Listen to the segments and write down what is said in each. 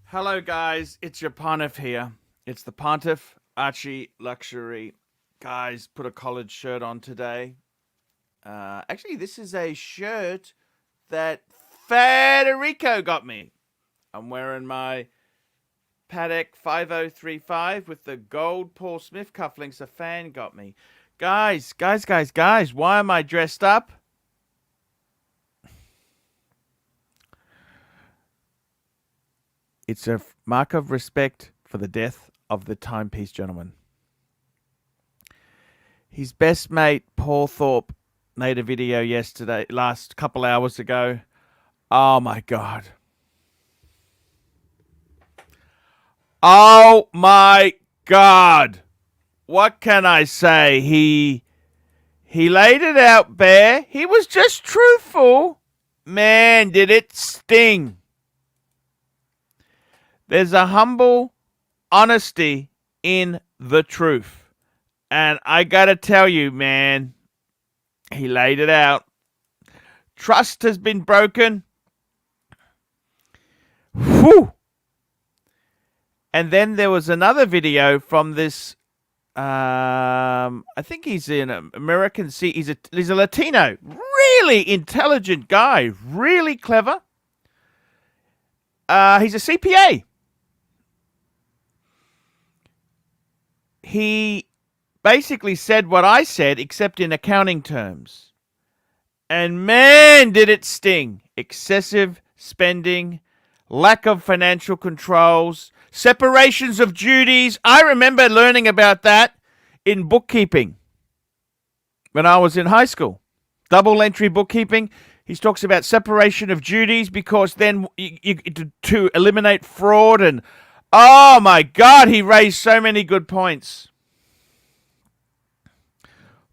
Hello guys, it's your Pontiff here. It's the Pontiff, ArchieLuxury. Guys, put a collared shirt on today. Actually, this is a shirt that Federico got me. I'm wearing my Paddock 5035 with the gold Paul Smith cufflinks a fan got me. Guys, why am I dressed up? It's a mark of respect for the death of the timepiece gentleman. His best mate, Paul Thorpe, made a video last couple hours ago. Oh my God. Oh my God. What can I say? He laid it out bare. He was just truthful. Man, did it sting. There's a humble honesty in the truth. And I gotta tell you, man, he laid it out. Trust has been broken. Whew. And then there was another video from this, I think he's an American, he's a Latino, really intelligent guy, really clever. He's a CPA. He basically said what I said, except in accounting terms. And man, did it sting. Excessive spending, lack of financial controls, separations of duties. I remember learning about that in bookkeeping when I was in high school. Double entry bookkeeping. He talks about separation of duties because then to eliminate fraud and oh my God, he raised so many good points.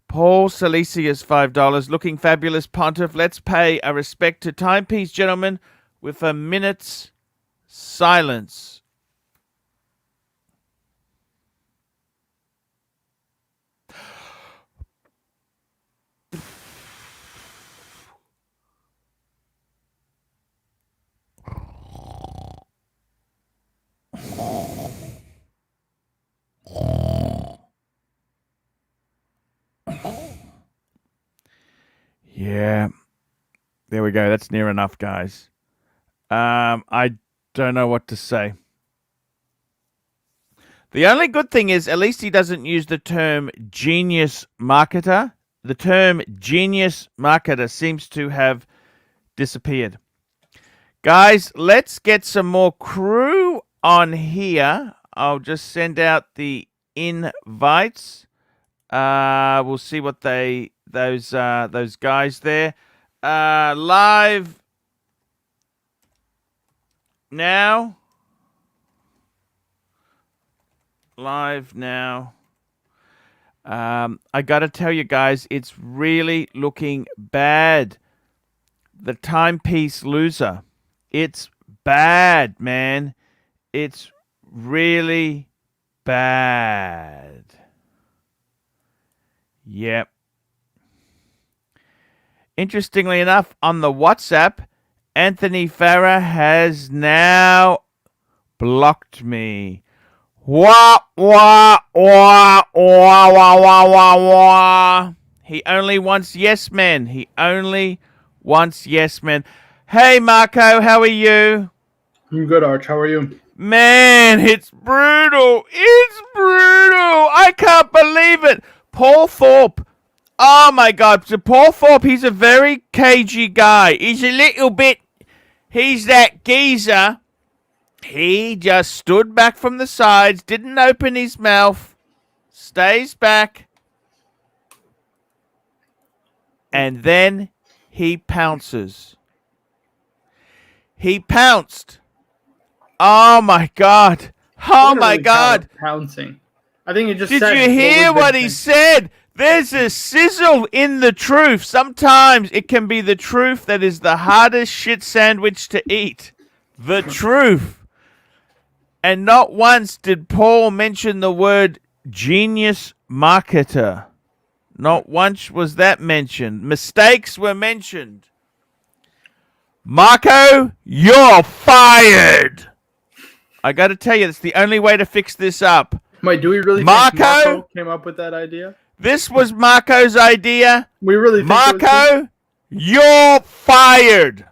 Paul Salesius, $5. Looking fabulous, Pontiff. Let's pay a respect to timepiece gentlemen with a minute's silence. Yeah, there we go. That's near enough, guys. I don't know what to say. The only good thing is at least he doesn't use the term genius marketer. The term genius marketer seems to have disappeared. Guys, let's get some more crew on here. I'll just send out the invites. We'll see what those guys there. Live now. I gotta tell you guys, it's really looking bad. The timepiece loser. It's bad, man. It's really bad. Yep. Interestingly enough, on the WhatsApp, Anthony Farah has now blocked me. Wah, wah, wah, wah, wah, wah, wah, wah. He only wants yes men. He only wants yes men. Hey, Marco, how are you? I'm good, Arch. How are you? Man, it's brutal. It's brutal. I can't believe it. Paul Thorpe. Oh, my God. So Paul Thorpe, he's a very cagey guy. He's a little bit... He's that geezer. He just stood back from the sides, didn't open his mouth, stays back, and then he pounces. He pounced. Oh, my God. Oh, my God. Pouncing. I think you just Did said... you hear what he said? There's a sizzle in the truth. Sometimes it can be the truth that is the hardest shit sandwich to eat. The truth. And not once did Paul mention the word genius marketer. Not once was that mentioned. Mistakes were mentioned. Marco, you're fired. I got to tell you, that's the only way to fix this up. Wait, do we really think Marco came up with that idea? This was Marco's idea. We really think Marco, you're fired.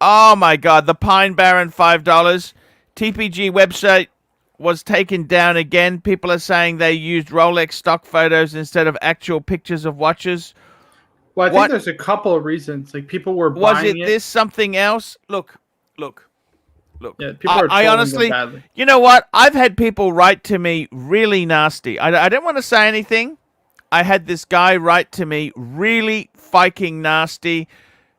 Oh, my God. The Pine Barren, $5. TPG website was taken down again. People are saying they used Rolex stock photos instead of actual pictures of watches. Well, I think there's a couple of reasons. Like, people were buying it. Was it this something else? Look. Yeah, people are I honestly, badly. You know what? I've had people write to me really nasty. I don't want to say anything. I had this guy write to me really fucking nasty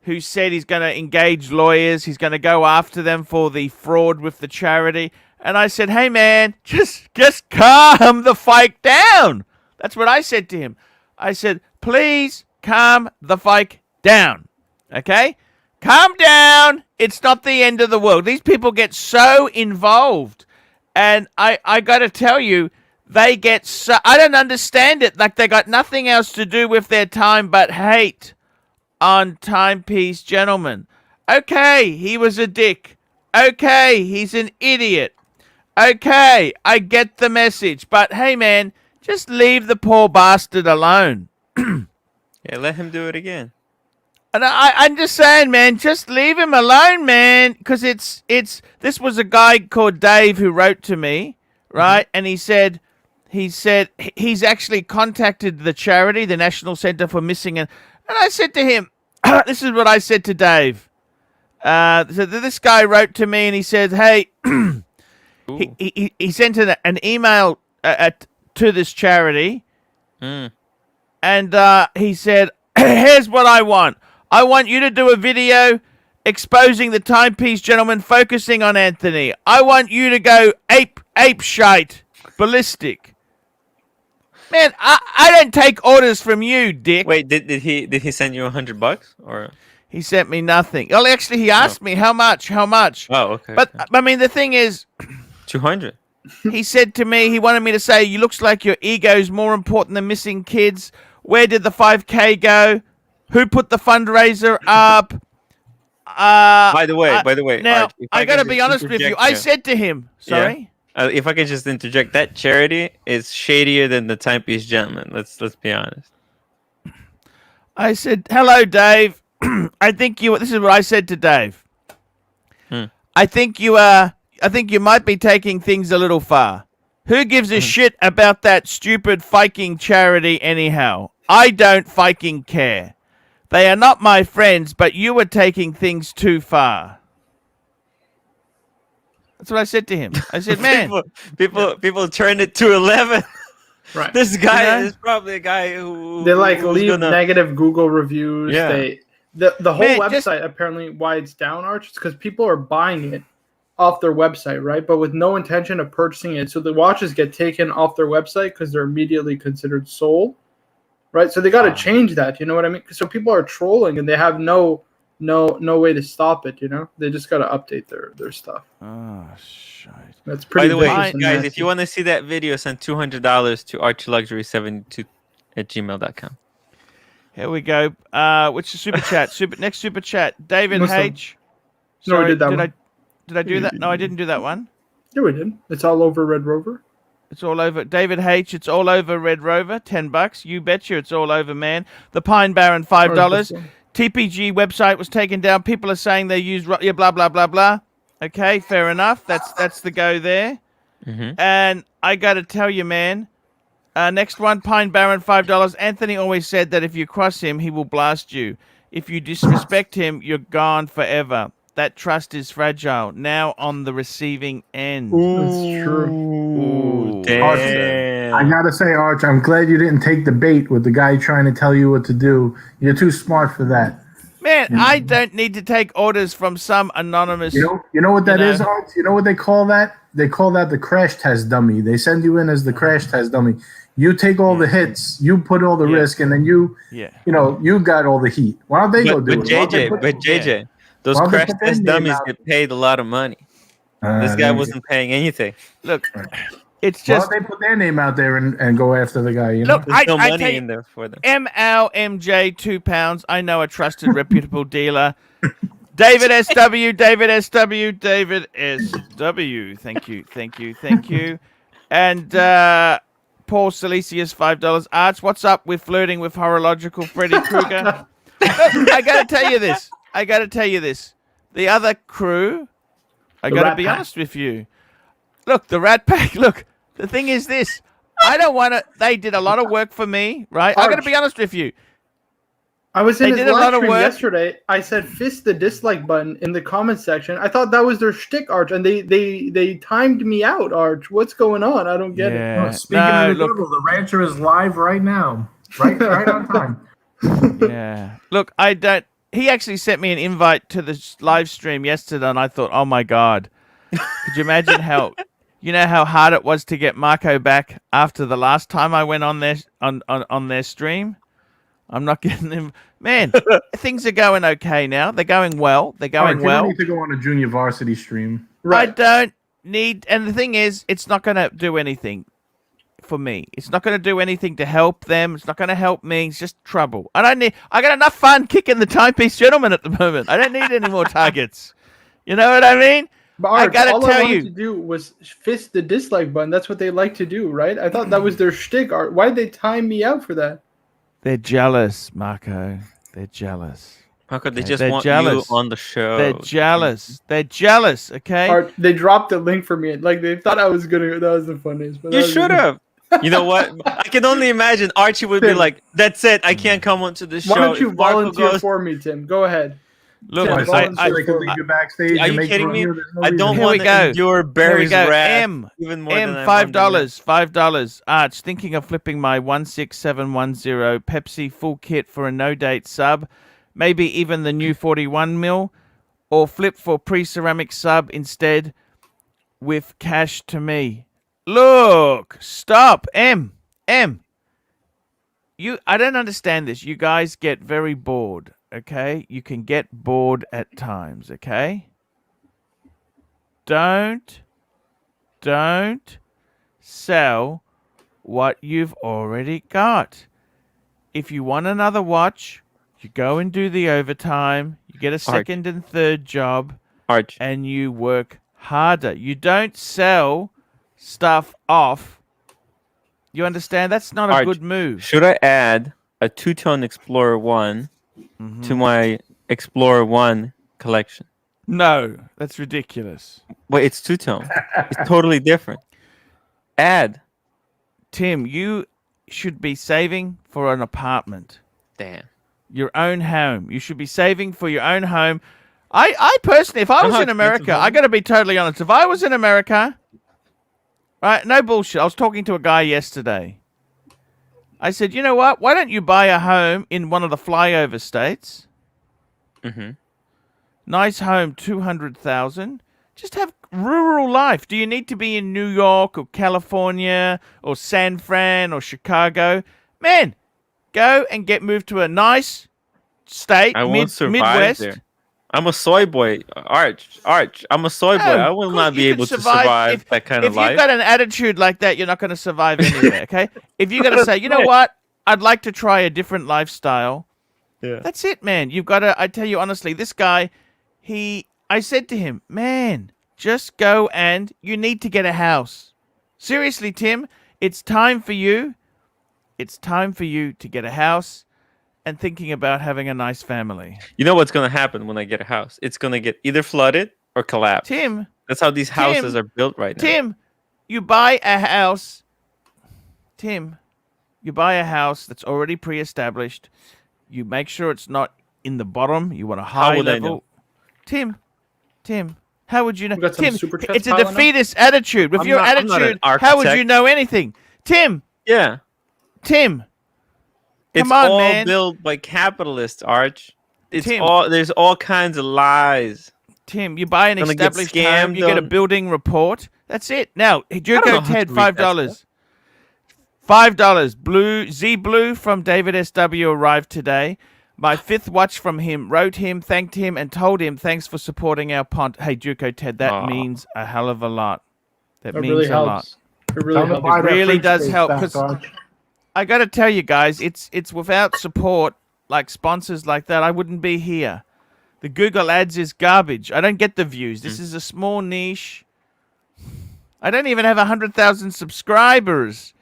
who said he's going to engage lawyers. He's going to go after them for the fraud with the charity. And I said, hey, man, just calm the fuck down. That's what I said to him. I said, please calm the fuck down. Okay? Calm down. It's not the end of the world. These people get so involved. And I got to tell you, they get so... I don't understand it. Like, they got nothing else to do with their time but hate on timepiece gentlemen. Okay, he was a dick. Okay, he's an idiot. Okay, I get the message. But, hey, man, just leave the poor bastard alone. Yeah, let him do it again. And I'm just saying, man, just leave him alone, man. Because this was a guy called Dave who wrote to me, right? Mm-hmm. And he said he's actually contacted the charity, the National Center for Missing. And I said to him, this is what I said to Dave. So this guy wrote to me and he said, hey, he sent an email to this charity. Mm. And he said, here's what I want. I want you to do a video exposing the timepiece gentleman, focusing on Anthony. I want you to go ape shite, ballistic. Man, I don't take orders from you, dick. Wait, did he send you $100 or? He sent me nothing. Well, actually, he asked me how much. Oh, okay. But okay. I mean, the thing is, 200. He said to me, he wanted me to say, you looks like your ego's more important than missing kids. Where did the 5K go? Who put the fundraiser up? By the way, now Archie, I gotta be honest with you. I said to him, sorry. Yeah. If I could just interject, that charity is shadier than the timepiece gentleman. Let's be honest. I said, hello, Dave. I think you. This is what I said to Dave. I think you might be taking things a little far. Who gives a shit about that stupid fucking charity anyhow? I don't fucking care. They are not my friends, but you are taking things too far. That's what I said to him. I said, man. people turned it to 11. Right. This guy is probably a guy who... They leave negative Google reviews. Yeah. The whole website, apparently, why it's down, Arch, is because people are buying it off their website, right? But with no intention of purchasing it. So the watches get taken off their website because they're immediately considered sold. Right, so they got to change that. You know what I mean? So people are trolling, and they have no way to stop it. You know, they just got to update their stuff. Oh, shit. That's pretty. By the way, guys, if you want to see that video, send $200 to ArchieLuxury72@gmail.com. Here we go. Which is super chat? Next super chat. David H. Sorry, no, we did that one. Did I do that? No, I didn't do that one. Yeah, we did. It's all over Red Rover. It's all over. David H. It's all over Red Rover. $10. You betcha. It's all over, man. The Pine Barren, $5. TPG website was taken down. People are saying they use blah blah blah blah. Okay, fair enough. That's the go there. Mm-hmm. And I got to tell you, man. Next one, Pine Baron, $5. Anthony always said that if you cross him, he will blast you. If you disrespect him, you're gone forever. That trust is fragile. Now on the receiving end. That's true. Ooh, Damn. I gotta say, Arch, I'm glad you didn't take the bait with the guy trying to tell you what to do. You're too smart for that. Man, I don't need to take orders from some anonymous. You know what that is, Arch? You know what they call that? They call that the crash test dummy. They send you in as the crash test dummy. You take all the hits, you put all the risk, and then you got all the heat. Why don't they go do it? JJ, those crash test dummies get paid a lot of money. This guy wasn't paying anything. Look, it's just. Well, they put their name out there and go after the guy. You know? Look, There's no I money in there for them. MLMJ, £2. I know a trusted, reputable dealer. David SW. Thank you. And Paul Silesius, $5. Arch, what's up with flirting with horological Freddy Krueger? Look, I got to tell you this. The other crew, I got to be honest with you. Look, the Rat Pack, look, the thing is this. I don't want to, they did a lot of work for me, right? I got to be honest with you. I was in his live stream yesterday. I said fist the dislike button in the comments section. I thought that was their shtick, Arch, and they timed me out, Arch. What's going on? I don't get it. Oh, speaking of the devil, the rancher is live right now. Right on time. Yeah. Look, he actually sent me an invite to the live stream yesterday, and I thought, oh my God. Could you imagine how hard it was to get Marco back after the last time I went on their stream? I'm not getting them. Man, things are going okay now. They're going well. You don't need to go on a junior varsity stream. Right. I don't need, and the thing is, it's not going to do anything for me. It's not going to do anything to help them. It's not going to help me. It's just trouble. I got enough fun kicking the timepiece gentleman at the moment. I don't need any more targets. You know what I mean? But Arch, I gotta all tell I wanted you to do was fist the dislike button. That's what they like to do, right? I thought that was their shtick. Arch. Why did they time me out for that? They're jealous, Marco. They're jealous. Marco, they just want you on the show. They're jealous. They're jealous, okay? Arch, they dropped the link for me. Like, they thought I was going to... That was the funniest. You should have. You know what? I can only imagine Archie would be like, that's it. I can't come onto the show. Why don't you volunteer for me, Tim? Go ahead. Look, I can leave you backstage. Are you kidding me? I don't Here want we go. to endure Barry's wrath M, even more than $5. Arch, thinking of flipping my 16710 Pepsi full kit for a no-date sub, maybe even the new 41 mil, or flip for pre-ceramic sub instead with cash to me. Look, stop, M. I don't understand this. You guys get very bored. Okay, you can get bored at times, okay? Don't sell what you've already got. If you want another watch, you go and do the overtime, you get a second and third job, and you work harder. You don't sell stuff off. You understand? That's not a good move. Should I add a two-tone Explorer 1 to my Explorer 1 collection? No, that's ridiculous. Wait, it's two-tone. It's totally different. Add. Tim, you should be saving for an apartment. Damn. Your own home. You should be saving for your own home. I personally, if I was in America, I got to be totally honest. If I was in America, right, no bullshit. I was talking to a guy yesterday. I said, you know what? Why don't you buy a home in one of the flyover states? Mm-hmm. Nice home, 200,000. Just have rural life. Do you need to be in New York or California or San Fran or Chicago? Man, go and get moved to a nice state, I won't survive Midwest. there. I'm a soy boy, Arch. I'm a soy boy. I will not be able to survive that kind of life. If you've got an attitude like that, you're not going to survive anywhere, okay? If you're going to say, you know what? I'd like to try a different lifestyle. Yeah. That's it, man. You've got to, I tell you honestly, this guy, I said to him, man, just go and you need to get a house. Seriously, Tim, it's time for you. It's time for you to get a house and thinking about having a nice family. You know what's going to happen when I get a house? It's going to get either flooded or collapsed. Tim, That's how these houses are built right now. Tim, you buy a house. Tim, you buy a house that's already pre-established. You make sure it's not in the bottom. You want a high level. Tim, how would you know? Tim, it's a defeatist attitude. With your attitude, how would you know anything? Tim. Yeah. Tim. It's all built by capitalists, Arch. There's all kinds of lies. Tim, you buy an established home, you get a building report. That's it. Now, Juco Ted, $5. $5. Z Blue from David SW arrived today. My 5th watch from him, wrote him, thanked him, and told him thanks for supporting our pont. Hey, Juco Ted, that means a hell of a lot. That means really a lot. It really helps. It really does help. Because I got to tell you guys, it's without support, like sponsors like that, I wouldn't be here. The Google ads is garbage. I don't get the views. This is a small niche. I don't even have 100,000 subscribers.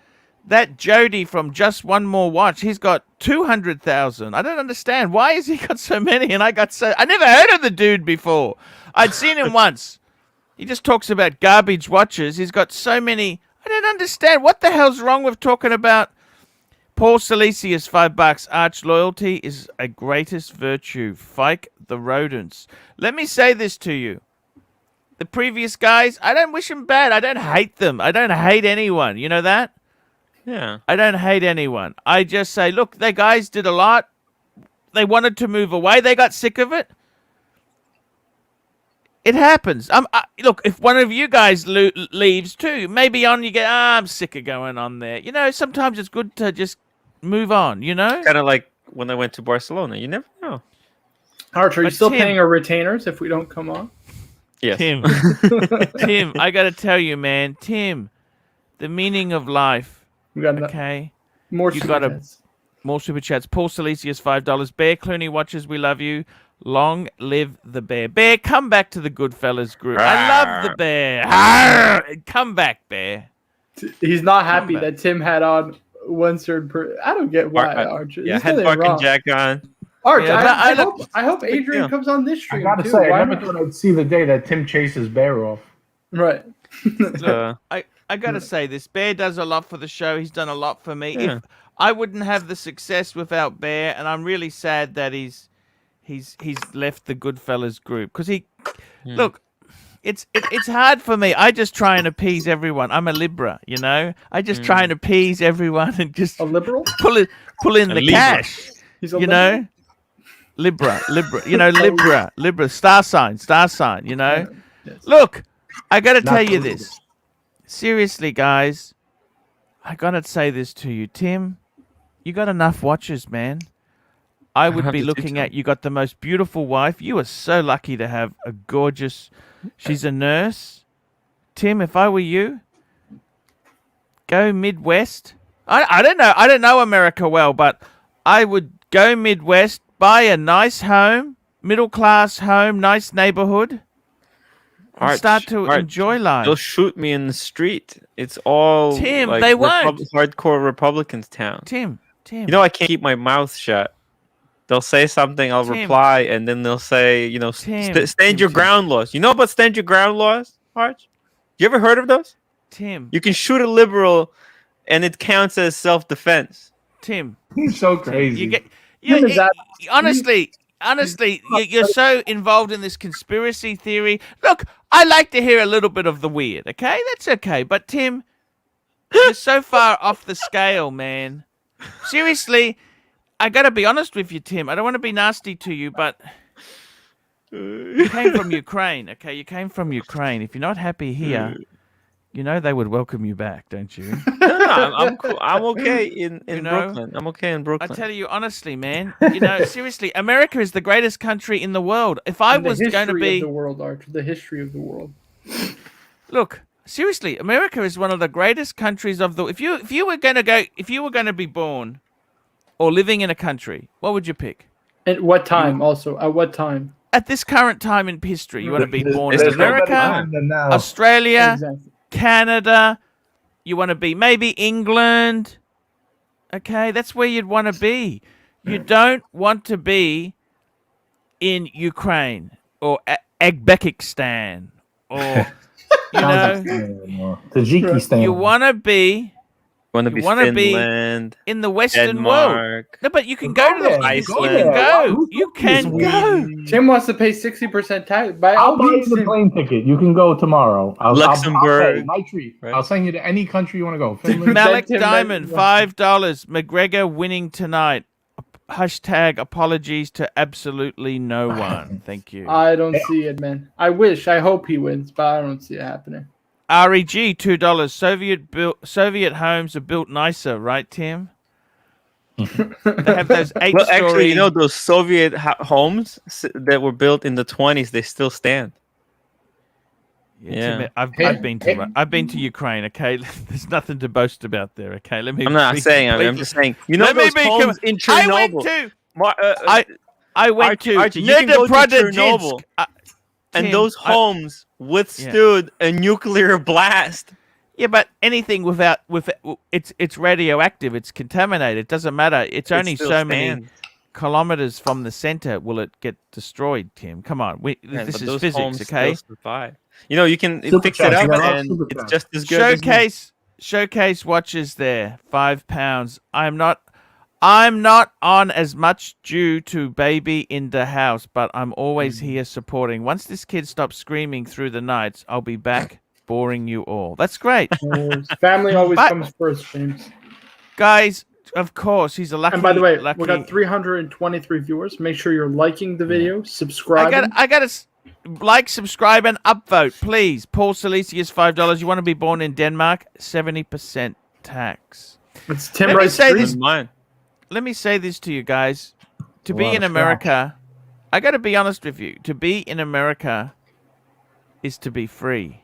That Jody from Just One More Watch, he's got 200,000. I don't understand. Why has he got so many and I never heard of the dude before. I'd seen him once. He just talks about garbage watches. He's got so many. I don't understand. What the hell's wrong with talking about Paul Silesius, $5. Arch loyalty is a greatest virtue. Fight the rodents. Let me say this to you. The previous guys, I don't wish them bad. I don't hate them. I don't hate anyone. You know that? Yeah. I don't hate anyone. I just say, look, they guys did a lot. They wanted to move away. They got sick of it. It happens. Look, if one of you guys leaves too, maybe you get, I'm sick of going on there. You know, sometimes it's good to just move on, you know? Kind of like when I went to Barcelona. You never know. Arch, are you still paying our retainers if we don't come on? Yes. Tim, Tim, I got to tell you, man. Tim, the meaning of life. We got okay. More super chats. More super chats. Paul Silesius, $5. Bear Clooney watches. We love you. Long live the bear. Bear, come back to the Goodfellas group. I love the bear. Come back, Bear. He's not happy that Tim had on one certain person. I don't get why, Arch. Yeah, had fucking Jack on. Arch, yeah, I hope Adrian comes on this stream. I gotta say, I never thought I'd see the day that Tim chases Bear off. Right. I gotta say this. Bear does a lot for the show. He's done a lot for me. Yeah. If I wouldn't have the success without Bear, and I'm really sad that he's left the Goodfellas group because look, it's hard for me. I just try and appease everyone. I'm a Libra, you know. I just try and appease everyone and just a liberal pull in the cash. He's a you liberal? Know. Libra, you know, Libra, star sign, you know. Yes. Look, I gotta tell you this. Seriously, guys, I gotta say this to you, Tim. You got enough watches, man. I would be looking at you. Got the most beautiful wife. You are so lucky to have a gorgeous. She's a nurse. Tim, if I were you, go Midwest. I don't know. I don't know America well, but I would go Midwest. Buy a nice home, middle class home, nice neighborhood. And start to enjoy life. They'll shoot me in the street. It's all Tim. Like they won't. Hardcore Republicans town. Tim. You know I can't keep my mouth shut. They'll say something, I'll reply, and then they'll say, you know, stand your ground laws. You know about stand your ground laws, Arch? You ever heard of those? Tim. You can shoot a liberal, and it counts as self-defense. Tim. You're so crazy. Honestly, you're so involved in this conspiracy theory. Look, I like to hear a little bit of the weird, okay? That's okay. But, Tim, you're so far off the scale, man. Seriously, I got to be honest with you, Tim. I don't want to be nasty to you, but you came from Ukraine, okay? You came from Ukraine. If you're not happy here, you know they would welcome you back, don't you? No, I'm cool. I'm okay in Brooklyn. I'm okay in Brooklyn. I tell you honestly, man. You know, seriously, America is the greatest country in the world. If I was going to be the world, Arch, the history of the world. Look, seriously, America is one of the greatest countries of the. If you were going to be born or living in a country, what would you pick? At what time? Also, at what time? At this current time in history, you want to be born in America, Australia, Canada. You want to be maybe England. Okay, that's where you'd want to be. You don't want to be in Ukraine or Uzbekistan or Tajikistan. You want to be Finland, in the Western Denmark. world. No, but you can go to the Iceland. You can go. Tim wants to pay 60% tax. By I'll all buy you means, the Tim. plane ticket. You can go tomorrow. Luxembourg. I'll my treat. Right. I'll send you to any country you want to go. Finland. Malik Tim, Diamond, $5. McGregor winning tonight. Hashtag apologies to absolutely no one. Thank you. I don't see it, man. I hope he wins, but I don't see it happening. REG, $2. Soviet homes are built nicer, right, Tim? They have those 8-story. Well, actually, those Soviet homes that were built in the 20s, they still stand. Yeah, I've been to Ukraine. Okay, there's nothing to boast about there. Okay, let me. I'm not saying. I'm just saying. Those homes in Chernobyl. I went to Archie, you can go to Chernobyl, and those homes withstood a nuclear blast. Yeah, but anything with it's radioactive. It's contaminated. It doesn't matter. It's only so many kilometers from the center will it get destroyed. Tim, come on. This is physics, okay? You can fix it up, and it's just as good. Showcase watches there. £5. I'm not on as much due to baby in the house, but I'm always here supporting. Once this kid stops screaming through the nights, I'll be back boring you all. That's great. Family always comes first, James. Guys, of course, he's a lucky. And by the way, we got 323 viewers. Make sure you're liking the video, subscribing. I gotta like, subscribe, and upvote, please. Paul Salesius, $5. You want to be born in Denmark? 70% tax. It's Tim Let me say Rice. this. Let me say this to you guys. To be in America, I got to be honest with you. To be in America is to be free.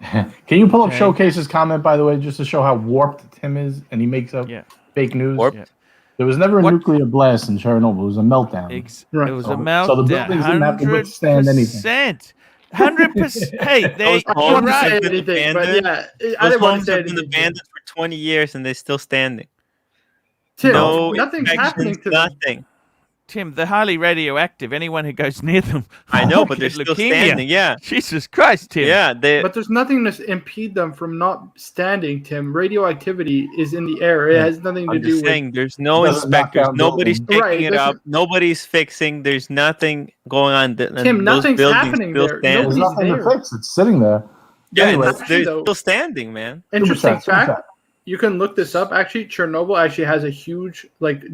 Can you pull up Showcase's comment, by the way, just to show how warped Tim is, and he makes up fake news? Yeah. There was never a nuclear blast in Chernobyl. It was a meltdown. It was a meltdown. So the buildings didn't have to withstand anything. 100%. Hey, I don't want to say anything, but yeah, I didn't want to say anything. Those homes have been abandoned for 20 years, and they're still standing. Tim, no nothing's happening to them. Nothing. Tim, they're highly radioactive. Anyone who goes near them, I know, but they're still standing. Yeah. Jesus Christ, Tim. Yeah, but there's nothing to impede them from not standing. Tim, radioactivity is in the air. It has nothing to do with. There's no inspectors. Nobody's picking it up. Nobody's fixing. There's nothing going on. Tim, nothing's happening there. There's nothing to fix. It's sitting there. Yeah, anyway, they're still standing, man. Interesting fact. You can look this up. Actually, Chernobyl actually has a huge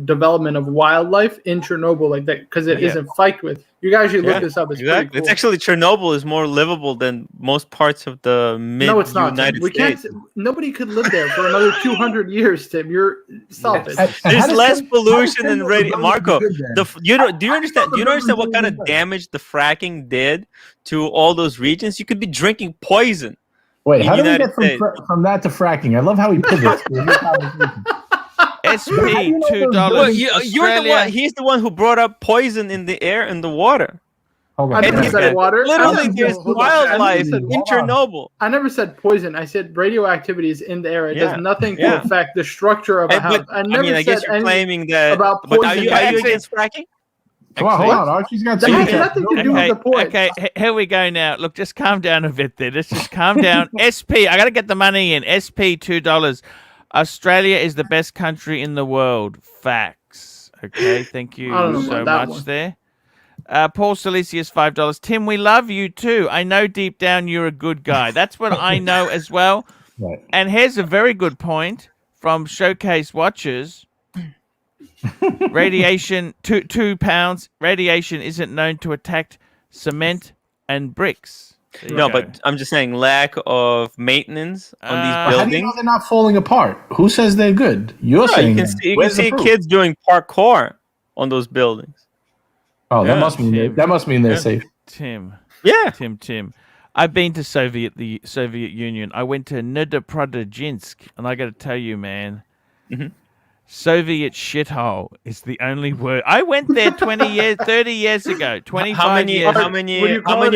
development of wildlife in Chernobyl, like that, because it isn't fight with. You guys should look this up. It's pretty cool. It's actually Chernobyl is more livable than most parts of the United States. Nobody could live there for another 200 years, Tim. Stop it. There's less pollution than radio. Marco, do you understand? Do you understand what kind of damage the fracking did to all those regions? You could be drinking poison. Wait, how do we get from that to fracking? I love how he pivots. SP $2. You're the one. He's the one who brought up poison in the air and the water. I never said water. Literally, there's wildlife in Chernobyl. I never said poison. I said radioactivity is in the air. It does nothing to affect the structure of a house. I guess you're claiming that. About poison. But are you against fracking? Hold on. Archie's got that has nothing to do with the point. Okay, here we go now. Look, just calm down a bit there. Let's just calm down. SP, I got to get the money in. SP, $2. Australia is the best country in the world. Facts. Okay, thank you so much there. Paul Salesius, $5. Tim, we love you too. I know deep down you're a good guy. That's what I know as well. Right. And here's a very good point from Showcase Watchers. Radiation, £2. Radiation isn't known to attack cement and bricks. But I'm just saying lack of maintenance on these buildings. How do you know they're not falling apart? Who says they're good? You're saying you can see kids doing parkour on those buildings. Oh, that must mean they're safe. Tim. Yeah. Tim. I've been to the Soviet Union. I went to Nedoprodajinsk, and I got to tell you, man. Mm-hmm. Soviet shithole is the only word. I went there 30 years ago, 25 years. How many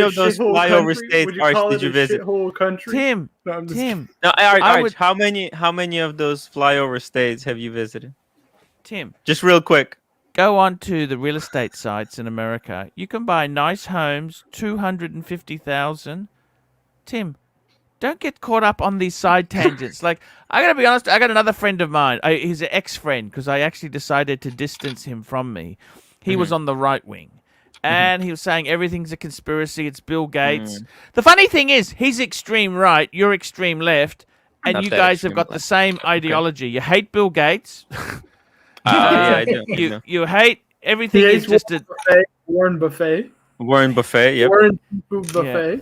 of those flyover states, Arch, did you visit? Tim. No, Arch, how many of those flyover states have you visited? Tim. Just real quick. go on to the real estate sites in America. You can buy nice homes, 250,000. Tim, don't get caught up on these side tangents. Like, I gotta be honest, I got another friend of mine. He's an ex-friend because I actually decided to distance him from me. He was on the right wing. And he was saying everything's a conspiracy. It's Bill Gates. The funny thing is, he's extreme right, you're extreme left, and Not you that guys have extreme got the left. same ideology. You hate Bill Gates. Yeah, I do. You hate everything. Is just a Warren Buffet. Warren Buffet. Yep. Warren Buffet.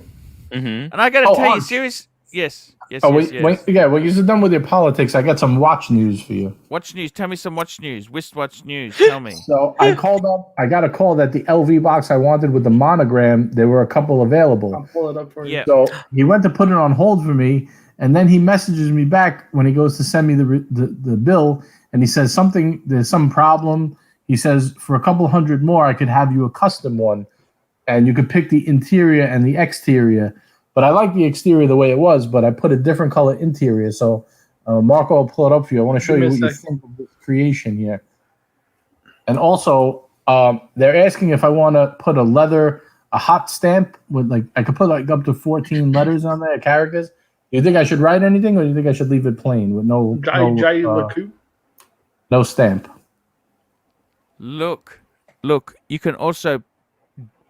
Mm-hmm. And I got to tell you, Arch. serious. Yes. Well, you're done with your politics. I got some watch news for you. Watch news. Tell me some watch news. Watch news. Tell me. So I called up. I got a call that the LV box I wanted with the monogram, there were a couple available. I'll pull it up for you. Yeah. So he went to put it on hold for me, and then he messages me back when he goes to send me the bill, and he says there's some problem. He says for a couple hundred more, I could have you a custom one, and you could pick the interior and the exterior. But I like the exterior the way it was, but I put a different color interior. So Marco will pull it up for you. I want to show you what you think of this creation here. And also, they're asking if I want to put a hot stamp with I could put up to 14 letters on there, characters. Do you think I should write anything, or do you think I should leave it plain with no stamp? Look, you can also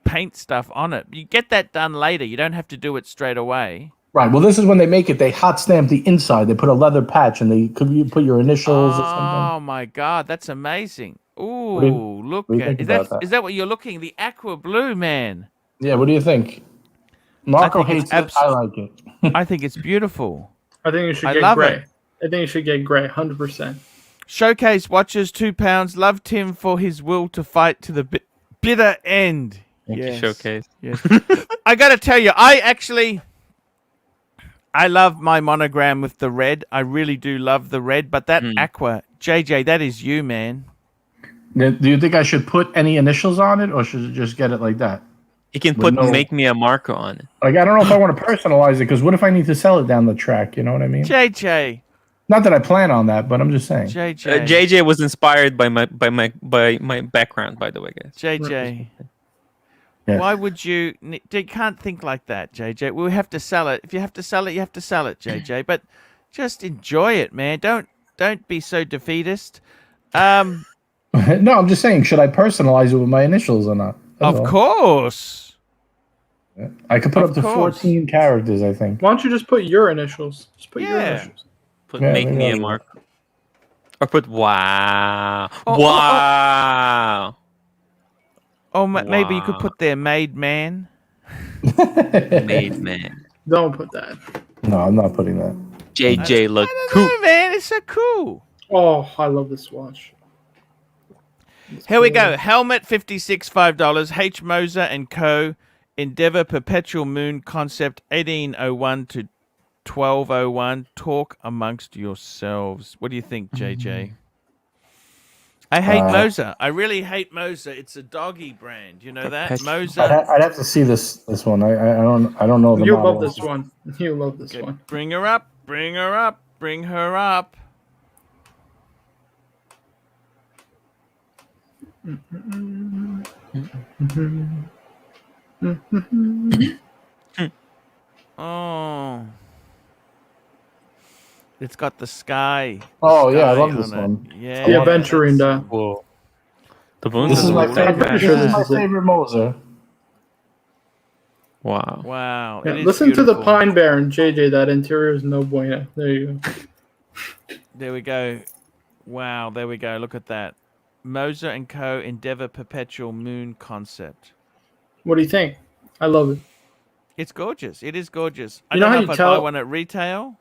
paint stuff on it. You get that done later. You don't have to do it straight away. Right. Well, this is when they make it. They hot stamp the inside. They put a leather patch, and you put your initials or something. Oh my God, that's amazing! Ooh, look at is that what you're looking? The aqua blue, man. Yeah. What do you think? Marco hates it. I like it. I think it's beautiful. I think you should get gray. I think you should get gray, 100%. Showcase watches, £2. Love Tim for his will to fight to the bitter end. Yes. Showcase. Yes. I got to tell you, I love my monogram with the red. I really do love the red, but that aqua, JJ, that is you, man. Do you think I should put any initials on it, or should I just get it like that? You can make me a Marco on it. I don't know if I want to personalize it, because what if I need to sell it down the track? You know what I mean? JJ. Not that I plan on that, but I'm just saying. JJ was inspired by my background, by the way, guys. JJ. Yeah. Why would you can't think like that, JJ. We have to sell it. If you have to sell it, you have to sell it, JJ. But just enjoy it, man. Don't be so defeatist. No, I'm just saying, should I personalize it with my initials or not? Of course. Yeah. I could put up to 14 characters, I think. Why don't you just put your initials? Just put your initials. Make me a Marco. Or put wow. Wow. Oh, maybe you could put there made man. Made man. Don't put that. No, I'm not putting that. JJ look cool. Man, it's so cool. Oh, I love this watch. Here we go. Helmet, $56, $5. H. Moser and Co. Endeavor Perpetual Moon Concept, 1801 to 1201. Talk amongst yourselves. What do you think, JJ? I hate Moser. I really hate Moser. It's a doggy brand. You know that? Moser. I'd have to see this one. I don't know the You model. love this one. You love this one. Bring her up. Bring her up. Bring her up. Oh. It's got the sky. Oh, yeah, I love this one. Yeah. The aventuring dial. Cool. This is my favorite Moser. Wow. Wow. Yeah, listen to the Pine Barren, JJ. That interior is no bueno. There you go. There we go. Wow. There we go. Look at that. Moser and Co. Endeavor Perpetual Moon Concept. What do you think? I love it. It's gorgeous. It is gorgeous. You know how I you don't know if tell- I'd buy one at retail.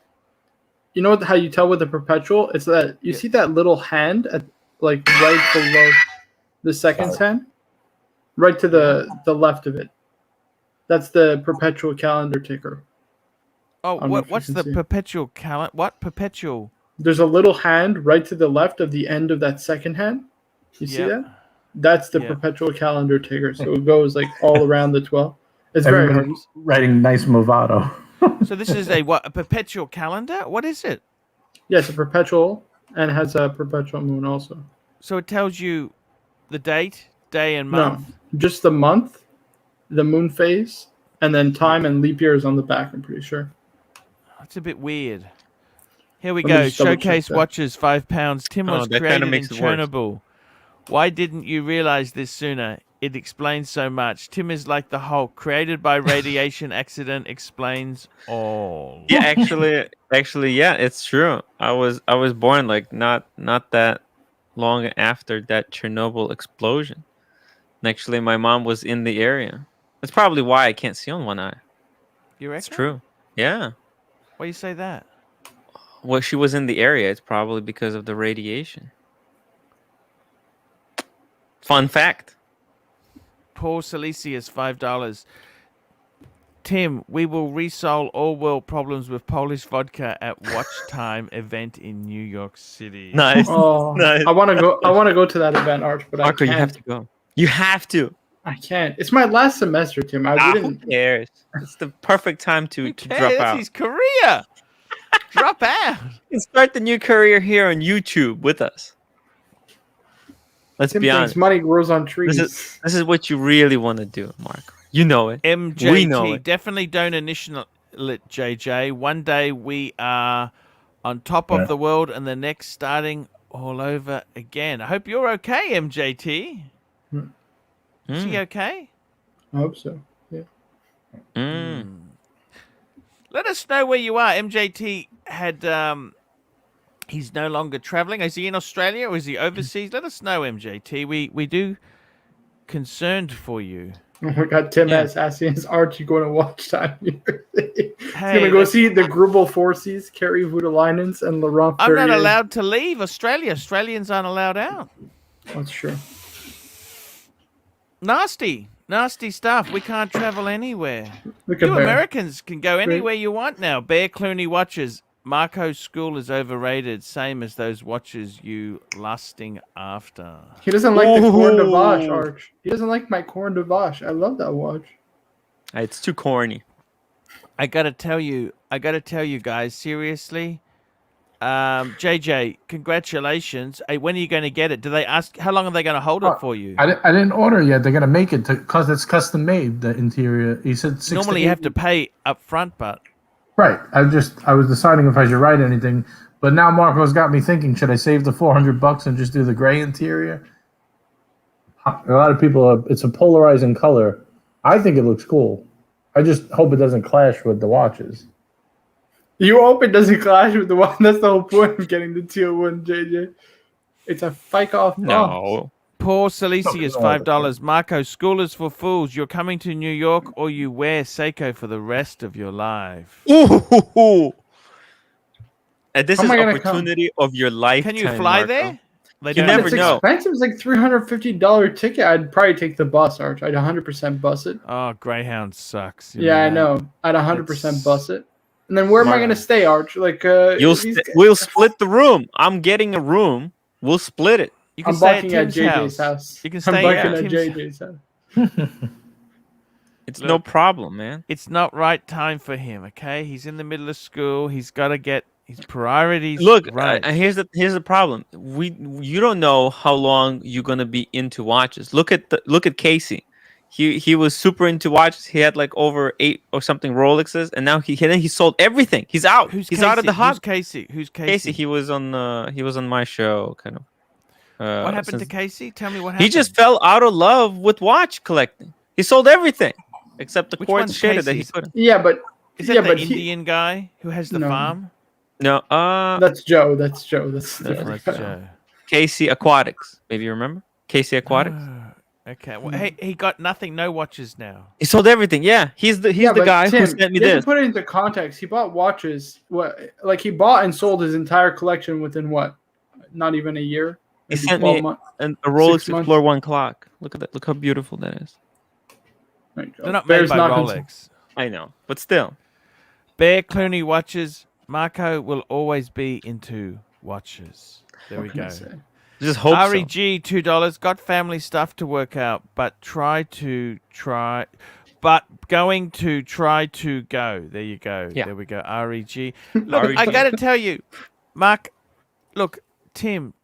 You know how you tell with the perpetual? It's that you see that little hand at right below the second hand, right to the left of it. That's the perpetual calendar ticker. Oh, what's the perpetual calendar? What perpetual? There's a little hand right to the left of the end of that second hand. You see that? That's the perpetual calendar ticker. So it goes all around the 12. It's very hard. Writing nice Movado. So this is a perpetual calendar? What is it? Yes, a perpetual, and has a perpetual moon also. So it tells you the date, day and month? No, just the month, the moon phase, and then time and leap years on the back. I'm pretty sure. That's a bit weird. Here we Let me go. just double-check Showcase that. watches, £5. Tim was that kinda created in makes it worse. Chernobyl. Why didn't you realize this sooner? It explains so much. Tim is like the Hulk, created by radiation accident, explains all. Yeah, actually, yeah, it's true. I was born like not that long after that Chernobyl explosion. And actually, my mom was in the area. That's probably why I can't see on one eye. You reckon? It's true. Yeah. Why you say that? Well, she was in the area. It's probably because of the radiation. Fun fact. Paul Silesius, $5. Tim, we will resolve all world problems with Polish vodka at Watch Time event in New York City. Nice. Oh, Nice. I want to go. I want to go to that event, Arch, but Marco, I can't. you have to go. You have to. I can't. It's my last semester, Tim. I Who didn't. cares? It's the perfect time to Who drop cares? out. His career. Drop out. You can start the new career here on YouTube with us. Let's Tim be thinks honest. money grows on trees. This is what you really want to do, Marco. You know it. MJT, We know it. definitely don't initial it, JJ. One day we are on top of the world and the next starting all over again. I hope you're okay, MJT. Is she okay? I hope so. Yeah. Let us know where you are. MJT had he's no longer traveling. Is he in Australia or is he overseas? Let us know, MJT. We do concerned for you. Oh my God, Tim has asking, is Archie going to watch time? He's Hey, going to go see the Grubel Forces, Kerry Voutilainen's, and Laurent I'm Ferrier. not allowed to leave Australia. Australians aren't allowed out. That's true. Nasty stuff. We can't travel anywhere. Look at You Bear. Americans can go anywhere you want now. Bear Clooney watches. Marco's school is overrated. Same as those watches you lusting after. He doesn't like the Corne de Vache, Arch. He doesn't like my Corne de Vache. I love that watch. It's too corny. I gotta tell you guys, seriously. JJ, congratulations. Hey, when are you going to get it? Do they ask how long are they going to hold it for you? I didn't order yet. They're gonna make it because it's custom made. The interior. He said 6 Normally to you 8 have to pay up front, but Right. I was deciding if I should write anything, but now Marco's got me thinking: should I save the $400 and just do the gray interior? A lot of people. It's a polarizing color. I think it looks cool. I just hope it doesn't clash with the watches. You hope it doesn't clash with the one. That's the whole point of getting the teal one, JJ. It's a fike off. No. Paul Salisi is $5. Marco, school is for fools. You're coming to New York or you wear Seiko for the rest of your life. Ooh. And this How is am I gonna opportunity of your lifetime. Can you fly Marco. there? They You don't never It's know. expensive. It's like $350 ticket. I'd probably take the bus, Arch. I'd 100% bus it. Oh, Greyhound sucks. You Yeah, I that? know. I'd 100% bus it. And then where am I going to stay, Arch? Like, We'll split the room. I'm getting a room. We'll split it. You can I'm stay at barking at Tim's JJ's house. You can I'm stay barking at at Tim's JJ's house. It's no problem, man. It's not right time for him, okay? He's in the middle of school. He's got to get his priorities Look, right. here's the problem. You don't know how long you're gonna be into watches. Look at Casey. He was super into watches. He had like over 8 or something Rolexes, and now he sold everything. He's out. He's Casey? out of the hobby. Who's Casey? Casey. He was on my show, kind of. What happened to Casey? Tell me what happened. He just fell out of love with watch collecting. He sold everything except the Which quartz one's shader that he Casey's? put in. Yeah, but Is that yeah, the but Indian guy who has the No. farm? No, that's Joe. That's Joe. That's Oh, different. that's Joe. Casey Aquatics. Maybe you remember Casey Aquatics. Oh, okay. Well, hey, he got nothing. No watches now. He sold everything. Yeah, he's the but guy Tim, who sent me you have this. to put it into context. He bought watches. He bought and sold his entire collection within what? Not even a year. He Maybe sent 12 me months. a Rolex 6 months. Explorer 1 clock. Look at that. Look how beautiful that is. There you go. They're not Bear's made by not Rolex. I know, but still. Bear Clooney watches. Marco will always be into watches. There we What can I go. say? Just hope so. REG $2. Got family stuff to work out, but going to try to go. There you go. Yeah. There we go. REG. Look, REG. I got to tell you, Mark. Look, Tim.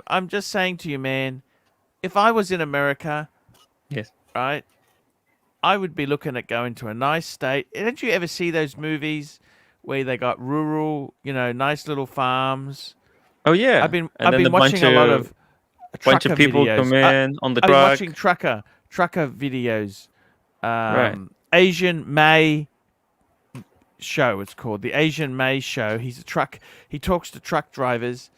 I'm just saying to you, man. If I was in America, Yes. right, I would be looking at going to a nice state. Don't you ever see those movies where they got rural, nice little farms? Oh yeah. And I've then been watching a lot of bunch of trucker people videos. come in on the I've been watching truck. trucker videos. Right. Asian May show. It's called the Asian May show. He's a truck. He talks to truck drivers.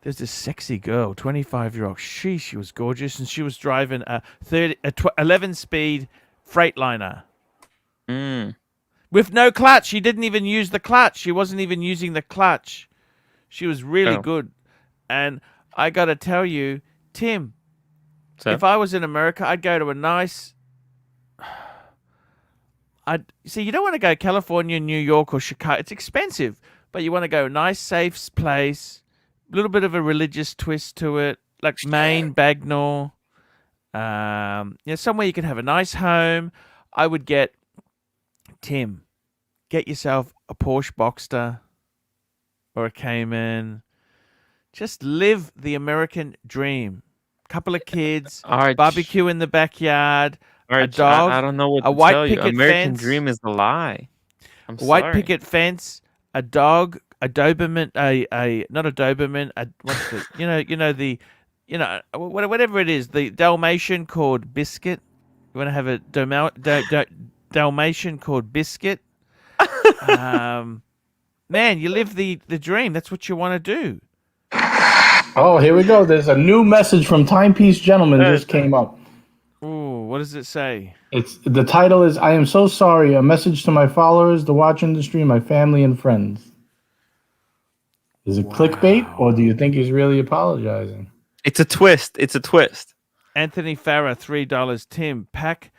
There's this sexy girl, 25-year-old. She was gorgeous, and she was driving a 11-speed Freightliner Mm. with no clutch. She didn't even use the clutch. She wasn't even using the clutch. She was really Oh. good. And I got to tell you, Tim, So if I was in America, I'd go to a nice. You don't want to go California, New York, or Chicago. It's expensive, but you want to go a nice, safe place. A little bit of a religious twist to it, like Maine, Bagnall. Somewhere you can have a nice home. I would get yourself a Porsche Boxster or a Cayman. Just live the American dream. Couple of kids, Arch, barbecue in the backyard, a Arch, dog, I don't know what a to white tell you. picket American fence. dream is a lie. I'm A white sorry. picket fence, a dog, a Doberman, not a Doberman, what's the, whatever it is, the Dalmatian called Biscuit. You want to have a Dalmatian called Biscuit. Man, you live the dream. That's what you want to do. Oh, here we go. There's a new message from Timepiece Gentleman just came up. Ooh, what does it say? The title is "I am so sorry." A message to my followers, the watch industry, my family, and friends. Is it clickbait, or do you think he's really apologizing? It's a twist. It's a twist. Anthony Farah, $3. Tim, pack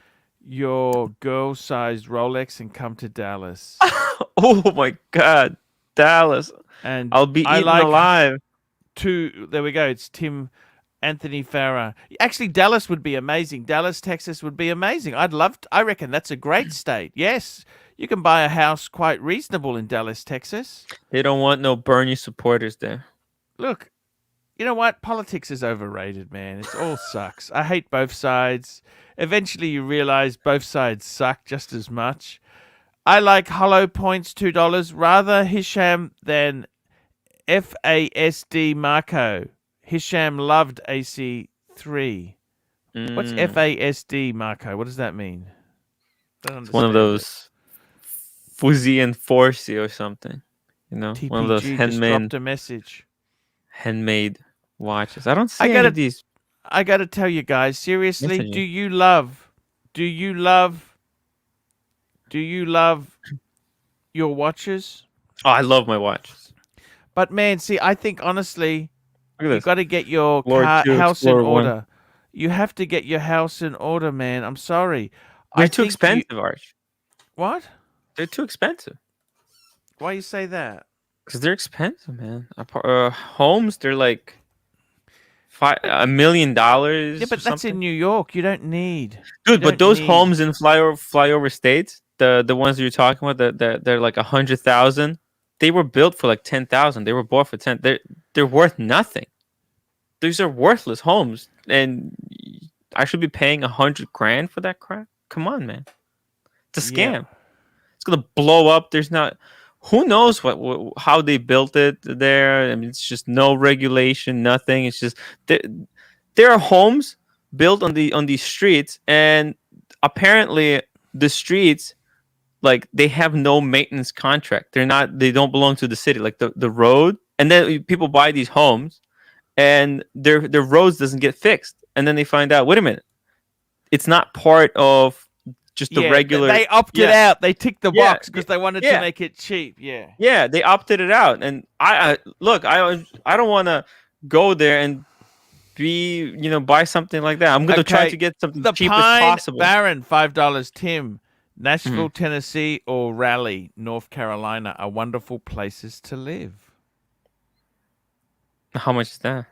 your girl-sized Rolex and come to Dallas. Oh my God, Dallas! And I'll be eaten alive. There we go. It's Tim, Anthony Farah. Actually, Dallas would be amazing. Dallas, Texas would be amazing. I reckon that's a great state. Yes, you can buy a house quite reasonable in Dallas, Texas. They don't want no Bernie supporters there. Look, you know what? Politics is overrated, man. It all sucks. I hate both sides. Eventually, you realize both sides suck just as much. I like Hollow Points, $2. Rather Hisham than FASD Marco. Hisham loved AC3. What's FASD Marco? What does that mean? It's one of those Fuzzy and Forcey or something. TPG one of those just dropped a message. Handmade watches. I don't see any of these. I got to tell you guys, seriously, do you love your watches? Oh, I love my watches. But man, see, I think honestly, Look at you got to get your house in order. You have to get your house in order, man. I'm sorry. They're too expensive, Arch. What? They're too expensive. Why you say that? Because they're expensive, man. Homes, they're like $1 million. Yeah, but that's in New York. You don't need. Dude, but those homes in flyover states, the ones that you're talking about, they're like 100,000. They were built for like 10,000. They were bought for 10. They're worth nothing. These are worthless homes, and I should be paying $100,000 for that crap. Come on, man. It's a scam. Yeah. It's gonna blow up. There's not. Who knows how they built it there? I mean, it's just no regulation, nothing. It's just there are homes built on these streets, and apparently the streets, like, they have no maintenance contract. They don't belong to the city, like the road. And then people buy these homes, and their roads doesn't get fixed, and then they find out, wait a minute, it's not part of just the regular. They opted out. They ticked the box because they wanted to make it cheap. Yeah. Yeah, they opted it out, and I don't want to go there and buy something like that. I'm gonna try to get something cheap as possible. Baron, $5. Tim, Nashville, Tennessee, or Raleigh, North Carolina are wonderful places to live. How much is that?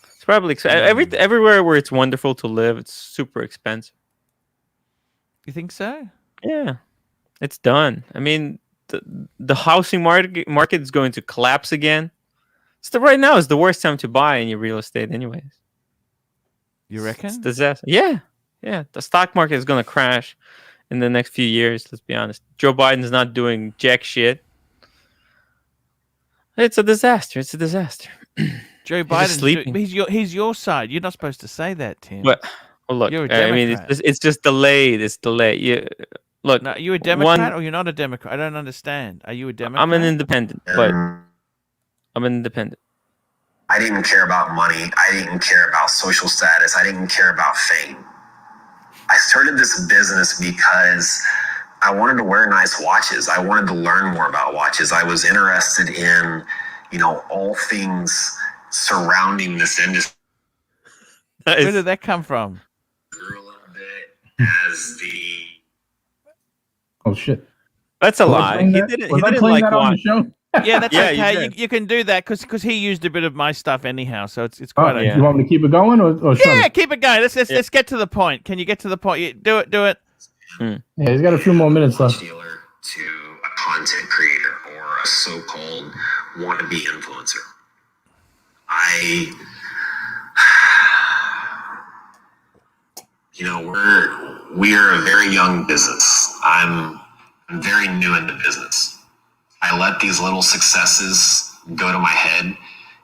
It's probably everywhere where it's wonderful to live, it's super expensive. You think so? Yeah, it's done. I mean, the housing market is going to collapse again. Right now is the worst time to buy any real estate, anyways. You reckon? It's disaster. Yeah. The stock market is gonna crash in the next few years. Let's be honest. Joe Biden's not doing jack shit. It's a disaster. Joe Biden, he's your side. You're not supposed to say that, Tim. But look, you're a I mean, it's just delayed. It's delayed. Look, no, are you a Democrat or you're not a Democrat? I don't understand. Are you a Democrat? I'm an independent, but I'm an independent. I didn't care about money. I didn't care about social status. I didn't care about fame. I started this business because I wanted to wear nice watches. I wanted to learn more about watches. I was interested in, all things surrounding this industry. Where did that come from? Grew a little bit as the... Oh, shit. That's a lie. He didn't like watch. Yeah, that's okay. You can do that because he used a bit of my stuff anyhow, so it's quite okay. You want me to keep it going or yeah, keep it going. Let's get to the point. Can you get to the point? Do it. Yeah, he's got a few more minutes left. Dealer to a content creator or a so-called wannabe influencer. We're a very young business. I'm very new into business. I let these little successes go to my head,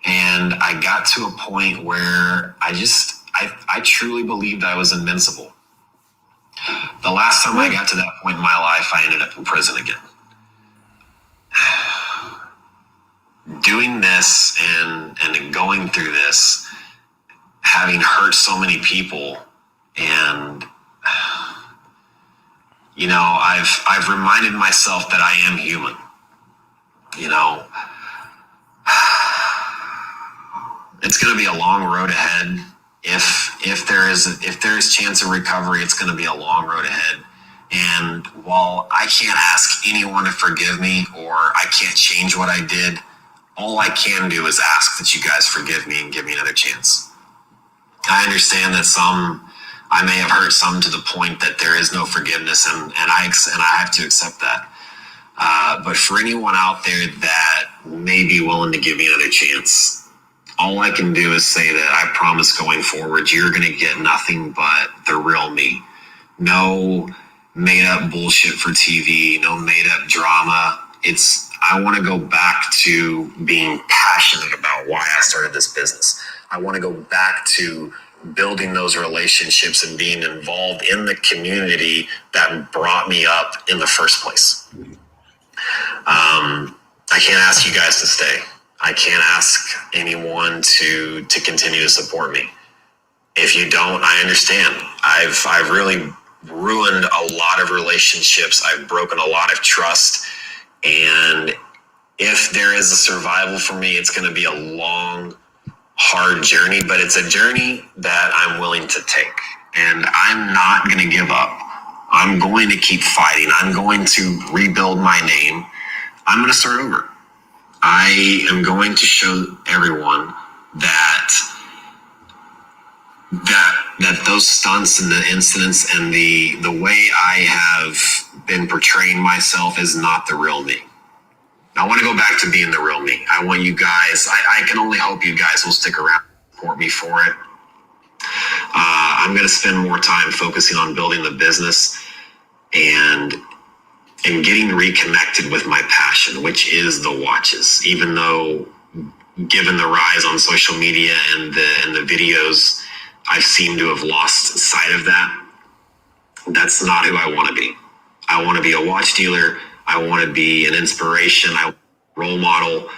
and I got to a point where I truly believed I was invincible. The last time I got to that point in my life, I ended up in prison again. Doing this and going through this, having hurt so many people, and I've reminded myself that I am human. It's going to be a long road ahead. If there is chance of recovery, it's going to be a long road ahead. And while I can't ask anyone to forgive me, or I can't change what I did, all I can do is ask that you guys forgive me and give me another chance. I understand that I may have hurt some to the point that there is no forgiveness, and I have to accept that. But for anyone out there that may be willing to give me another chance, all I can do is say that I promise going forward, you're going to get nothing but the real me. No made up bullshit for TV, no made up drama. I want to go back to being passionate about why I started this business. I want to go back to building those relationships and being involved in the community that brought me up in the first place. I can't ask you guys to stay. I can't ask anyone to continue to support me. If you don't, I understand. I've really ruined a lot of relationships. I've broken a lot of trust. And if there is a survival for me, it's going to be a long, hard journey, but it's a journey that I'm willing to take. And I'm not going to give up. I'm going to keep fighting. I'm going to rebuild my name. I'm going to start over. I am going to show everyone that those stunts and the incidents and the way I have been portraying myself is not the real me. I want to go back to being the real me. I want you guys, I can only hope you guys will stick around and support me for it. I'm going to spend more time focusing on building the business and getting reconnected with my passion, which is the watches. Even though, given the rise on social media and the videos, I seem to have lost sight of that. That's not who I want to be. I want to be a watch dealer. I want to be an inspiration. I want to be a role model.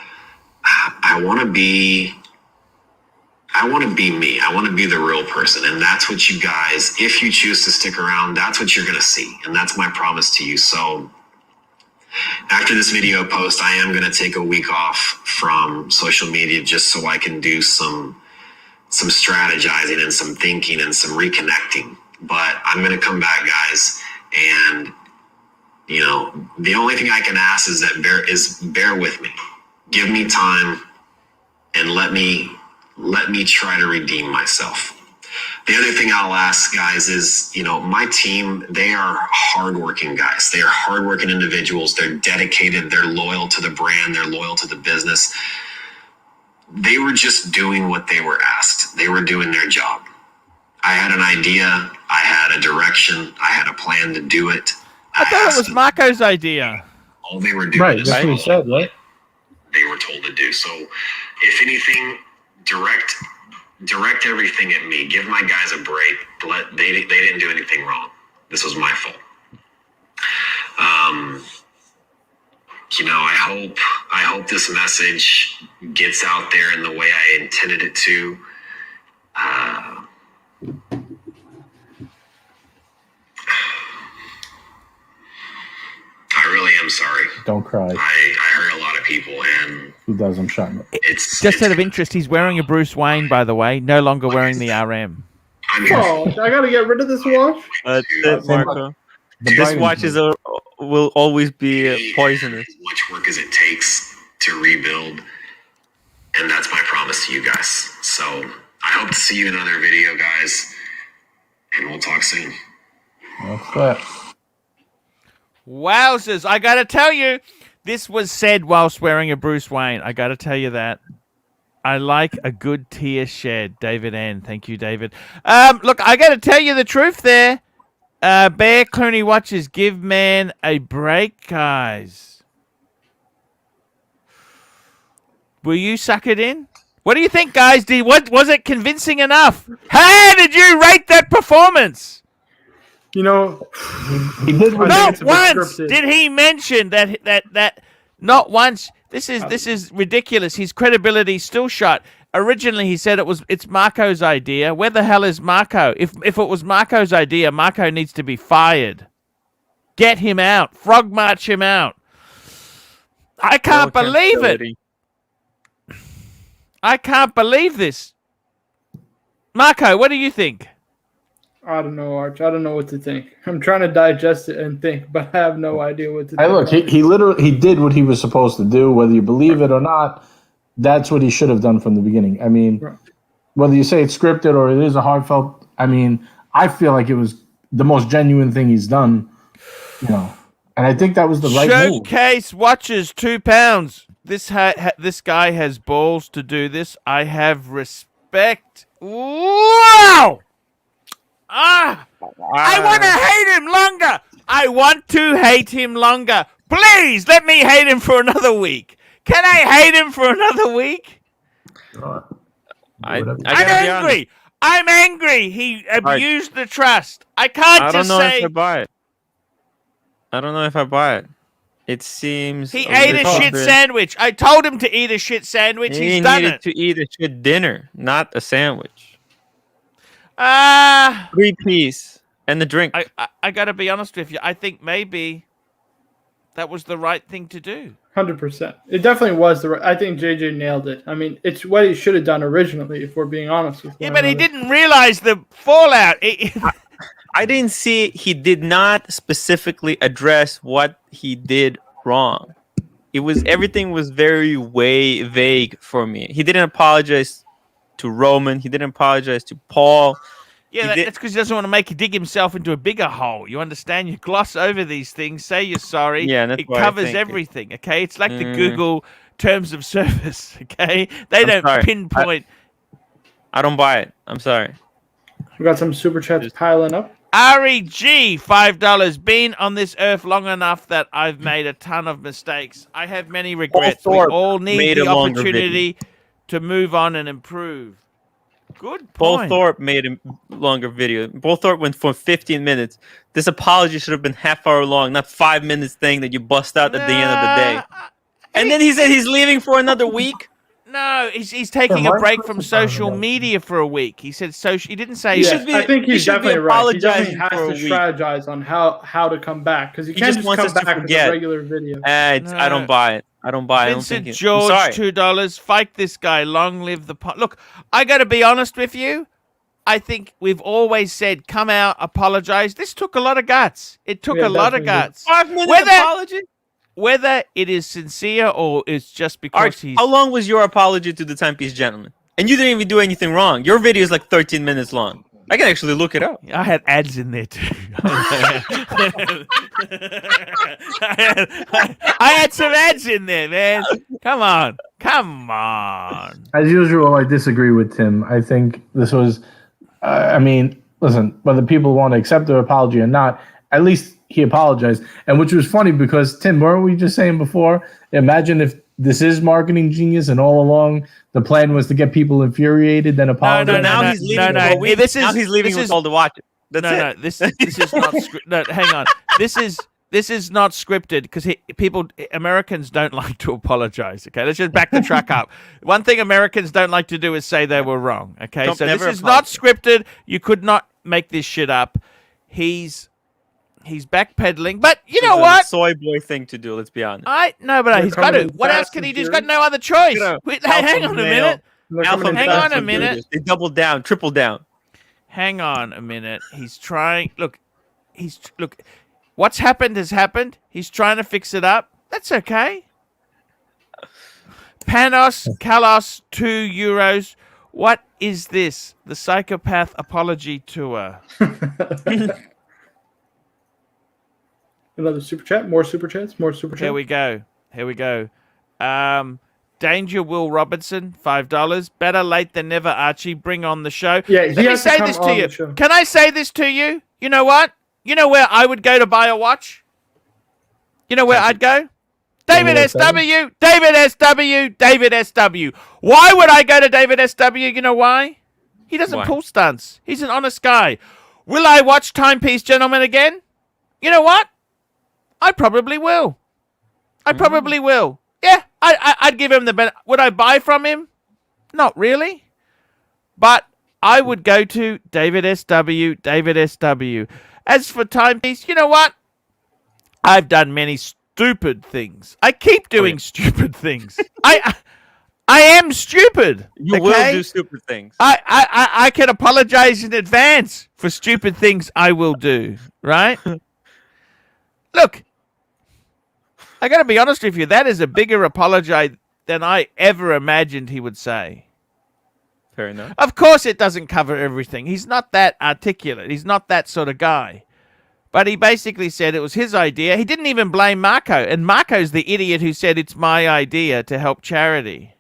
I want to be me. I want to be the real person. And that's what you guys, if you choose to stick around, that's what you're going to see. And that's my promise to you. So after this video post, I am going to take a week off from social media just so I can do some strategizing and some thinking and some reconnecting. But I'm going to come back, guys. And, the only thing I can ask is bear with me. Give me time and let me try to redeem myself. The other thing I'll ask, guys, is, my team, they are hardworking guys. They are hardworking individuals. They're dedicated. They're loyal to the brand. They're loyal to the business. they were just doing what they were asked. They were doing their job. I had an idea. I had a direction. I had a plan to do it. I thought it was Marco's idea. All they were doing Right, is that's what he said, right? they were told to do. So, if anything, direct everything at me. Give my guys a break. They didn't do anything wrong. This was my fault. I hope this message gets out there in the way I intended it to. I really am sorry. Don't cry. I hurt a lot of people, and He does. I'm shutting it. Just out of interest, he's wearing a Bruce Wayne, by the way, no longer wearing the RM. I'm here. Oh, I gotta get rid of this watch. That's it, Marco. This watch will always be poisonous. As much work as it takes to rebuild, and that's my promise to you guys. So I hope to see you in another video, guys, and we'll talk soon. That's that. Wowzers, I gotta tell you, this was said whilst wearing a Bruce Wayne. I gotta tell you that. I like a good tear shed, David N. Thank you, David. Look, I gotta tell you the truth there. Bear Clooney watches, give man a break, guys. Will you suck it in? What do you think, guys? Was it convincing enough? How did you rate that performance? You know, He did. Not once did he mention that. Not once. This is ridiculous. His credibility's still shot. Originally, he said it's Marco's idea. Where the hell is Marco? If it was Marco's idea, Marco needs to be fired. Get him out. Frog march him out. I can't believe it. I can't believe this. Marco, what do you think? I don't know, Arch. I don't know what to think. I'm trying to digest it and think, but I have no idea what to think. Hey, look, he literally did what he was supposed to do, whether you believe it or not. That's what he should have done from the beginning. I mean, whether you say it's scripted or it is a heartfelt, I mean, I feel like it was the most genuine thing he's done, and I think that was the right move. Showcase watches £2. This guy has balls to do this. I have respect. Wow! I want to hate him longer. I want to hate him longer. Please let me hate him for another week. Can I hate him for another week? I'm angry. I'm angry. He abused the trust. I can't just say. I don't know if I buy it. I don't know if I buy it. It seems he ate a shit sandwich. I told him to eat a shit sandwich. He's done it. He needed to eat a shit dinner, not a sandwich. 3-piece and the drink. I gotta be honest with you. I think maybe that was the right thing to do. 100%. It definitely was the right. I think JJ nailed it. I mean, it's what he should have done originally, if we're being honest with Yeah, but he didn't realize the fallout. I didn't see. He did not specifically address what he did wrong. Everything was very vague for me. He didn't apologize to Roman. He didn't apologize to Paul. Yeah, that's because he doesn't want to dig himself into a bigger hole. You understand? You gloss over these things, say you're sorry. Yeah, and that's it covers everything, okay? It's like the Google terms of service, okay? They don't pinpoint. I don't buy it. I'm sorry. We got some super chats piling up. REG, $5. Been on this earth long enough that I've made a ton of mistakes. I have many regrets. We all need the opportunity to move on and improve. Good point. Paul Thorpe made a longer video. Paul Thorpe went for 15 minutes. This apology should have been half hour long, not 5 minutes thing that you bust out at the end of the day. And then he said he's leaving for another week. No, he's taking a break from social media for a week. He said social. He didn't say. I think he's definitely right. He definitely has to strategize on how to come back because he can't just come back with a regular video. I don't buy it. I don't buy it. Vincent George, $2. Fight this guy. Long live the pot. Look, I got to be honest with you. I think we've always said, come out, apologize. This took a lot of guts. It took a lot of guts. 5 minute apology? Whether it is sincere or it's just because he's... How long was your apology to the timepiece gentleman? And you didn't even do anything wrong. Your video is like 13 minutes long. I can actually look it up. I had ads in there too. I had some ads in there, man. Come on. Come on. As usual, I disagree with Tim. I think this was, listen, whether people want to accept the apology or not, at least he apologized. And which was funny because, Tim, weren't we just saying before, imagine if this is marketing genius and all along the plan was to get people infuriated, then apologize. No, now he's leaving. Now he's leaving with all the watches. That's it. This is not no, hang on. This is not scripted because Americans don't like to apologize. Okay, let's just back the truck up. One thing Americans don't like to do is say they were wrong. Okay, so this is not scripted. You could not make this shit up. He's backpedaling, but you know what? Soy boy thing to do. Let's be honest. He's got to. What else can he do? He's got no other choice. Hang on a minute. Hang on a minute. They doubled down, tripled down. Hang on a minute. He's trying. Look. What's happened has happened. He's trying to fix it up. That's okay. Panos, Kalos, €2. What is this? The Psychopath Apology Tour. Another super chat. More super chats. Here we go. Danger Will Robinson, $5. Better late than never, Archie. Bring on the show. Yeah, Let me say this to you. Can I say this to you? You know what? You know where I would go to buy a watch? You know where I'd go? David SW. Why would I go to David SW? You know why? He doesn't pull stunts. He's an honest guy. Will I watch Timepiece Gentleman again? You know what? I probably will. Yeah, I'd give him the benefit. Would I buy from him? Not really. But I would go to David SW. As for Timepiece, you know what? I've done many stupid things. I keep doing stupid things. I am stupid. You will do stupid things. I can apologize in advance for stupid things I will do, right? Look, I got to be honest with you. That is a bigger apology than I ever imagined he would say. Fair enough. Of course it doesn't cover everything. He's not that articulate. He's not that sort of guy. But he basically said it was his idea. He didn't even blame Marco. And Marco's the idiot who said it's my idea to help charity.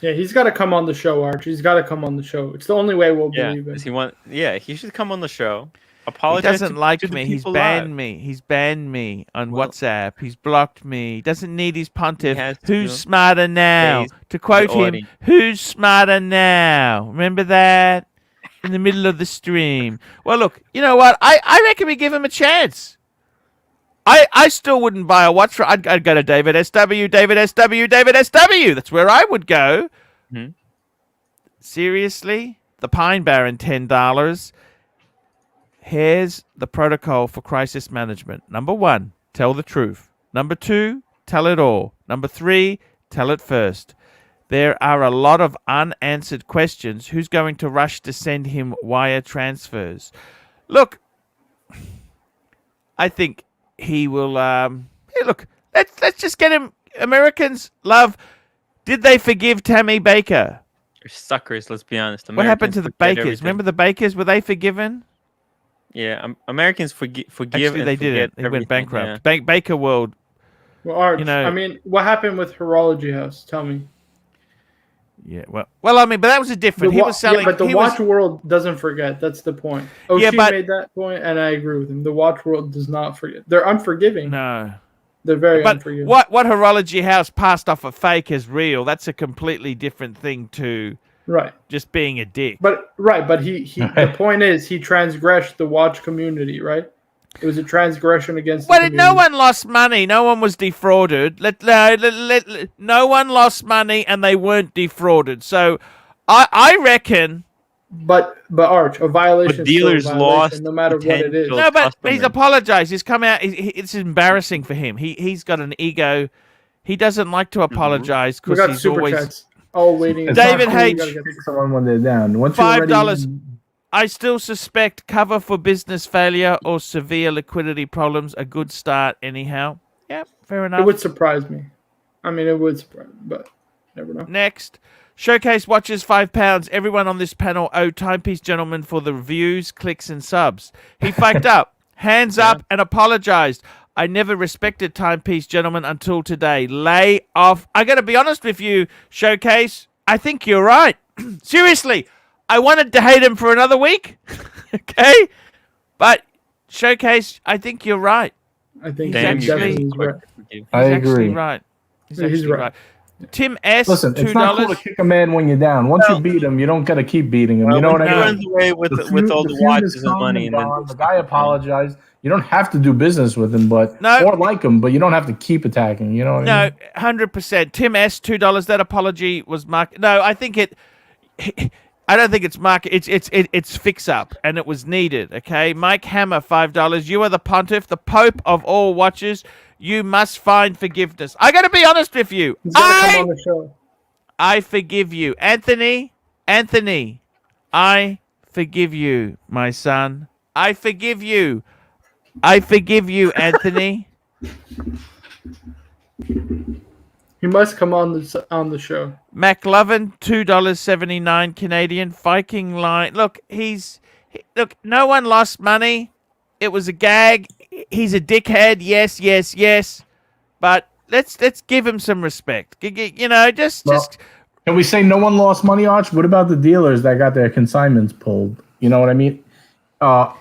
Yeah, he's got to come on the show, Arch. He's got to come on the show. It's the only way we'll believe it. He should come on the show. Apologize. He doesn't like me. He's banned me. He's banned me on WhatsApp. He's blocked me. He doesn't need his pontiff. Who's smarter now? To quote him, who's smarter now? Remember that? In the middle of the stream. Well, look, you know what? I reckon we give him a chance. I still wouldn't buy a watch. I'd go to David SW. That's where I would go. Mm-hmm. Seriously? The Pine Barren, $10. Here's the protocol for crisis management. Number 1, tell the truth. Number 2, tell it all. Number 3, tell it first. There are a lot of unanswered questions. Who's going to rush to send him wire transfers? Look, I think he will. Hey, look, let's just get him. Americans love. Did they forgive Tammy Baker? You're suckers. Let's be honest. What happened to the Bakers? Everything. Remember the Bakers? Were they forgiven? Yeah, Americans forgive. Actually, they didn't. They went bankrupt. Yeah. Baker World. Well, Arch, I mean, what happened with Horology House? Tell me. Yeah, well, I mean, but that was a different. He was selling. Yeah, but the watch world doesn't forget. That's the point. Oshie made that point, and I agree with him. The watch world does not forget. They're unforgiving. No, they're very unforgiving. What Horology House passed off a fake as real? That's a completely different thing to just being a dick. But he the point is he transgressed the watch community, right? It was a transgression against the community. No one lost money. No one was defrauded. No one lost money, and they weren't defrauded. So, I reckon. But Arch, a violation. But dealers lost, no matter what it is. No, but he's apologized. He's come out. It's embarrassing for him. He's got an ego. He doesn't like to apologize because he's always. Chats. Oh, waiting. David H. Someone when they're down. $5. I still suspect cover for business failure or severe liquidity problems. A good start, anyhow. Yeah, fair enough. It would surprise me. I mean, it would surprise me, but never know. Next. Showcase watches, £5. Everyone on this panel owe Timepiece Gentleman for the reviews, clicks, and subs. He fucked up. Hands up and apologized. I never respected Timepiece, gentlemen, until today. Lay off. I got to be honest with you, Showcase. I think you're right. Seriously, I wanted to hate him for another week. Okay? But, Showcase, I think you're right. I think Damn, he's you definitely guys- right. He's I actually agree. right. He's Yeah, he's actually right. right. Tim S. Listen, $2. it's not cool to kick a man when you're down. Once you beat him, you don't got to keep beating him. You know what he I mean? runs away with all the feud watches is and come money, and and then gone. The guy apologized. You don't have to do business with him, but No. or like him, but you don't have to keep attacking. You know what I No, mean? 100%. Tim S. $2. That apology was market. No, I think it. I don't think it's market. It's fix up, and it was needed. Okay, Mike Hammer $5. You are the pontiff, the pope of all watches. You must find forgiveness. I got to be honest with you. He's gonna come on the show. I forgive you, Anthony. Anthony, I forgive you, my son. I forgive you. I forgive you, Anthony. He must come on the show. McLovin, $2.79 Canadian. Viking line. Look, look. No one lost money. It was a gag. He's a dickhead. Yes, yes, yes. But let's give him some respect. You know, just. Can we say no one lost money, Arch? What about the dealers that got their consignments pulled? You know what I mean?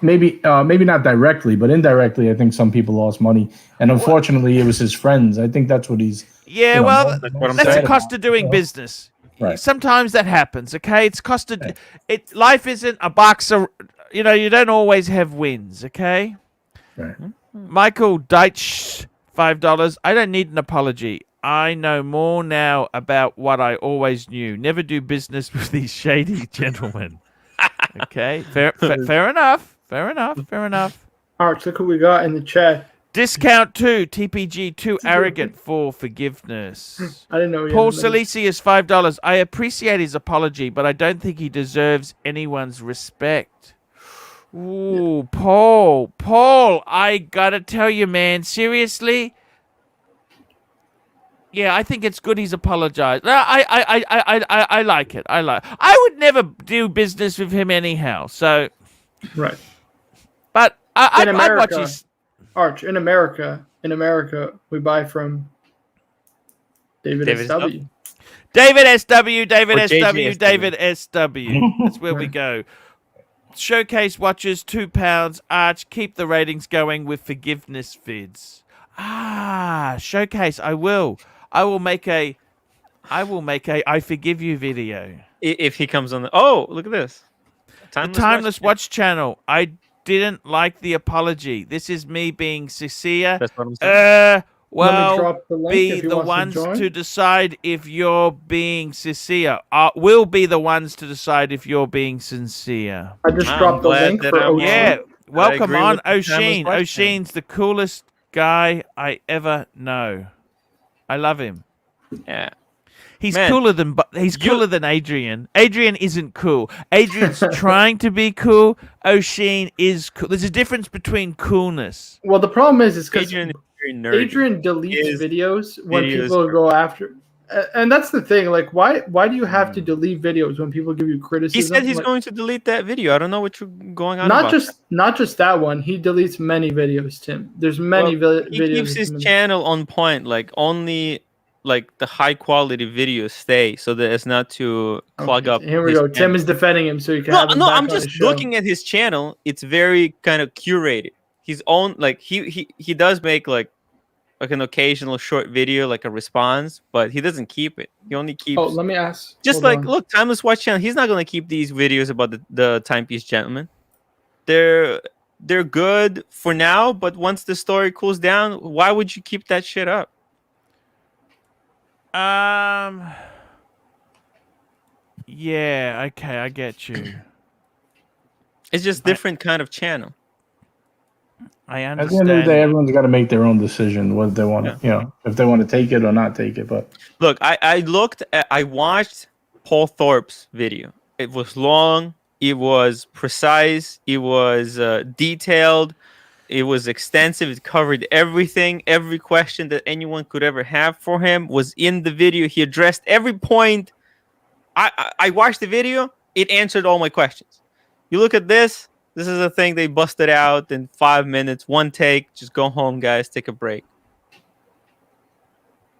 Maybe not directly, but indirectly, I think some people lost money, and unfortunately, it was his friends. I think that's what he's. Yeah, you know, well, what I'm that's saying. a cost of doing business. Right. Sometimes that happens. Okay, it's cost of it. Life isn't a box of. You know, you don't always have wins. Okay. Right. Michael Deitch, $5. I don't need an apology. I know more now about what I always knew. Never do business with these shady gentlemen. Okay, fair enough. Fair enough. Arch, look what we got in the chat. Discount 2, TPG, too arrogant for forgiveness. I didn't know. Paul Salesius, $5. I appreciate his apology, but I don't think he deserves anyone's respect. Ooh, Paul, I gotta tell you, man, seriously. Yeah, I think it's good he's apologized. I like it. I would never do business with him anyhow. So, Right. but I'd watch America, his. Arch, in America, we buy from David S.W. David S.W. David Or S.W. JGSW. David S.W. That's where we go. Showcase watches, £2. Arch, keep the ratings going with forgiveness vids. Showcase, I will make a I forgive you video. If he comes on the look at this. The Timeless Watch channel. I didn't like the apology. This is me being sincere. That's what I'm saying. Let me drop the link Be if he the wants ones to join. to decide if you're being sincere. We'll be the ones to decide if you're being sincere. I just I'm dropped the glad link that for I'm Ocean. Yeah, welcome agree on, with the Timeless O'Sheen. Watch O'Sheen's the coolest guy I ever know. I love him. Yeah. He's Man, cooler than Adrian. Adrian isn't cool. Adrian's trying to be cool. O'Sheen is cool. There's a difference between coolness. Well, the problem is because Adrian is very nerdy. Adrian deletes His videos when videos people are- go after. And that's the thing. Like, why do you have to delete videos when people give you criticism? He said he's Like, going to delete that video. I don't know what you're going on not about. not just that one. He deletes many videos, Tim. There's many He videos. keeps his of him. channel on point. Like only like the high quality videos stay, so that it's not to clog Okay, up. Here we his go. Tim channel. is defending him, so you can have him No, back I'm on the just show. looking at his channel. It's very kind of curated. His own, like he does make like an occasional short video, like a response, but he doesn't keep it. He only keeps. Oh, let me ask. Just Hold like on. look, Timeless Watch channel. He's not gonna keep these videos about the timepiece gentleman. They're good for now, but once the story cools down, why would you keep that shit up? Yeah, okay, I get you. It's just different kind of channel. I At the end of the day, understand. everyone's got to make their own decision whether they want to, if they want to take it or not take it. But Look, I watched Paul Thorpe's video. It was long. It was precise. It was detailed. It was extensive. It covered everything. Every question that anyone could ever have for him was in the video. He addressed every point. I watched the video. It answered all my questions. You look at this This is a thing they busted out in 5 minutes, one take. Just go home, guys. Take a break.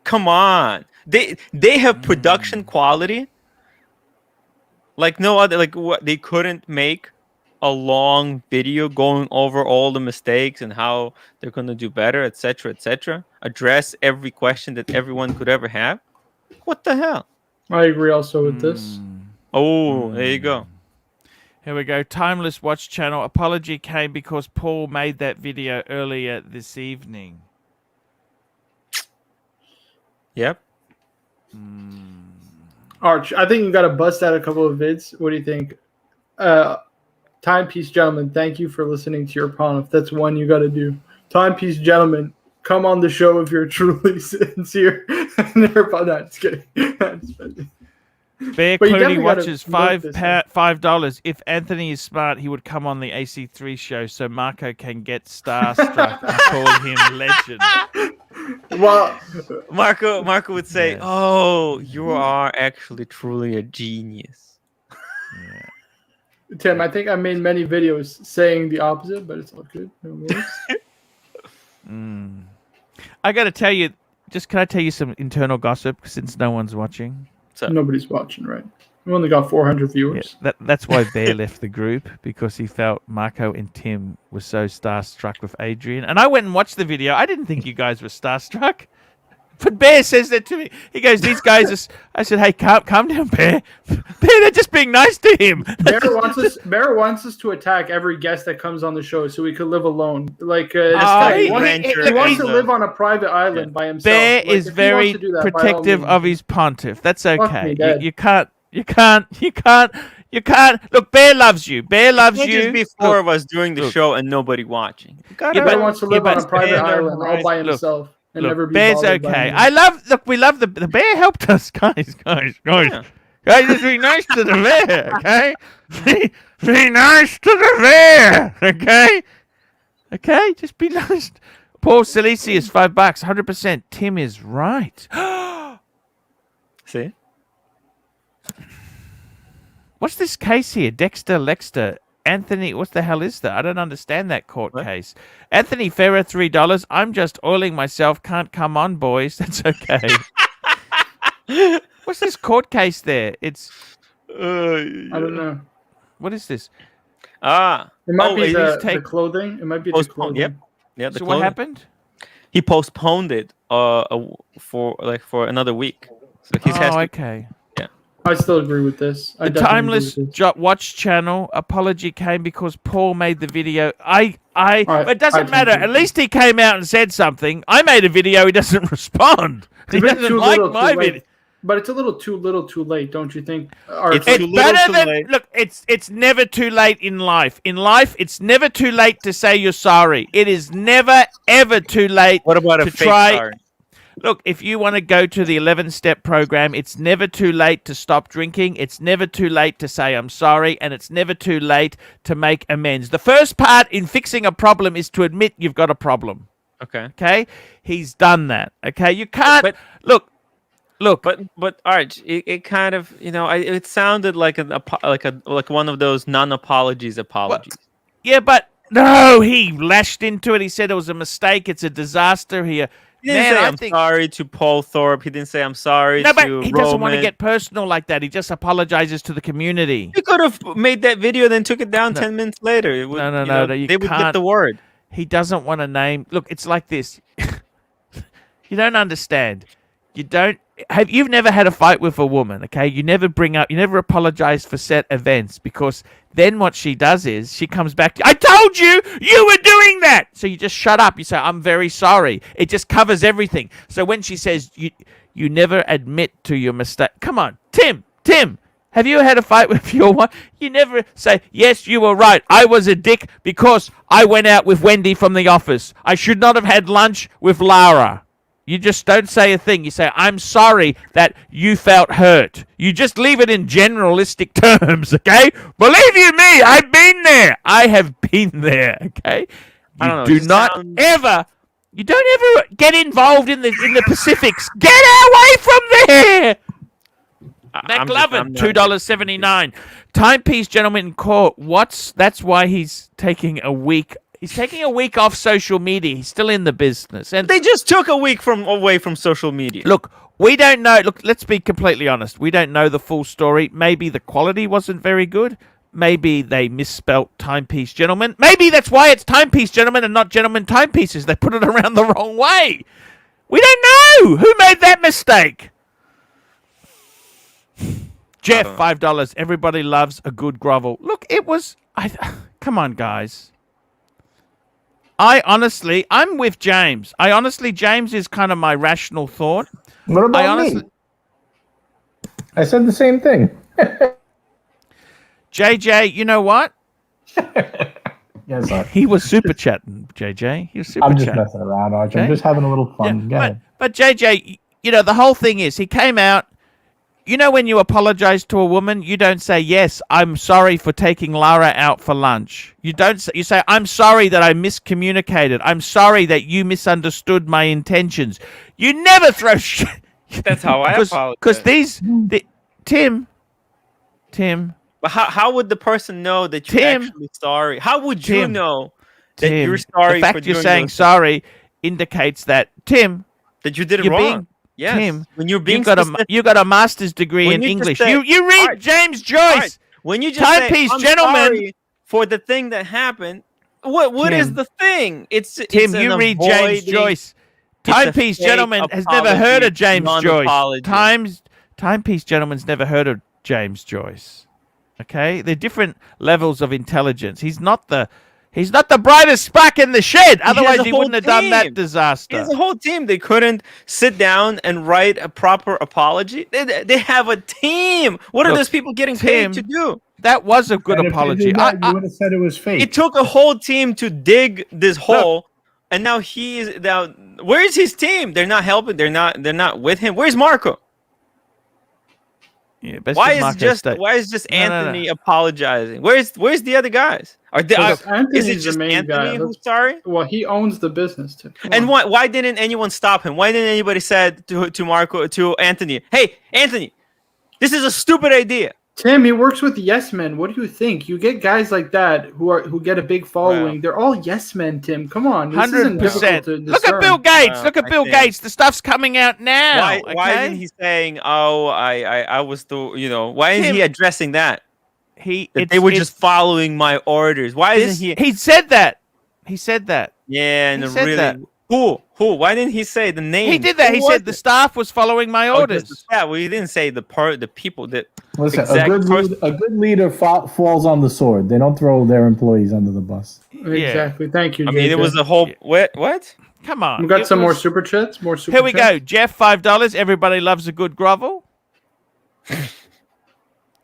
Come on, they have production quality like no other. Like what they couldn't make a long video going over all the mistakes and how they're gonna do better, etc., etc. Address every question that everyone could ever have. What the hell? I agree also with this. Oh, there you go. Here we go. Timeless Watch Channel. Apology came because Paul made that video earlier this evening. Yep. Arch, I think you got to bust out a couple of vids. What do you think? Timepiece gentlemen, thank you for listening to your opponent. That's one you got to do. Timepiece gentlemen, come on the show if you're truly sincere. No, just kidding. Bear Clooney watches $5. If Anthony is smart, he would come on the AC3 show so Marco can get starstruck and call him legend. Well, Marco would say, Yes. "Oh, you are actually truly a genius." Yeah. Tim, I think I made many videos saying the opposite, but it's all good. No worries. I got to tell you, can I tell you some internal gossip since no one's watching? Nobody's watching, right? We only got 400 viewers. Yeah, that's why Bear left the group, because he felt Marco and Tim were so starstruck with Adrian. And I went and watched the video. I didn't think you guys were starstruck. But Bear says that to me. He goes, these guys are... I said, hey, calm down, Bear. Bear, they're just being nice to him. Bear wants us to attack every guest that comes on the show so he could live alone. Like, he wants to live on a private island by himself. Bear like, is very protective of his pontiff. That's okay. You can't. Look, Bear loves you. Bear loves you. Just be four of us doing the show and nobody watching. Bear wants to live on a private island all by himself. And never be Bear's okay. We love the bear helped us, guys. Yeah. Guys, just be nice to the bear, okay? Be nice to the bear, okay? Okay, just be nice. Paul Silesius, $5, 100%. Tim is right. See? What's this case here? Dexter, Lexter, Anthony, what the hell is that? I don't understand that court case. Anthony Ferrer, $3. I'm just oiling myself. Can't come on, boys. That's okay. What's this court case there? It's... I don't know. What is this? It might be the clothing. It might be the clothing. Yep. So what happened? He postponed it for another week. So he has okay. I still agree with this. The Timeless Watch Channel apology came because Paul made the video. It doesn't matter. At least he came out and said something. I made a video. He doesn't respond. He doesn't like my video. But it's a little too late, don't you think? It's better than look. It's never too late in life. In life, it's never too late to say you're sorry. It is never ever too late. What about to try? Look, if you want to go to the 11-step program, it's never too late to stop drinking. It's never too late to say I'm sorry, and it's never too late to make amends. The first part in fixing a problem is to admit you've got a problem. Okay. He's done that. Okay. You can't look. But Arch, it kind of it sounded like one of those non-apologies apologies. Yeah, but no, he lashed into it. He said it was a mistake. It's a disaster here. He didn't say I'm sorry to Paul Thorpe. He didn't say I'm sorry to Roman. He doesn't want to get personal like that. He just apologizes to the community. He could have made that video, then took it down 10 minutes later. It would, no. They would get the word. He doesn't want to name. Look, it's like this. You don't understand. You've never had a fight with a woman, okay? You never apologize for set events, because then what she does is she comes back to you. I told you were doing that. So you just shut up. You say, I'm very sorry. It just covers everything. So when she says you never admit to your mistake. Come on, Tim, have you had a fight with your wife? You never say, yes, you were right. I was a dick because I went out with Wendy from the office. I should not have had lunch with Lara. You just don't say a thing. You say, I'm sorry that you felt hurt. You just leave it in generalistic terms, okay? Believe you me, I've been there. I have been there, okay? You don't ever get involved in the Pacifics. Get away from there! McLovin, $2.79. Timepiece gentleman in court. That's why he's taking a week. He's taking a week off social media. He's still in the business. And they just took a week away from social media. Look, we don't know. Look, let's be completely honest. We don't know the full story. Maybe the quality wasn't very good. Maybe they misspelt timepiece gentleman. Maybe that's why it's timepiece gentleman and not gentleman timepieces. They put it around the wrong way. We don't know. Who made that mistake? Jeff, $5. Everybody loves a good grovel. Look, it was... come on, guys. I'm with James. James is kind of my rational thought. What about me? I said the same thing. JJ, you know what? Yes, sir. He was super chatting, JJ. He was super I'm just chatting. messing around, Archie. Okay? I'm just having a little fun. Yeah, but JJ, the whole thing is he came out. When you apologize to a woman, you don't say, yes, I'm sorry for taking Lara out for lunch. You don't say, you say, I'm sorry that I miscommunicated. I'm sorry that you misunderstood my intentions. You never throw shit. That's how I apologize. Because Tim. But how would the person know that you're actually sorry? How would you know that you're sorry? The fact you're saying sorry indicates that, Tim, that you did it wrong. Yes. Tim, when you're being you got a master's degree in English. Say, you read James Joyce. Right. When you just timepiece gentleman sorry for the thing that happened, what is the thing? Tim, you read James Joyce. Timepiece gentleman has never heard of James Joyce. Timepiece gentleman's never heard of James Joyce. Okay, they're different levels of intelligence. He's not the brightest spark in the shed. Otherwise, he wouldn't have done that disaster. He has a whole team. They couldn't sit down and write a proper apology. They have a team. What are those people getting paid to do? That was a good apology. You would have said it was fake. It took a whole team to dig this hole, and now where's his team? They're not helping. They're not with him. Where's Marco? Yeah, why is just Anthony apologizing? Where's the other guys? Is it just Anthony who's sorry? Well, he owns the business too. And why didn't anyone stop him? Why didn't anybody said to Anthony, "Hey, Anthony, this is a stupid idea." Tim, he works with yes men. What do you think? You get guys like that who get a big following. Wow. They're all yes men, Tim. Come on, 100%. Look at Bill Gates. Look at Bill Gates. The stuff's coming out now. Why isn't he saying, "Oh, I was the Why isn't he addressing that? They were just following my orders. Why isn't he? He said that. He said that. Yeah, and really. That. Who? Why didn't he say the name? He did that. He said the staff was following my orders. Yeah, well, he didn't say the people that. Listen, a good leader falls on the sword. They don't throw their employees under the bus. Exactly. Thank you. I mean, it was a whole what? Come on. We got some more super chats. Here we go. Jeff, $5. Everybody loves a good grovel.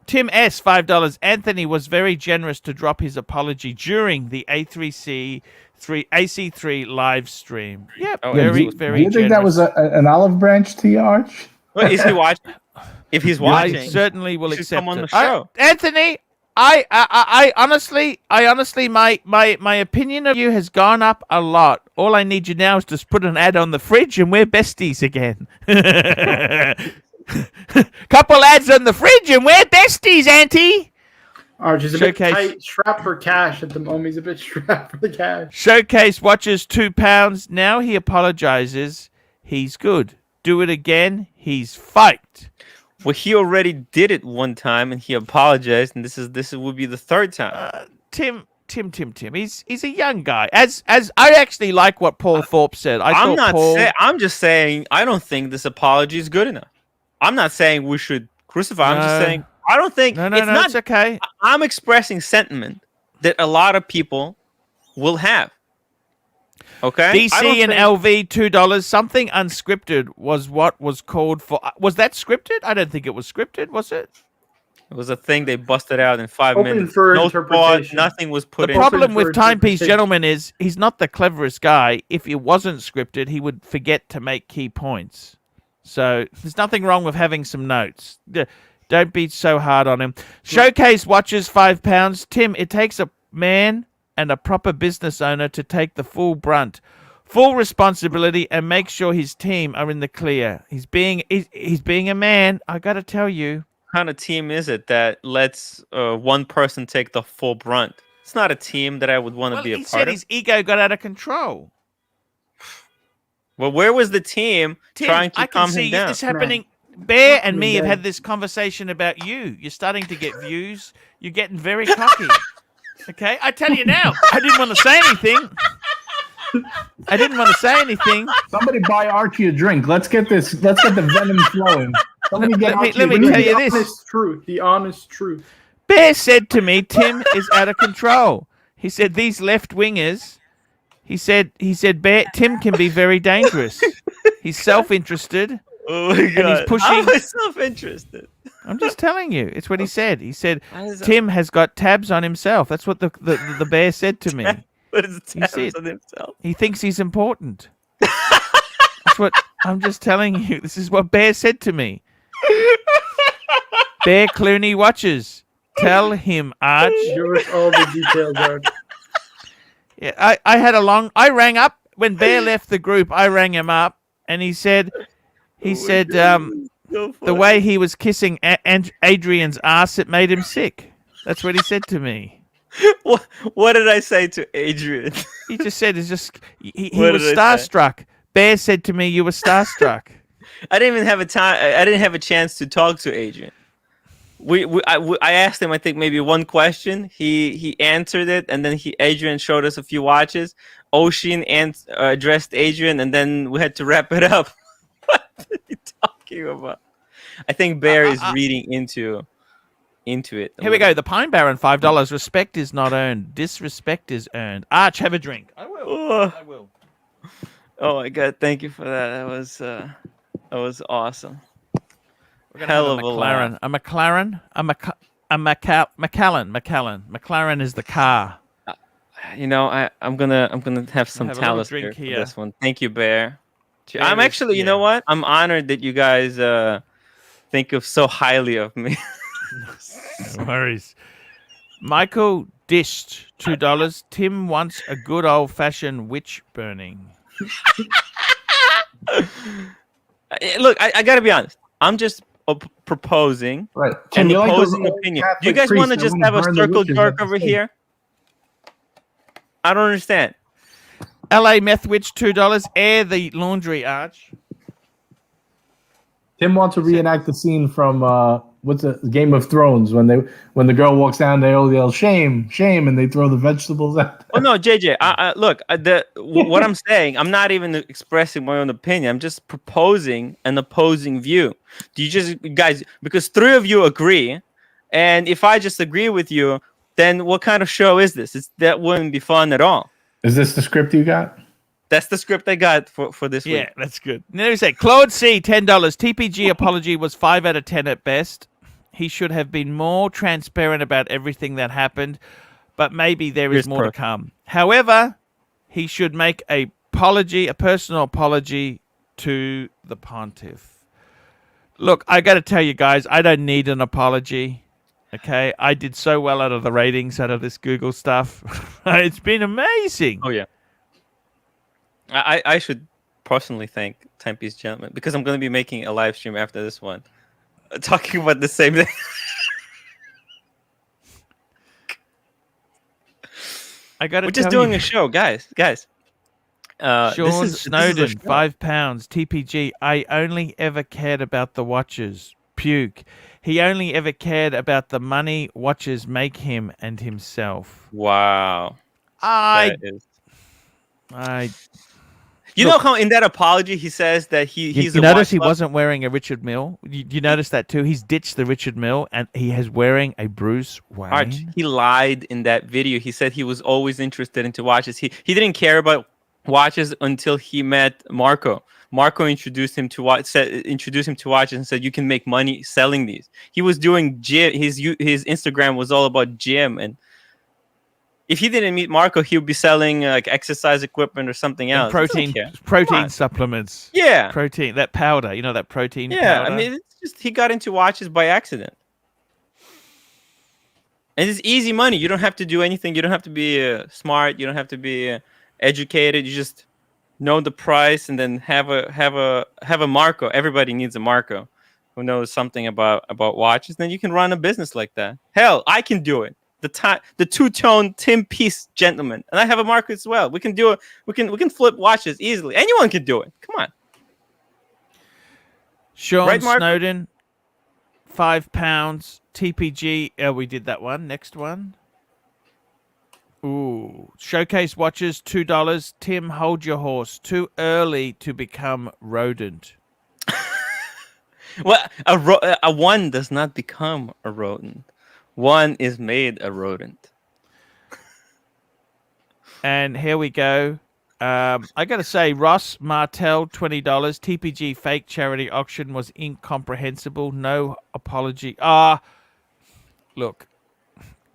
Tim S, $5. Anthony was very generous to drop his apology during the AC3 live stream. Yep, very Do you think that was an olive branch to you, Arch? Well, is he watching? If he's watching, I certainly will accept come on the it. show. Anthony, I honestly, my opinion of you has gone up a lot. All I need you now is to put an ad on the fridge, and we're besties again. Couple ads on the fridge, and we're besties, Auntie. Archie's a bit tight, strapped for cash at the moment. He's a bit strapped for the cash. Showcase watches £2. Now he apologizes. He's good. Do it again. He's fight. Well, he already did it one time, and he apologized, and this would be the third time. Tim. He's a young guy. As I actually like what Paul Thorpe said. I'm just saying I don't think this apology is good enough. I'm not saying we should crucify. I'm just saying I don't think it's okay. I'm expressing sentiment that a lot of people will have. Okay. DC and LV $2. Something unscripted was what was called for. Was that scripted? I don't think it was scripted. Was it? It was a thing they busted out in 5 minutes. For no interpretation. Thought, nothing was put in. The problem with Timepiece Gentleman is he's not the cleverest guy. If it wasn't scripted, he would forget to make key points. So there's nothing wrong with having some notes. Don't be so hard on him. Showcase watches £5. Tim, it takes a man and a proper business owner to take the full brunt, full responsibility, and make sure his team are in the clear. He's being a man. I got to tell you, kind of team is it that lets one person take the full brunt? It's not a team that I would want to be a he part said of. his ego got out of control. Well, where was the team Tim, trying to I can calm see him down? this happening. Bear and me have Dad. had this conversation about you. You're starting to get views. You're getting very cocky. Okay, I tell you now. I didn't want to say anything. I didn't want to say anything. Somebody buy Archie a drink. Let's get the venom flowing. Somebody get Archie Let me a drink. tell you The this. honest truth. The honest truth. Bear said to me, Tim is out of control. He said these left wingers. He said Bear, Tim can be very dangerous. He's self-interested. Oh my god! he's pushing- How am I self-interested? I'm just telling you. It's what he said. He said Why is that- Tim has got tabs on himself. That's what the bear said to me. What is the You see tabs on himself? He thinks he's important. That's what I'm just telling you. This is what Bear said to me. Bear Clooney watches. Tell him, Arch. Give us all the details, Arch. Yeah, I rang up when Bear left the group. I rang him up, and he said, the way he was kissing Adrian's ass, it made him sick. That's what he said to me. What did I say to Adrian? He just said, he What was did I say? starstruck. Bear said to me, you were starstruck. I didn't even have a time. I didn't have a chance to talk to Adrian. I asked him, I think maybe one question. He answered it, and then Adrian showed us a few watches. Ocean addressed Adrian, and then we had to wrap it up. What are you talking about? I think Bear is reading into it. Here we go. The Pine Baron, $5. Respect is not earned. Disrespect is earned. Arch, have a drink. I will. Oh. I will. Oh my god! Thank you for that. That was awesome. We're gonna Hell have of a laugh. A McLaren. McLaren. McLaren is the car. You know, I'm gonna have some Have a little talus drink for here. this one. Thank you, Bear. Bear I'm is- actually, you yeah. know what? I'm honored that you guys think of so highly of me. No worries. Michael dished $2. Tim wants a good old fashioned witch burning. Look, I gotta be honest. I'm just proposing Right. an Tim, you like those opposing old opinion. Catholic Do you guys priests want to that just wanna have a burn the circle witches jerk at the over stake? here? I don't understand. LA Meth Witch, $2. Air the laundry, Arch. Tim wants to reenact the scene from what's the Game of Thrones when the girl walks down, they all yell shame, shame, and they throw the vegetables at. Oh no, JJ. Look, what I'm saying, I'm not even expressing my own opinion. I'm just proposing an opposing view. Do you just guys? Because three of you agree, and if I just agree with you, then what kind of show is this? That wouldn't be fun at all. Is this the script you got? That's the script I got for this Yeah, week. that's good. Now he said Claude C, $10. TPG apology was 5 out of 10 at best. He should have been more transparent about everything that happened, but maybe there is Here's more to proof. come. However, he should make a personal apology to the pontiff. Look, I got to tell you guys, I don't need an apology. Okay, I did so well out of the ratings, out of this Google stuff. It's been amazing. Oh yeah. I should personally thank Timepiece Gentlemen because I'm going to be making a live stream after this one, talking about the same thing. I got to We're just doing a show, guys. Sean Snowden, a show. £5. TPG. I only ever cared about the watches. Puke. He only ever cared about the money watches make him and himself. Wow. I You know how in that apology he says that he's you a notice he watch lover? wasn't wearing a Richard Mille? You notice that too? He's ditched the Richard Mille and he is wearing a Bruce Wayne. Arch, he lied in that video. He said he was always interested into watches. He didn't care about watches until he met Marco. Marco introduced him to watches and said you can make money selling these. He was doing gym. His Instagram was all about gym, and if he didn't meet Marco, he would be selling like exercise equipment or something And else. protein supplements. Yeah. Protein, that powder. You know that protein Yeah, powder? I mean, it's just he got into watches by accident. And it's easy money. You don't have to do anything. You don't have to be smart. You don't have to be educated. You just know the price and then have a Marco. Everybody needs a Marco. who knows something about watches, then you can run a business like that. Hell, I can do it. The two-tone timepiece gentleman, and I have a market as well. We can do it. We can flip watches easily. Anyone can do it. Come on. Sean Right, Mark? Snowden, £5. TPG. We did that one. Next one. Ooh, Showcase watches, $2. Tim, hold your horse. Too early to become rodent. Well, a one does not become a rodent. One is made a rodent. And here we go. I got to say, Ross Martell, $20. TPG fake charity auction was incomprehensible. No apology. Look,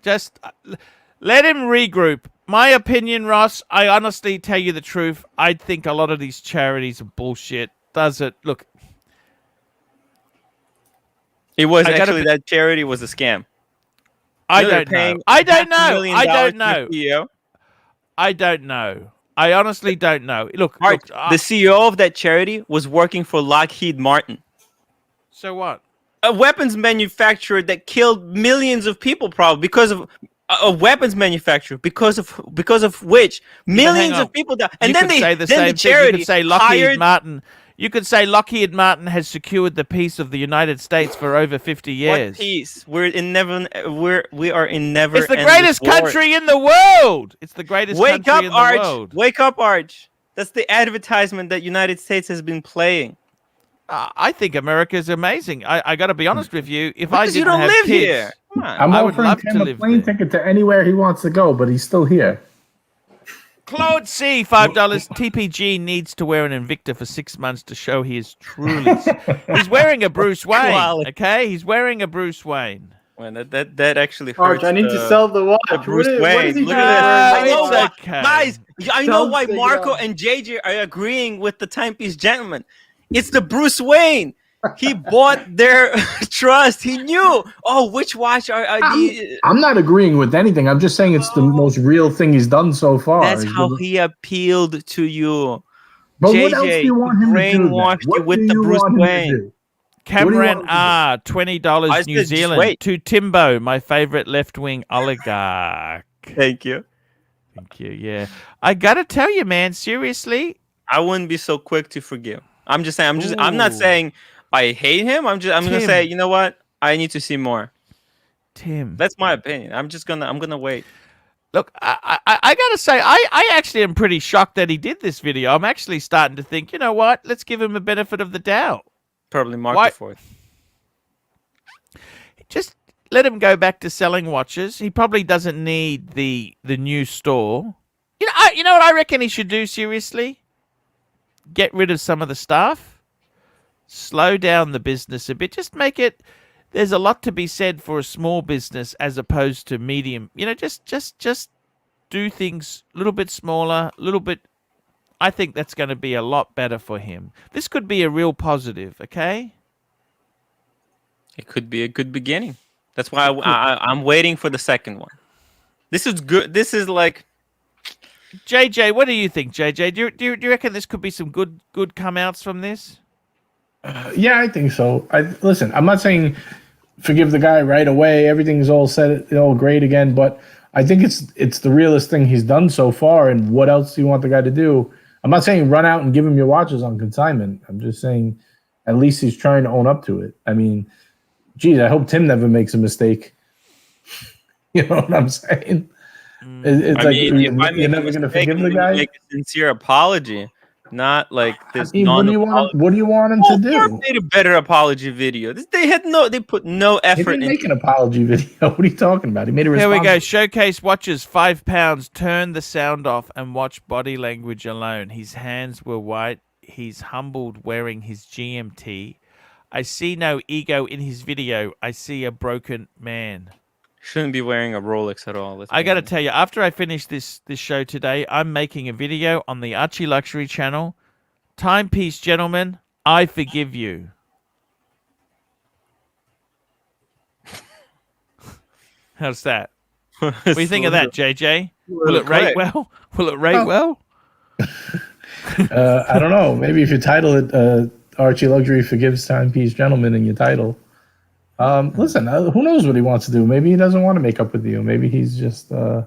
just let him regroup. My opinion, Ross, I honestly tell you the truth. I think a lot of these charities are bullshit. Does it? Look. It was actually that charity was a scam. I don't know. I don't know. I don't know. I honestly don't know. Look, the CEO of that charity was working for Lockheed Martin. So what? A weapons manufacturer that killed millions of people, probably because of a weapons manufacturer, because of which millions of people died. And then the charity you could say Lockheed Martin. You could say Lockheed Martin has secured the peace of the United States for over 50 years. What peace? We are in never. It's the greatest country in the world. It's the greatest country in the world. Wake up, Arch. That's the advertisement that United States has been playing. I think America is amazing. I got to be honest with you. If I didn't you don't have live kids, here. Come on. I'm offering him a plane ticket to anywhere he wants to go, but he's still here. Claude C, $5. TPG needs to wear an Invicta for 6 months to show he is truly. He's wearing a Bruce Wayne. Okay, he's wearing a Bruce Wayne. Well, that actually hurts. Arch, I need to sell the watch. Bruce Wayne. What is he Look at this. Okay. Guys, I know why Marco and JJ are agreeing with the timepiece gentleman. It's the Bruce Wayne. He bought their trust. He knew. Oh, which watch are these? I'm not agreeing with anything. I'm just saying it's the most real thing he's done so far. That's how he appealed to you. But JJ, what else do you want him to do? Brainwashed you with the Bruce Wayne. Cameron R, $20 New Zealand to Timbo, my favorite left-wing oligarch. Thank you. Thank you. Yeah, I gotta tell you, man. Seriously, I wouldn't be so quick to forgive. I'm just saying. I'm not saying I hate him. I'm gonna say, you know what? I need to see more. Tim, that's my opinion. I'm gonna wait. Look, I gotta say, I actually am pretty shocked that he did this video. I'm actually starting to think, you know what? Let's give him a benefit of the doubt. Probably marked for it. Just let him go back to selling watches. He probably doesn't need the new store. You know what I reckon he should do, seriously? Get rid of some of the staff. Slow down the business a bit. Just make it... There's a lot to be said for a small business as opposed to medium. Just do things a little bit smaller, a little bit... I think that's going to be a lot better for him. This could be a real positive, okay? It could be a good beginning. That's why I'm waiting for the second one. This is good. This is like... JJ, what do you think, JJ? Do you reckon this could be some good come-outs from this? Yeah, I think so. Listen, I'm not saying forgive the guy right away. Everything's all set, all great again. But I think it's the realest thing he's done so far. And what else do you want the guy to do? I'm not saying run out and give him your watches on consignment. I'm just saying at least he's trying to own up to it. I mean, geez, I hope Tim never makes a mistake. You know what I'm saying? It's you're never going to forgive the guy? Make a sincere apology. Not like this. What do you want him to do? Made a better apology video. They put no effort. He didn't make an apology video. What are you talking about? He made a response. Here we go. Showcase watches, £5. Turn the sound off and watch body language alone. His hands were white. He's humbled, wearing his GMT. I see no ego in his video. I see a broken man. Shouldn't be wearing a Rolex at all. I got to tell you, after I finish this show today, I'm making a video on the ArchieLuxury channel. Timepiece, gentlemen, I forgive you. How's that? What do you think of that, JJ? Will it rate well? Will it rate well? I don't know. Maybe if you title it ArchieLuxury forgives timepiece gentleman in your title. Listen, who knows what he wants to do? Maybe he doesn't want to make up with you. Maybe he's just, you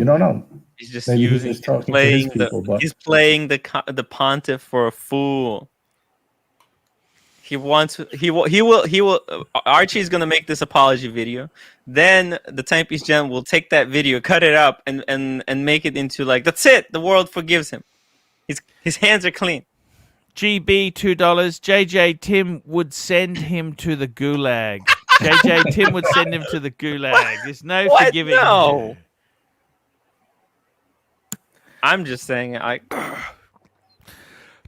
don't know. He's just Maybe using, he's just talking to his people. He's playing the pontiff for a fool. He will. Archie's gonna make this apology video. Then the timepiece gen will take that video, cut it up, and make it into like, that's it. The world forgives him. His hands are clean. GB $2. JJ Tim would send him to the gulag. JJ Tim would send him to the gulag. There's no forgiving. No. I'm just saying.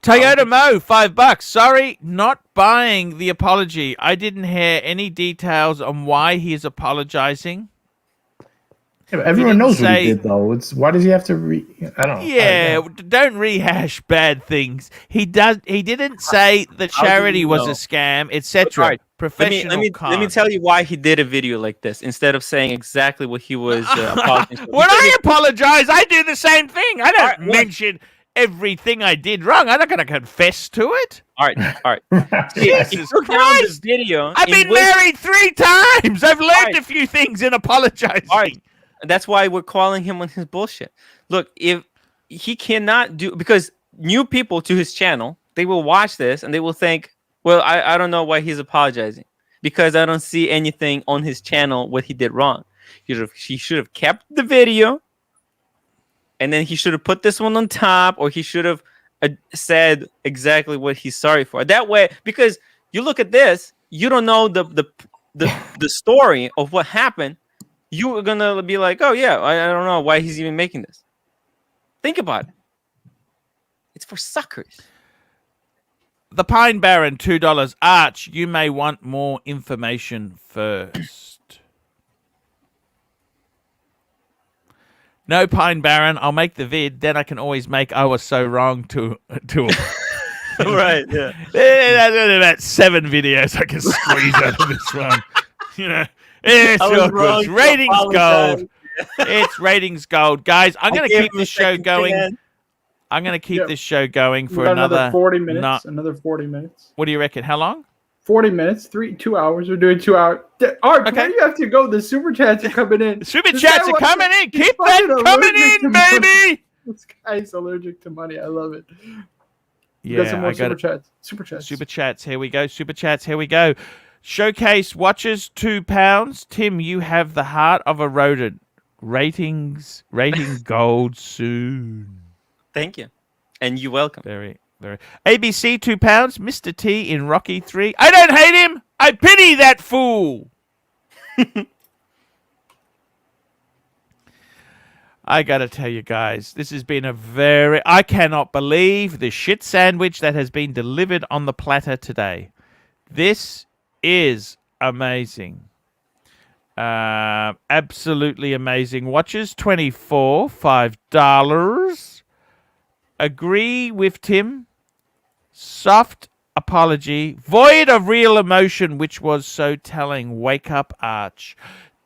Toyota Mo, $5. Sorry, not buying the apology. I didn't hear any details on why he is apologizing. Yeah, everyone knows what he did, though. Why does he have to I don't know. Yeah, don't rehash bad things. He didn't say the charity was a scam, etc. Right. Professional. Let me tell you why he did a video like this instead of saying exactly what he was apologizing for. When I apologize, I do the same thing. I don't mention everything I did wrong. I'm not going to confess to it. All right. Jesus Christ! Video. I've been married 3 times. I've learned a few things in apologizing. All right. That's why we're calling him on his bullshit. Look, if he cannot do, because new people to his channel, they will watch this and they will think, well, I don't know why he's apologizing, because I don't see anything on his channel what he did wrong. He should have kept the video, and then he should have put this one on top, or he should have said exactly what he's sorry for. That way, because you look at this, you don't know the story of what happened. You are gonna be like, oh yeah, I don't know why he's even making this. Think about it. It's for suckers. The Pine Baron, $2. Arch, you may want more information first. No, Pine Baron, I'll make the vid, then I can always make I was so wrong to Right, yeah. There's about 7 videos I can squeeze out of this one. You know, it's all good. Ratings gold. It's ratings gold. Guys, I'm going to keep this show going. I'm going to keep this show going for another 40 minutes. Another 40 minutes. What do you reckon? How long? 40 minutes. 2 hours. We're doing 2 hours. Art, okay. Where do you have to go? The super chats are coming in. Super chats are coming in. Keep that coming in, baby. This guy's allergic to money. I love it. Yeah, got some more super chats. Super chats. Super chats. Here we go. Super chats. Here we go. Showcase watches, £2. Tim, you have the heart of a rodent. Rating gold soon. Thank you. And you're welcome. Very, very. ABC, £2. Mr. T in Rocky 3. I don't hate him. I pity that fool. I got to tell you guys, this has been I cannot believe the shit sandwich that has been delivered on the platter today. This is amazing. Absolutely amazing. Watches, 24, $5. Agree with Tim. Soft apology. Void of real emotion, which was so telling. Wake up, Arch.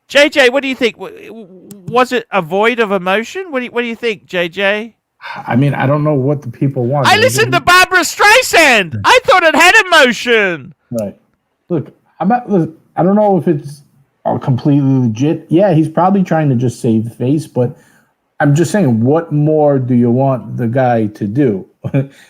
JJ, what do you think? Was it a void of emotion? What do you think, JJ? I mean, I don't know what the people want. I listened to Barbara Streisand. I thought it had emotion. Right. Look, I don't know if it's completely legit. Yeah, he's probably trying to just save face, but I'm just saying, what more do you want the guy to do?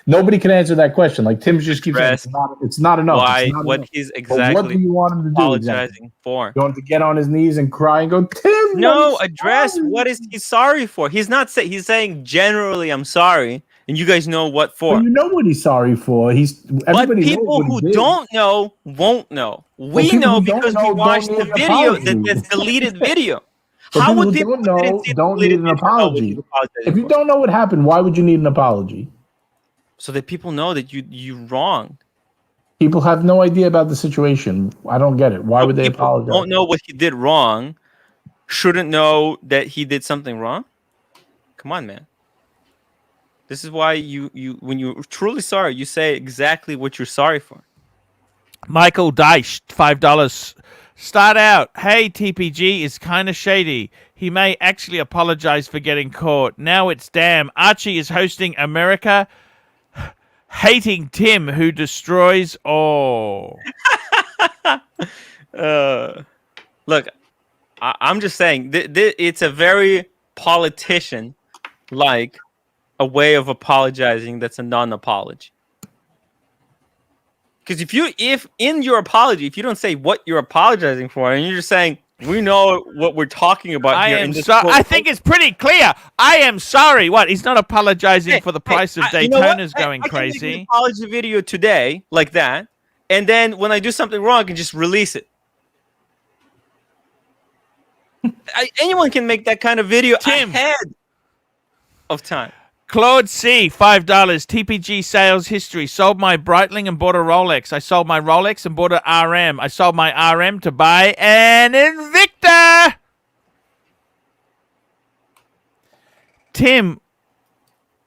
Nobody can answer that question. Like Tim just keeps saying, it's not enough. Why? Not what enough. he's exactly? But what do you want him to do? Apologizing for? You want him to get on his knees and cry and go, Tim? No, address what is he sorry for? He's not saying. He's saying generally, I'm sorry, and you guys know what for. Well, you know what he's sorry for. But people who don't know won't know. We know because we watched the video, the deleted video. How would people don't need an apology? If you don't know what happened, why would you need an apology? So that people know that you wronged. People have no idea about the situation. I don't get it. Why would they apologize? Don't know what he did wrong. Shouldn't know that he did something wrong. Come on, man. This is why you when you're truly sorry, you say exactly what you're sorry for. Michael Deich, $5. Start out. Hey, TPG is kind of shady. He may actually apologize for getting caught. Now it's damn. Archie is hosting America Hating Tim who destroys all. Look, I'm just saying, it's a very politician-like a way of apologizing that's a non-apology. Because if in your apology, if you don't say what you're apologizing for, and you're just saying, we know what we're talking about here. I think it's pretty clear. I am sorry. What? He's not apologizing for the price of Daytona's going crazy. I can make an apology video today like that, and then when I do something wrong, I can just release it. Anyone can make that kind of video ahead of time. Claude C, $5. TPG sales history. Sold my Breitling and bought a Rolex. I sold my Rolex and bought an RM. I sold my RM to buy an Invicta. Tim,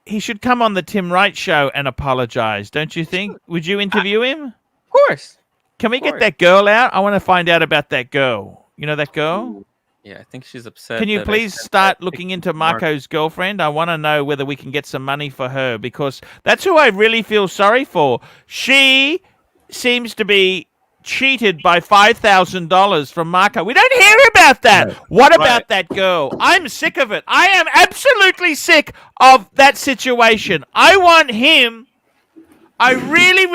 he should come on the Tim Wright show and apologize, don't you think? Would you interview him? Of course. Can we get that girl out? I want to find out about that girl. You know that girl? Yeah, I think she's upset. Can you please start looking into Marco's girlfriend? I want to know whether we can get some money for her, because that's who I really feel sorry for. She seems to be cheated by $5,000 from Marco. We don't hear about that. Right. What about that girl? I'm sick of it. I am absolutely sick of that situation. I want him. I really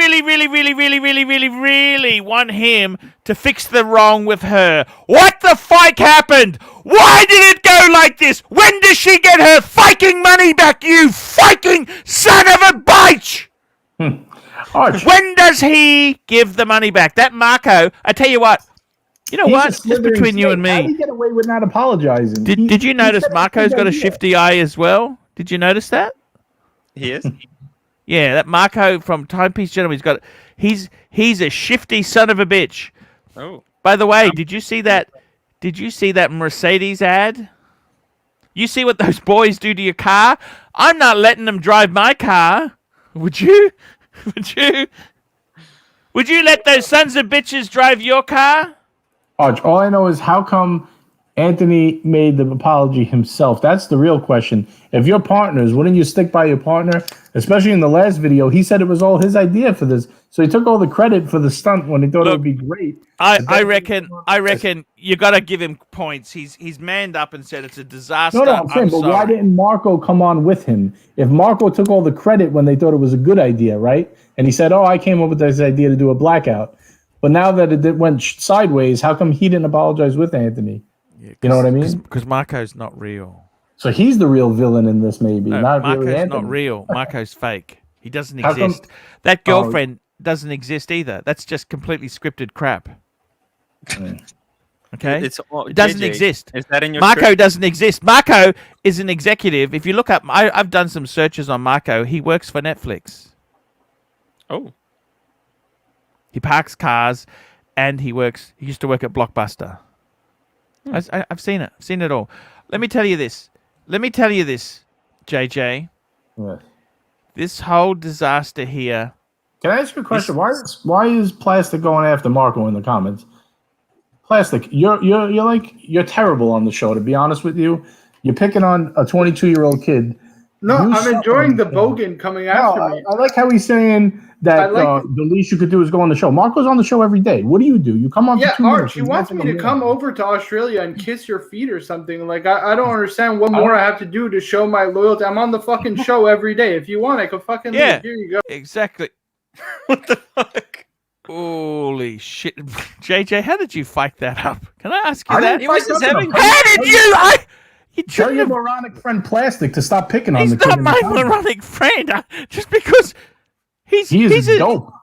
want him to fix the wrong with her. What the fuck happened? Why did it go like this? When does she get her fucking money back, you fucking son of a bitch? When does he give the money back? That Marco, I tell you what. You know what? Just between you and me. How did he get away with not apologizing? Did you notice Marco's got a shifty eye as well? Did you notice that? He is? Yeah, that Marco from Timepiece Gentleman, he's a shifty son of a bitch. Oh. By the way, did you see that Mercedes ad? You see what those boys do to your car? I'm not letting them drive my car. Would you? Would you let those sons of bitches drive your car? Arch, all I know is how come Anthony made the apology himself. That's the real question. If you're partners, wouldn't you stick by your partner? Especially in the last video, he said it was all his idea for this. So he took all the credit for the stunt when he thought it would be great. I reckon you got to give him points. He's manned up and said it's a disaster. No, I'm saying, but why didn't Marco come on with him? If Marco took all the credit when they thought it was a good idea, right? And he said, "Oh, I came up with this idea to do a blackout." But now that it went sideways, how come he didn't apologize with Anthony? Yeah, you know what I mean? Because Marco's not real. So he's the real villain in this, maybe. No, not Marco's really not real. Marco's fake. He doesn't exist. That girlfriend doesn't exist either. That's just completely scripted crap. Okay? It doesn't exist. Is that in your Marco script? doesn't exist. Marco is an executive. If you look up, I've done some searches on Marco. He works for Netflix. Oh. He parks cars, and he used to work at Blockbuster. I've seen it. I've seen it all. Let me tell you this, JJ. What? This whole disaster here. Can I ask you a question? Why is Plastic going after Marco in the comments? Plastic, you're terrible on the show, to be honest with you. You're picking on a 22-year-old kid. No, I'm enjoying the bogan coming after me. I like how he's saying that the least you could do is go on the show. Marco's on the show every day. What do? You come on for 2 minutes. Arch, he wants me to come over to Australia and kiss your feet or something. Like, I don't understand what more I have to do to show my loyalty. I'm on the fucking show every day. If you want, I could fucking leave. Here you go. Exactly. What the fuck? Holy shit. JJ, how did you fight that up? Can I ask you that? He was just having... How did you... You tell your moronic friend Plastic to stop picking on the kid. He's not my moronic friend. Just because he's dope.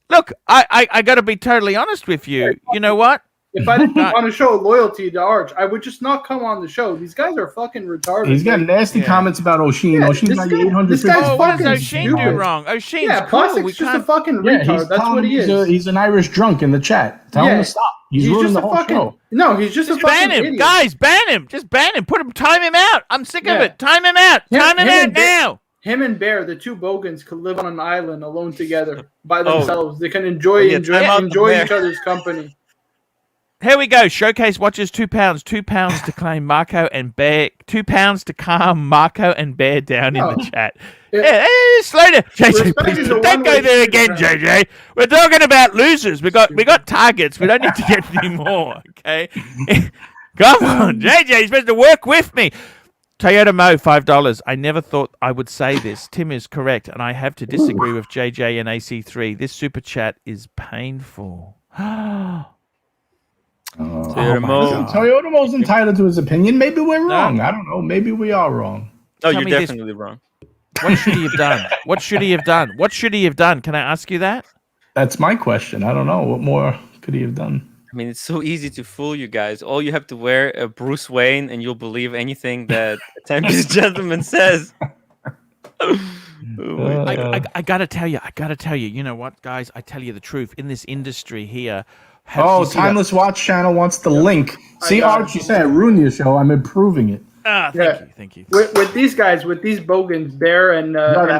Look, I got to be totally honest with you. You know what? If I didn't want to show loyalty to Arch, I would just not come on the show. These guys are fucking retarded. He's got nasty comments about O'Sheen. O'Sheen got 800. This guy's what does O'Sheen do wrong? O'Sheen's Plastic's just a fucking retard. That's what he is. He's an Irish drunk in the chat. Tell him to stop. He's ruining the whole show. No, he's just a fucking ban him, idiot. guys. Ban him. Just ban him. Time him out. I'm sick of it. Time him out. Time him out now. Him and Bear, the two bogans, could live on an island alone together by themselves. They can enjoy each other's company. Here we go. Showcase watches £2. £2 to claim Marco and Bear. £2 to calm Marco and Bear down in the chat. Slow down, JJ. Please don't go there again, JJ. We're talking about losers. We got targets. We don't need to get any more. Okay. Come on, JJ. You're supposed to work with me. Toyota Mo, $5. I never thought I would say this. Tim is correct, and I have to disagree with JJ and AC3. This super chat is painful. Toyota Mo's entitled to his opinion. Maybe we're wrong. I don't know. Maybe we are wrong. Oh, you're definitely wrong. What should he have done? What should he have done? What should he have done? Can I ask you that? That's my question. I don't know. What more could he have done? I mean, it's so easy to fool you guys. All you have to wear a Bruce Wayne, and you'll believe anything that a timepiece gentleman says. I gotta tell you. You know what, guys? I tell you the truth. In this industry here. Timeless Watch Channel wants the link. See, Archie said, ruin your show. I'm improving it. Thank you. With these guys, with these bogans, Bear and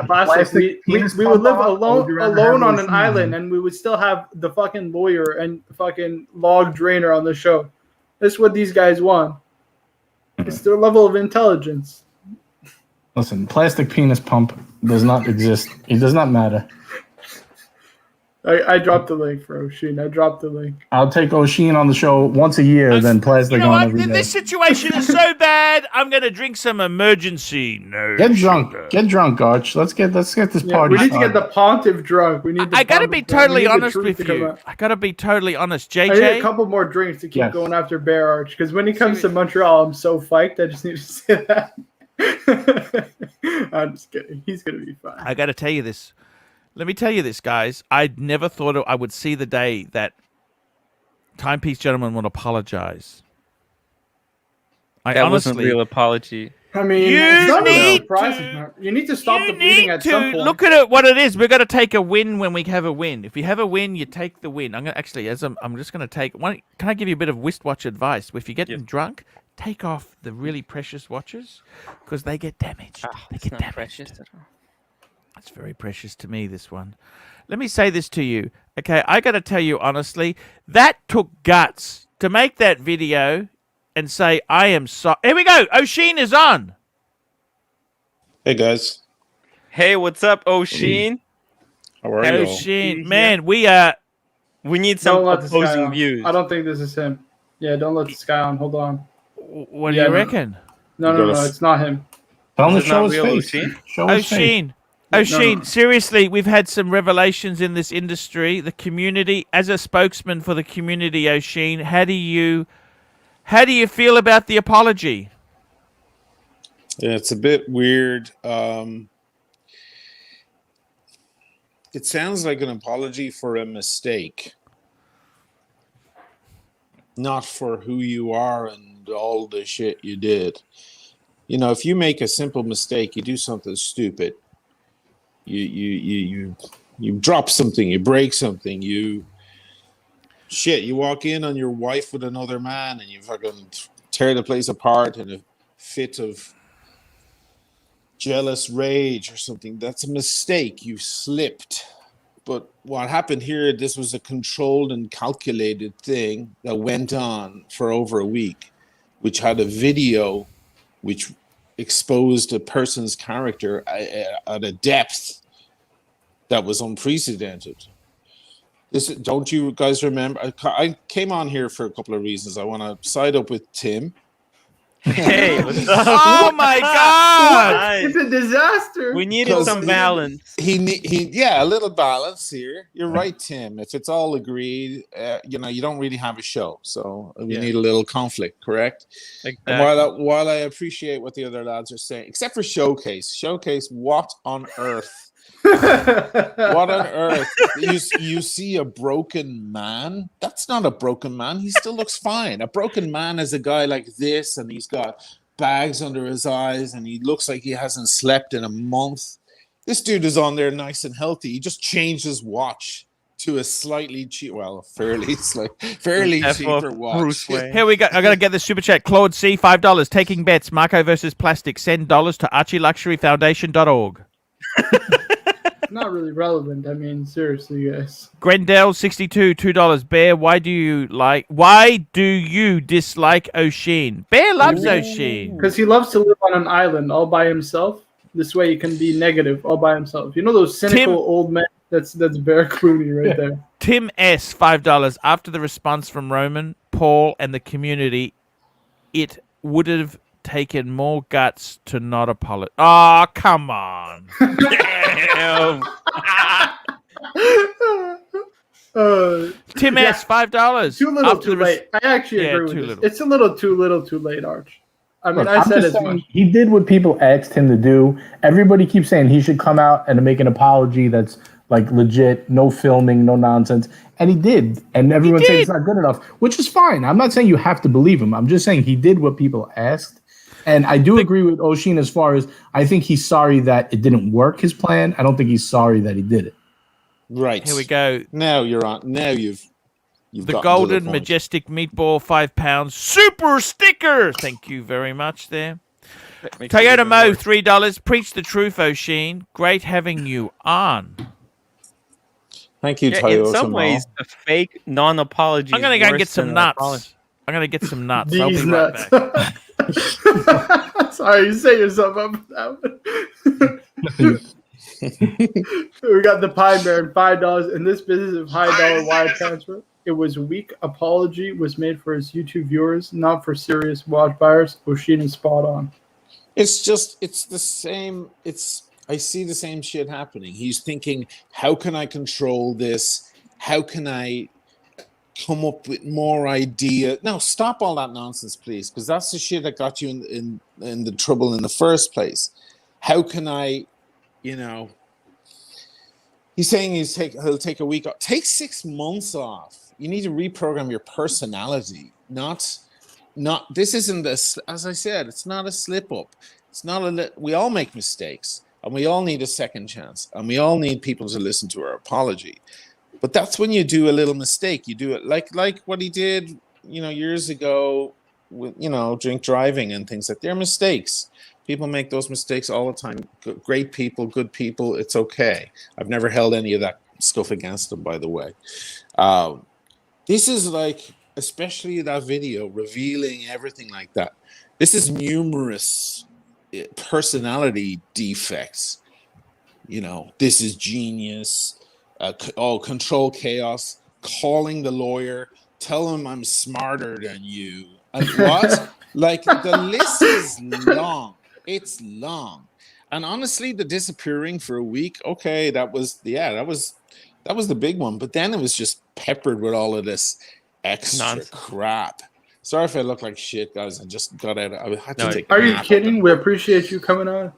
Plastic, we would live alone on an island, and we would still have the fucking lawyer and fucking log drainer on the show. That's what these guys want. It's their level of intelligence. Listen, plastic penis pump does not exist. It does not matter. I dropped the link for O'Sheen. I dropped the link. I'll take O'Sheen on the show once a year, then Plastic on every day. This situation is so bad. I'm gonna drink some emergency. Get drunk, Arch. Let's get this party. We need to get the pontiff drunk. We need. I gotta be totally honest with you. I gotta be totally honest, JJ. I need a couple more drinks to keep going after Bear Arch, because when he comes to Montreal, I'm so psyched. I just need to say that. I'm just kidding. He's gonna be fine. I gotta tell you this. Let me tell you this, guys. I never thought I would see the day that Timepiece Gentleman would apologize. That wasn't a real apology. I mean, you need to stop the bleeding at some point. Look at it, what it is. We've got to take a win when we have a win. If you have a win, you take the win. I'm just going to take one. Can I give you a bit of wristwatch advice? If you're getting drunk, take off the really precious watches because they get damaged. They get damaged. Precious at all. It's very precious to me, this one. Let me say this to you. Okay, I got to tell you honestly, that took guts to make that video and say, I am sorry. Here we go. O'Sheen is on. Hey, guys. Hey, what's up, O'Sheen? How are you? O'Sheen, man, we need some opposing views. I don't think this is him. Yeah, don't let this guy on. Hold on. What do you reckon? No, it's not him. Tell him to show his face. O'Sheen. O'Sheen, seriously, we've had some revelations in this industry. The community, as a spokesman for the community, O'Sheen, how do you feel about the apology? Yeah, it's a bit weird. It sounds like an apology for a mistake, not for who you are and all the shit you did. You know, if you make a simple mistake, you do something stupid. You drop something, you break something, you walk in on your wife with another man and you fucking tear the place apart in a fit of jealous rage or something. That's a mistake. You slipped. But what happened here, this was a controlled and calculated thing that went on for over a week, which had a video which exposed a person's character at a depth that was unprecedented. Don't you guys remember? I came on here for a couple of reasons. I want to side up with Tim. Hey, what's up? Oh my God! It's a disaster. We needed some balance. A little balance here. You're right, Tim. If it's all agreed, you don't really have a show, so we need a little conflict, correct? Exactly. And while I appreciate what the other lads are saying, except for Showcase, what on earth? What on earth? You see a broken man? That's not a broken man. He still looks fine. A broken man is a guy like this, and he's got bags under his eyes, and he looks like he hasn't slept in a month. This dude is on there nice and healthy. He just changed his watch to a fairly cheaper watch. Here we go. I got to get the super chat. Claude C, $5. Taking bets. Marco versus Plastic. Send dollars to ArchieLuxuryFoundation.org. Not really relevant. I mean, seriously, guys. Grendel 62 $2. Bear, why do you dislike O'Sheen? Bear loves O'Sheen. Because he loves to live on an island all by himself. This way he can be negative all by himself. You know those cynical old men? That's Bear Clooney right there. Tim S, $5. After the response from Roman, Paul, and the community, it would have taken more guts to not apologize. Oh, come on. Damn. Tim S, $5. Too little, too late. I actually agree with this. It's a little too little, too late, Arch. I mean, I said as much. He did what people asked him to do. Everybody keeps saying he should come out and make an apology that's like legit, no filming, no nonsense. And he did. And everyone says it's not good enough, which is fine. I'm not saying you have to believe him. I'm just saying he did what people asked. And I do agree with O'Sheen as far as I think he's sorry that it didn't work, his plan. I don't think he's sorry that he did it. Right. Here we go. Now you're on. Now you've the golden majestic meatball, £5 super sticker. Thank you very much there. Toyota Mo, $3. Preach the truth, O'Sheen. Great having you on. Thank you, Toyota. In some ways, a fake non-apology. I'm gonna go get some nuts. I'm gonna get some nuts. These I'll be nuts. right back. Sorry, you set yourself up for that one. We got the Pine Baron, $5. In this business of high dollar wire transfer, it was weak. Apology was made for his YouTube viewers, not for serious watch buyers. O'Sheen is spot on. It's the same. I see the same shit happening. He's thinking, how can I control this? How can I come up with more idea? No, stop all that nonsense, please, because that's the shit that got you in the trouble in the first place. How can I, he's saying he'll take a week off. Take 6 months off. You need to reprogram your personality. Not this isn't this, as I said, it's not a slip up. It's not we all make mistakes, and we all need a second chance, and we all need people to listen to our apology. But that's when you do a little mistake. You do it like what he did, years ago with, drink driving and things like that. They're mistakes. People make those mistakes all the time. Great people, good people. It's okay. I've never held any of that stuff against them, by the way. This is like, especially that video revealing everything like that. This is numerous personality defects. This is genius. Control chaos, calling the lawyer, tell him I'm smarter than you. And what? Like, the list is long. It's long. And honestly, the disappearing for a week, okay, that was the big one. But then it was just peppered with all of this extra crap. Sorry if I look like shit, guys. I just got out. I had to take. Are you kidding? We appreciate you coming on.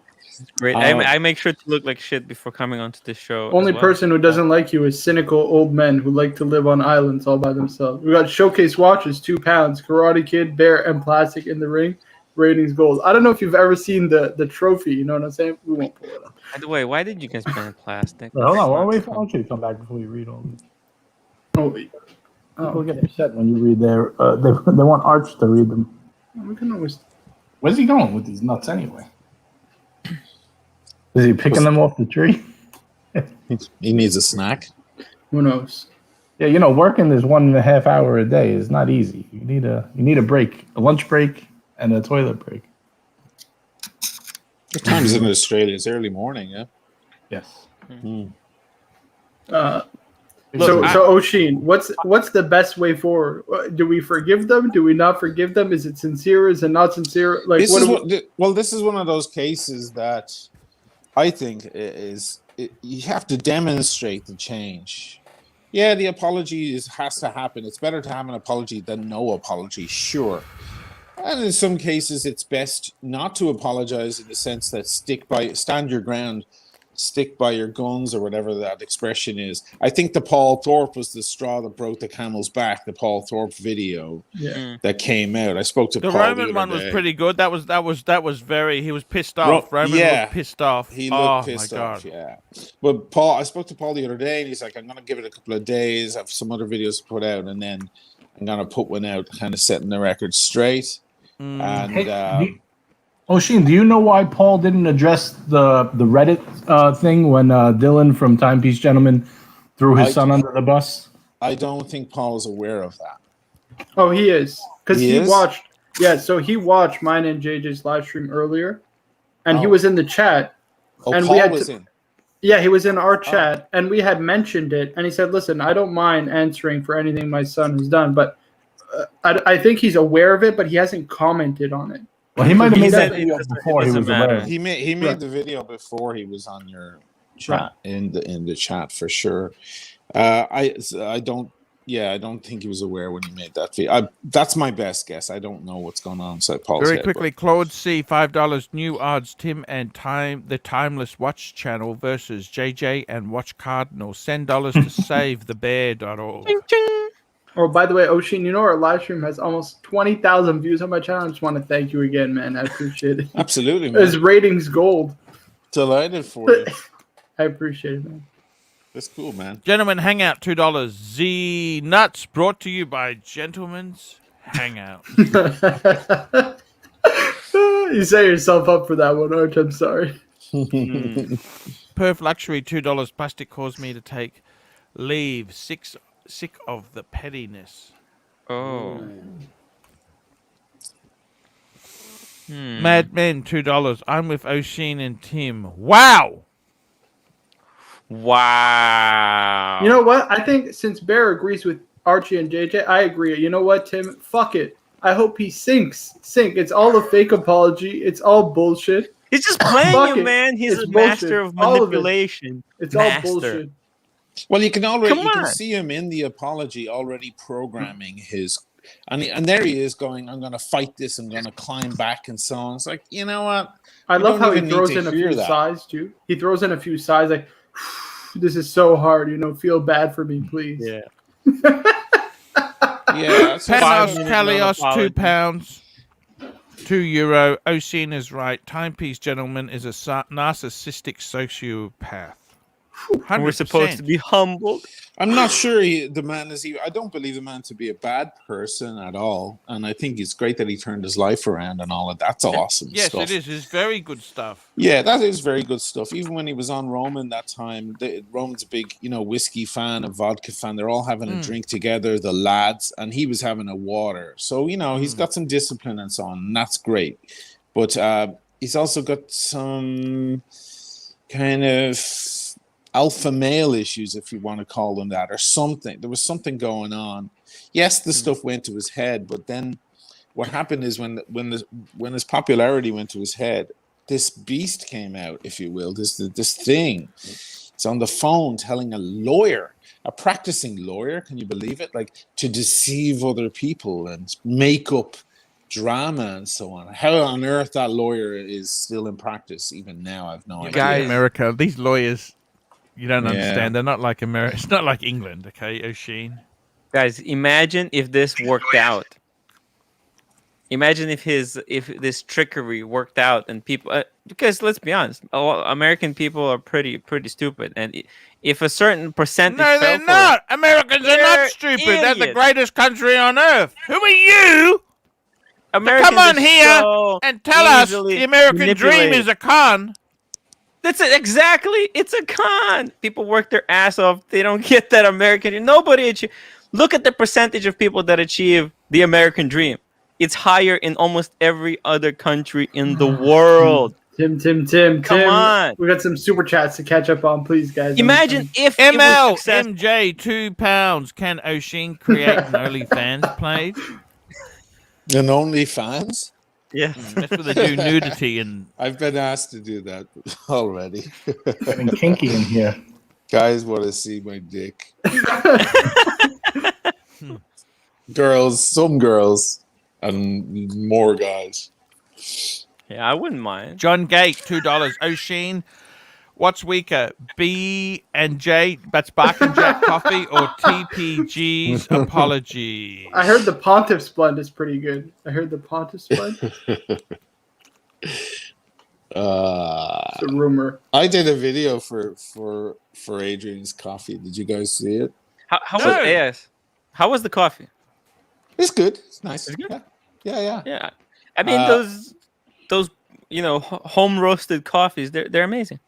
Great. I make sure to look like shit before coming onto the show. Only person who doesn't like you is cynical old men who like to live on islands all by themselves. We got showcase watches, £2, Karate Kid, Bear, and Plastic in the ring. Ratings gold. I don't know if you've ever seen the trophy. You know what I'm saying? We won't pull it up. By the way, why did you guys ban Plastic? Hold on. I'll wait for Archie to come back before you read all this. People get upset when you read their. They want Arch to read them. We can always. Where's he going with these nuts anyway? Is he picking them off the tree? He needs a snack. Who knows? Yeah, working this 1.5 hour a day is not easy. You need a break, a lunch break, and a toilet break. What time is it in Australia? It's early morning, yeah. Yes. Mm-hmm. So O'Sheen, what's the best way forward? Do we forgive them? Do we not forgive them? Is it sincere? Is it not sincere? Like, this is one of those cases that I think you have to demonstrate the change. Yeah, the apology has to happen. It's better to have an apology than no apology, sure. And in some cases, it's best not to apologize in the sense that stand your ground, stick by your guns, or whatever that expression is. I think the Paul Thorpe was the straw that broke the camel's back. The Paul Thorpe video that came out. I spoke to the Paul Roman one was pretty good. That was very. He was pissed off. Roman was pissed off. He looked pissed off. Yeah. But I spoke to Paul the other day, and he's like, "I'm going to give it a couple of days. I have some other videos to put out, and then I'm going to put one out, kind of setting the record straight." And Sheen, do you know why Paul didn't address the Reddit thing when Dylan from Timepiece Gentleman threw his son under the bus? I don't think Paul is aware of that. Oh, he is. Because he is? watched. Yeah, so he watched mine and JJ's live stream earlier, and he was in the chat. Oh, and Paul was in. Yeah, he was in our chat, and we had mentioned it, and he said, listen, I don't mind answering for anything my son has done, but I think he's aware of it, but he hasn't commented on it. Well, he might have made that video before he was aware. He made the video before he was on your chat in the chat for sure. I don't think he was aware when he made that video. That's my best guess. I don't know what's going on inside Paul's Very head, quickly, Claude C, $5 new odds. Tim and the Timeless Watch channel versus JJ and Watch Cardinal. Send dollars to savethebear.org. Oh, by the way, Oshin, you know our live stream has almost 20,000 views on my channel. I just want to thank you again, man. I appreciate it. Absolutely, man. His ratings gold. Delighted for you. I appreciate it, man. That's cool, man. Gentleman Hangout, $2. Z Nuts, brought to you by Gentleman's Hangout. You set yourself up for that one, Arch. I'm sorry. Perf Luxury, $2. Plastic caused me to take leave. Sick of the pettiness. Oh. Mad Men, $2. I'm with Oshin and Tim. Wow. Wow. You know what? I think since Bear agrees with Archie and JJ, I agree. You know what, Tim? Fuck it. I hope he sinks. It's all a fake apology. It's all bullshit. He's just playing Fuck you, it. man. He's It's a master bullshit. of All of it. manipulation. It's Master. all bullshit. Well, you can Come see him in the apology already programming his, and there he is going, I'm going to fight this, I'm going to climb back and so on. It's like, you know what? I You love don't how he even throws need to in a hear few that. sighs too. He throws in a few sighs like, this is so hard. Feel bad for me, please. Yeah. Yeah. Panos Kalios, £2. €2. Oshin is right. Timepiece Gentleman is a narcissistic sociopath. And we're supposed to be humbled. I'm not sure the man is. I don't believe the man to be a bad person at all, and I think it's great that he turned his life around and all of that's awesome. Yes, stuff. it is. It's very good stuff. Yeah, that is very good stuff. Even when he was on Roman that time, Roman's a big, whiskey fan, a vodka fan. They're all having a drink together, the lads, and he was having a water. So he's got some discipline and so on, and that's great. But he's also got some kind of alpha male issues, if you want to call them that, or something. There was something going on. Yes, the stuff went to his head, but then what happened is when his popularity went to his head, this beast came out, if you will. This thing. It's on the phone telling a practicing lawyer, can you believe it? Like, to deceive other people and make up drama and so on. How on earth that lawyer is still in practice even now, I've no idea. Guys, America, these lawyers, you don't Yeah. understand. They're not like America. It's not like England, okay, Oshin? Guys, imagine if this worked out. Imagine if this trickery worked out and people, because let's be honest, American people are pretty stupid, and if a certain percentage, No, they're not. Americans are not stupid. They're the greatest country on earth. Who are you? Americans Come on are here so and tell us easily the American dream manipulated. is a con. That's it, exactly. It's a con. People work their ass off. They don't get that American. Nobody look at the percentage of people that achieve the American dream. It's higher in almost every other country in the world. Tim. Come on. We got some super chats to catch up on, please, guys. Imagine if ML it was successful. MJ £2. Can Oshin create an OnlyFans page? And OnlyFans? Yeah, that's where they do nudity and. I've been asked to do that already. Getting kinky in here. Guys want to see my dick. Some girls, and more guys. Yeah, I wouldn't mind. John Gate, $2. Oshin, what's weaker, B and J, that's Bark and Jack Coffee, or TPG's apology? I heard the Pontiff's blend is pretty good. It's a rumor. I did a video for Adrian's coffee. Did you guys see it? How was the coffee? It's good. It's nice. It's good? Yeah. Yeah. I mean, those home roasted coffees. They're amazing.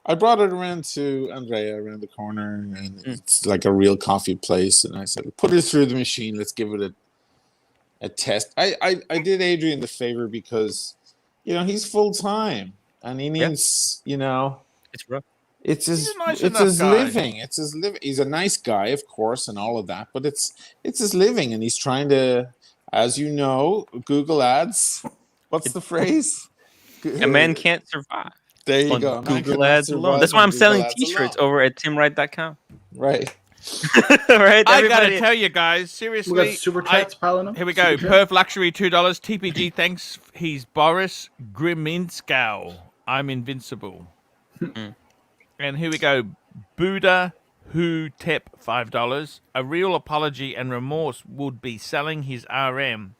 I brought it around to Andrea around the corner, and it's like a real coffee place. And I said, put it through the machine. Let's give it a test. I did Adrian the favor because, he's full time and he needs, It's rough. it's his nice it's enough his guy. living. It's his living. He's a nice guy, of course, and all of that. But it's his living, and he's trying to, as you know, Google Ads. What's the phrase? A man can't survive. There you on go. Man Google cannot Ads alone. survive That's why on I'm Google selling Ads T-shirts alone. over at timwright.com. Right. Right. I Everybody. gotta tell you guys, We seriously. got super chats piling up. Here we go. Super chat. Perf Luxury $2. TPG thanks. He's Boris Griminskow. I'm invincible. And here we go. Buddha Who Tep $5. A real apology and remorse would be selling his RM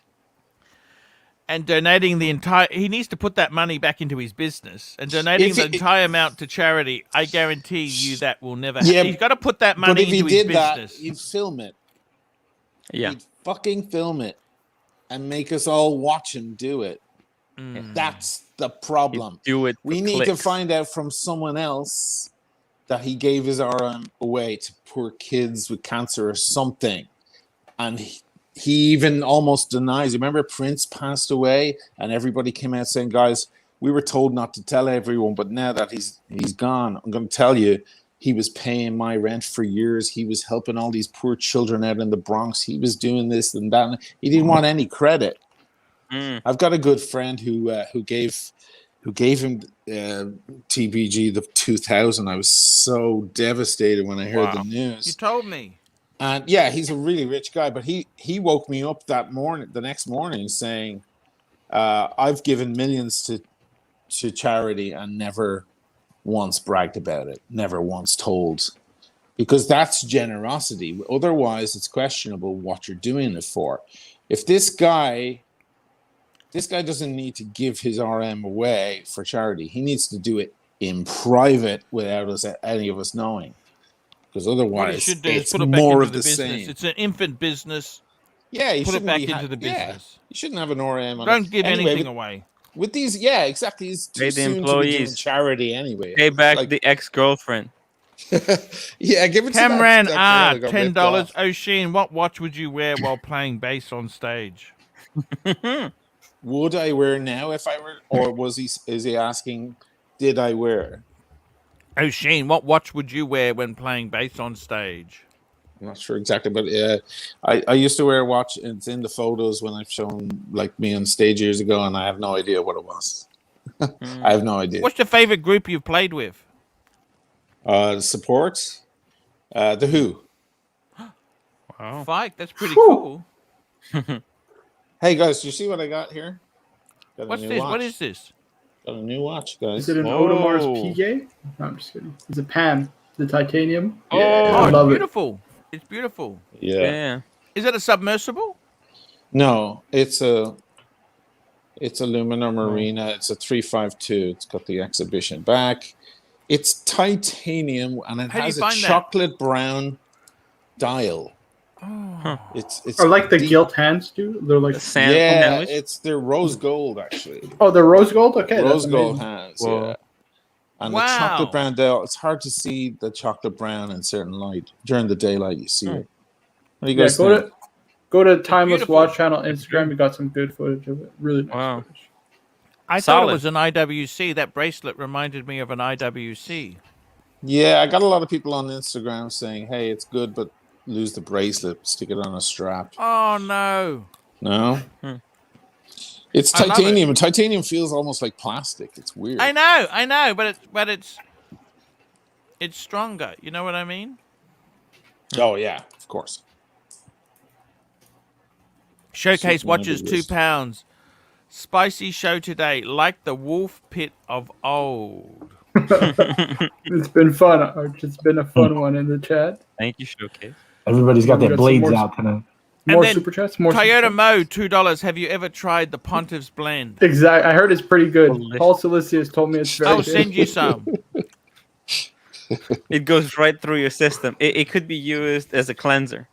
and donating the entire. He needs to put that money back into his business and donating the entire amount to charity. I guarantee you that will never happen. Yeah, He's got to put that But money if he into his did that, business. he'd film it. Yeah. He'd fucking film it and make us all watch him do it. That's the problem. Do it. We for need to clicks. find out from someone else that he gave his RM away to poor kids with cancer or something. And he even almost denies. Remember, Prince passed away and everybody came out saying, guys, we were told not to tell everyone, but now that he's gone, I'm going to tell you, he was paying my rent for years. He was helping all these poor children out in the Bronx. He was doing this and that. He didn't want any credit. I've got a good friend who gave him TPG the 2000. I was so devastated when I heard the news. You told me. And yeah, he's a really rich guy, but he woke me up the next morning saying, I've given millions to charity and never once bragged about it, never once told, because that's generosity. Otherwise, it's questionable what you're doing it for. If this guy doesn't need to give his RM away for charity. He needs to do it in private without any of us knowing. Because What he otherwise, should do is it's put it back more into of the the business. same. It's an infant business. Yeah, you Put it shouldn't back be into the business. you shouldn't have an RM on Don't it. give Anyway, anything away. with these, yeah, exactly. It's too Pay the soon to be doing employees. charity anyway. Pay back Like- the ex-girlfriend. Yeah, give it to Cameron that girl R, that got ripped $10. off. O'Sheen, what watch would you wear while playing bass on stage? Would I wear now if I were, or is he asking, did I wear? O'Sheen, what watch would you wear when playing bass on stage? I'm not sure exactly, but I used to wear a watch. It's in the photos when I've shown like me on stage years ago, and I have no idea what it was. I have no idea. What's your favorite group you've played with? Support, The Who. Wow. Fike, that's pretty cool. Hey guys, do you see what I got here? Got a What's new this? watch. What is this? Got a new watch, guys. Is it an Oh. Audemars Piguet? No, I'm just kidding. It's a Pan, the titanium. Oh, I it's love it. beautiful. It's beautiful. Yeah. Yeah. Is it a submersible? No, it's aluminum marina. It's a 352. It's got the exhibition back. It's titanium and it How do you has a find that? chocolate brown dial. Oh. It's Or like the deep- gilt hands do. They're like, The sand Yeah, sandwich? they're rose gold actually. oh, they're rose gold. Okay, Rose that's gold amazing. hands. Whoa. Yeah. And Wow. the chocolate brown dial. It's hard to see the chocolate brown in certain light. During the daylight, you see it. What do you Yeah, guys think? go to Timeless beautiful. Watch channel Instagram. We got some good footage of it. Really nice Wow. footage. I thought it Solid. was an IWC. That bracelet reminded me of an IWC. Yeah, I got a lot of people on Instagram saying, "Hey, it's good, but lose the bracelet, stick it on a strap." Oh, no. No, it's I love titanium. And titanium feels almost like plastic. It's weird. I know, but it's stronger. You know what I mean? Oh yeah, of course. Showcase Super watches Magnus. £2. Spicy show today, like the wolf pit of old. It's been fun, Arch. It's been a fun one in the chat. Thank you, Showcase. Everybody's got We their got some blades more- out tonight. And More then super chats. More super Toyota chats. Mo, $2. Have you ever tried the Pontiff's blend? Exactly. I heard it's pretty good. Delicious. Paul Silicius told me it's very I'll good. send you some. It goes right through your system. It could be used as a cleanser.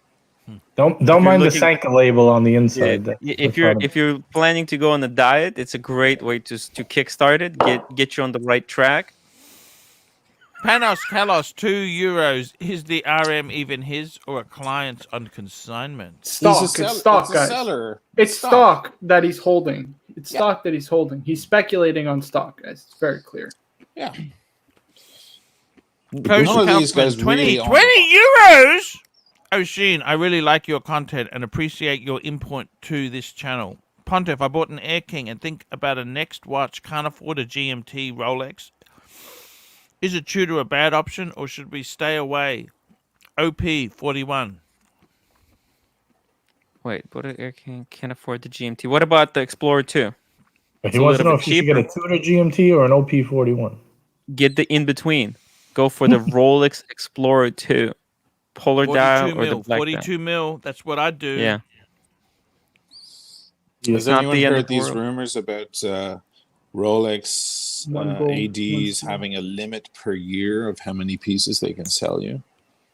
Don't mind the Sanka label on the inside. If you're planning to go on a diet, it's a great way to kickstart it, get you on the right track. Panos Kalos, €2. Is the RM even his or a client's on consignment? Stock. It's stock, guys. Seller. It's stock that he's holding. It's stock that he's holding. He's speculating on stock, guys. It's very clear. Yeah. Coach None of these guys €20. Oh, Sheen, I really like your content and appreciate your input to this channel. Pontiff, I bought an Air King and think about a next watch. Can't afford a GMT Rolex. Is a Tudor a bad option or should we stay away? OP41. Wait, but Air King can't afford the GMT. What about the Explorer 2? He wants to know if you should get a Tudor GMT or an OP41. Get the in between. Go for the Rolex Explorer 2. Polar dial or the black 42 mil. That's what I'd do. Yeah. Has anyone heard these rumors about Rolex ADs having a limit per year of how many pieces they can sell you?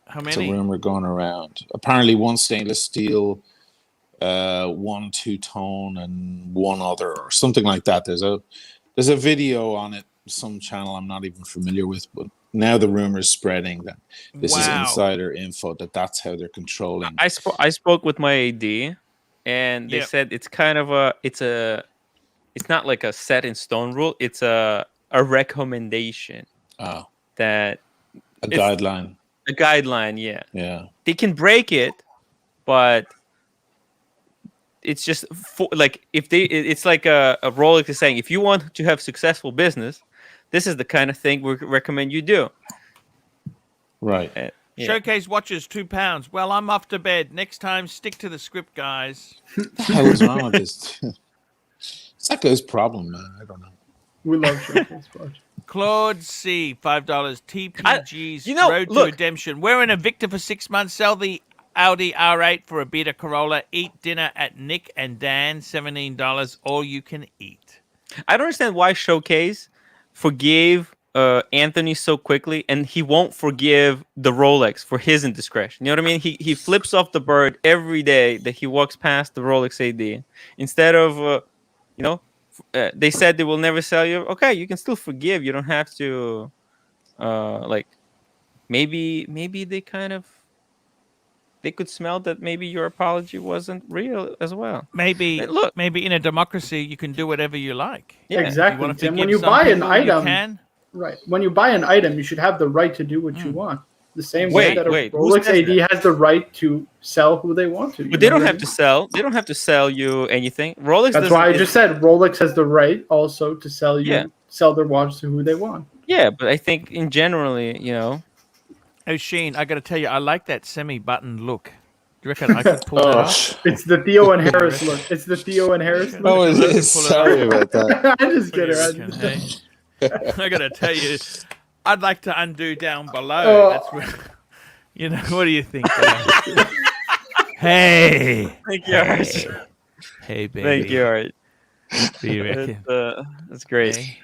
How It's many? a rumor going around. Apparently, one stainless steel, one two-tone, and one other, or something like that. There's a video on it, some channel I'm not even familiar with, but now the rumor is spreading that this is insider info, that's how they're controlling. I spoke with my AD, and they said it's kind of it's not like a set in stone rule. It's a recommendation. Oh, that a guideline. A guideline, yeah. Yeah. They can break it, but it's just it's like a Rolex is saying, if you want to have successful business, this is the kind of thing we recommend you do. Right. Showcase watches £2. Well, I'm off to bed. Next time, stick to the script, guys. What the hell is wrong with this? It's that guy's problem, man. I don't know. We love Showcase watch. Claude C, $5. TPG's Road to Redemption. We're in a Victor for 6 months. Sell the Audi R8 for a Beta Corolla. Eat dinner at Nick and Dan, $17. All you can eat. I don't understand why Showcase forgave Anthony so quickly, and he won't forgive the Rolex for his indiscretion. You know what I mean? He flips off the bird every day that he walks past the Rolex AD. Instead of, they said they will never sell you. Okay, you can still forgive. You don't have to, maybe they could smell that maybe your apology wasn't real as well. Maybe in a democracy you can do whatever you like. Yeah, exactly. And when you buy an item, right? When you buy an item, you should have the right to do what you want. The same way that a Rolex AD has the right to sell who they want to. But they don't have to sell. They don't have to sell you anything. Rolex. That's why I just said Rolex has the right also to sell you, sell their watch to who they want. Yeah, but I think in generally, Oh, Sheen, I got to tell you, I like that semi-button look. Do you reckon I could pull that off? It's the Theo and Harris look. It's the Theo and Harris look. Oh, it is. Sorry about that. I'm just kidding. I got to tell you, I'd like to undo down below. That's what do you think? Hey. Thank you, Archie. Hey, baby. Thank you, Archie. What do you reckon? That's great. Hey.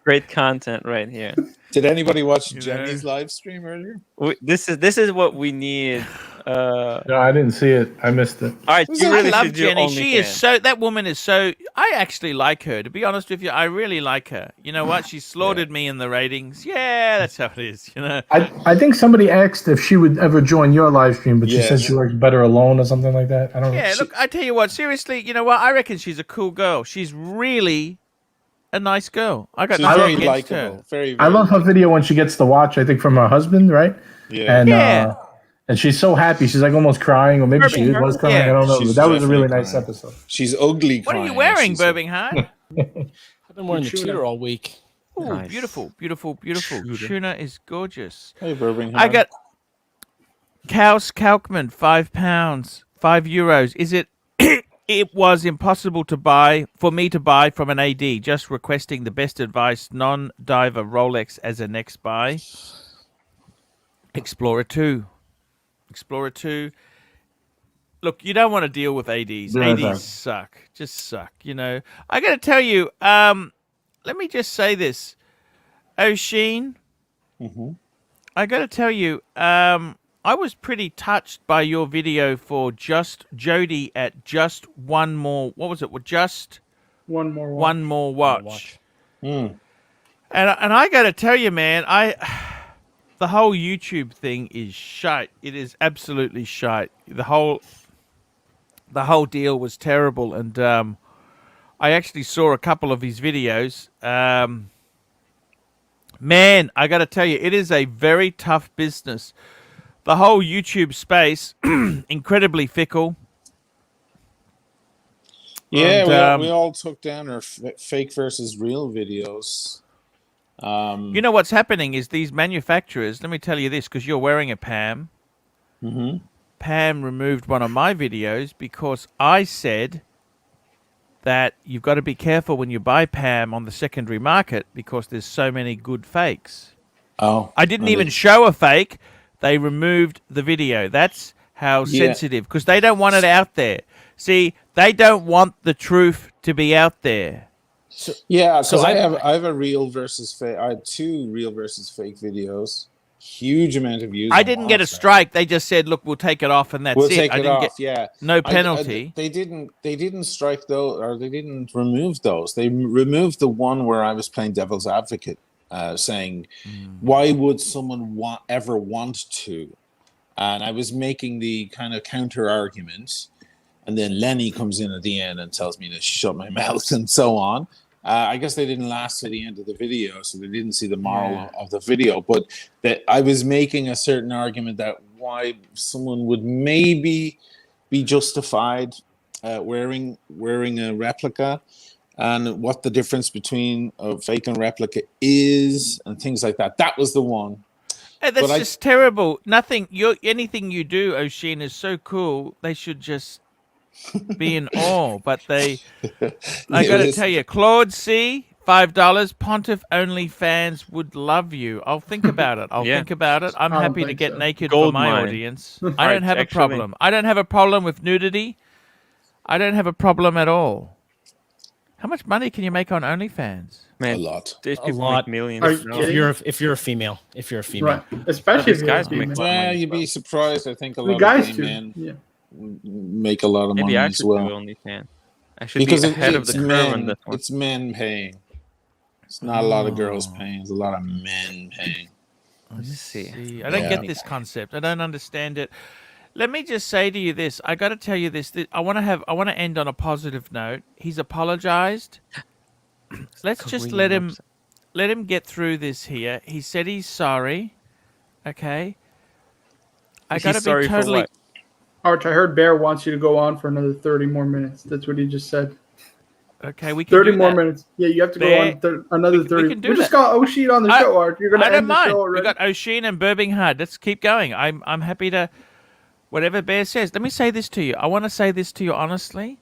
Great content right here. Did anybody watch Jenny's live stream earlier? This is what we need. No, I didn't see it. I missed it. All right, I love Jenny. She is so. That woman is so. I actually like her. To be honest with you, I really like her. You know what? She slaughtered me in the ratings. Yeah, that's how it is. I think somebody asked if she would ever join your live stream, but she said she works better alone or something like that. I don't know. Yeah, look, I tell you what. Seriously, you know what? I reckon she's a cool girl. She's really a nice girl. I got nothing against her. Very, I love her video when she gets the watch. I think from her husband, right? Yeah. And she's so happy. She's like almost crying, or maybe she was crying. I don't know. But that was a really nice episode. She's ugly. What are you wearing, Birmingham? I've been wearing the Tudor all week. Oh, nice. Beautiful. Tuna is gorgeous. Hey, Birmingham. I got Kaus Kalkman, £5, €5. Is it? It was impossible for me to buy from an AD. Just requesting the best advice. Non-diver Rolex as a next buy. Explorer 2. Look, you don't want to deal with ADs. ADs suck. Just suck. I got to tell you. Let me just say this. Sheen. Mm-hmm. I got to tell you. I was pretty touched by your video for just Jody at just one more. What was it? Just One more watch. one more watch. Mm. And I got to tell you, man, the whole YouTube thing is shite. It is absolutely shite. The whole deal was terrible, and I actually saw a couple of his videos. Man, I got to tell you, it is a very tough business. The whole YouTube space, incredibly fickle. Yeah, And, we all took down our fake versus real videos. You know what's happening is these manufacturers, let me tell you this, because you're wearing a Pam. Mm-hmm. Pam removed one of my videos because I said that you've got to be careful when you buy Pam on the secondary market because there's so many good fakes. Oh, I didn't even show a fake. They removed the video. That's how sensitive, because they don't want it out there. See, they don't want the truth to be out there. Because I have a real versus fake. I had 2 real versus fake videos. Huge amount of views. I didn't get a strike. They just said, "Look, we'll take it off," and that's We'll it. take I it didn't off. get no penalty. They didn't strike those, or they didn't remove those. They removed the one where I was playing devil's advocate, saying, "Why would someone ever want to?" And I was making the kind of counter argument, and then Lenny comes in at the end and tells me to shut my mouth and so on. I guess they didn't last to the end of the video, so they didn't see the moral of the video. But that I was making a certain argument that why someone would maybe be justified wearing a replica, and what the difference between a fake and replica is, and things like that. That was the one. Hey, that's just terrible. Anything you do, Oshin, is so cool. They should just be in awe. But I got to tell you, Claude C, $5. Pontiff only fans would love you. I'll think about it. Think about it. I'm happy to get naked for my audience. I don't have a problem. I don't have a problem with nudity. I don't have a problem at all. How much money can you make on OnlyFans? Man, a lot. A lot. Millions. If you're a female. Right. Especially if guys you're a female. Well, you'd be surprised. I think a lot guys of do. men make a lot of Maybe money I as should well. do OnlyFans. I should be ahead of the curve on this one. It's men paying. It's not a lot of girls paying. It's a lot of men paying. Let's see. I don't get this concept. I don't understand it. Let me just say to you this. I got to tell you this. I want to end on a positive note. He's apologized. Let's just let him get through this here. He said he's sorry. Okay. I got to be totally. Arch, I heard Bear wants you to go on for another 30 more minutes. That's what he just said. Okay, we can 30 do more that. minutes. Yeah, you have to go on another 30. We can do just that. got Oshin on the show, Arch. You're going to end the show already. We got Oshin and Birmingham. Let's keep going. I'm happy to. Whatever Bear says. Let me say this to you. I want to say this to you honestly.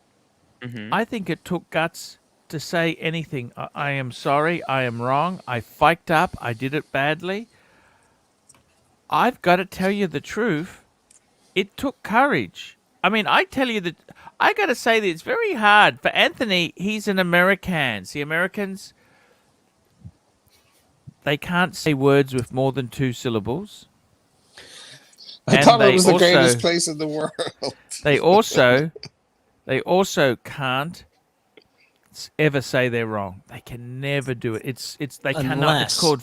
Mm-hmm. I think it took guts to say anything. I am sorry. I am wrong. I fiked up. I did it badly. I've got to tell you the truth. It took courage. I mean, I tell you that I got to say that it's very hard for Anthony. He's an American. See, Americans, they can't say words with more than 2 syllables. I thought it was the greatest place in the world. They also can't ever say they're wrong. They can never do it. They cannot. It's called.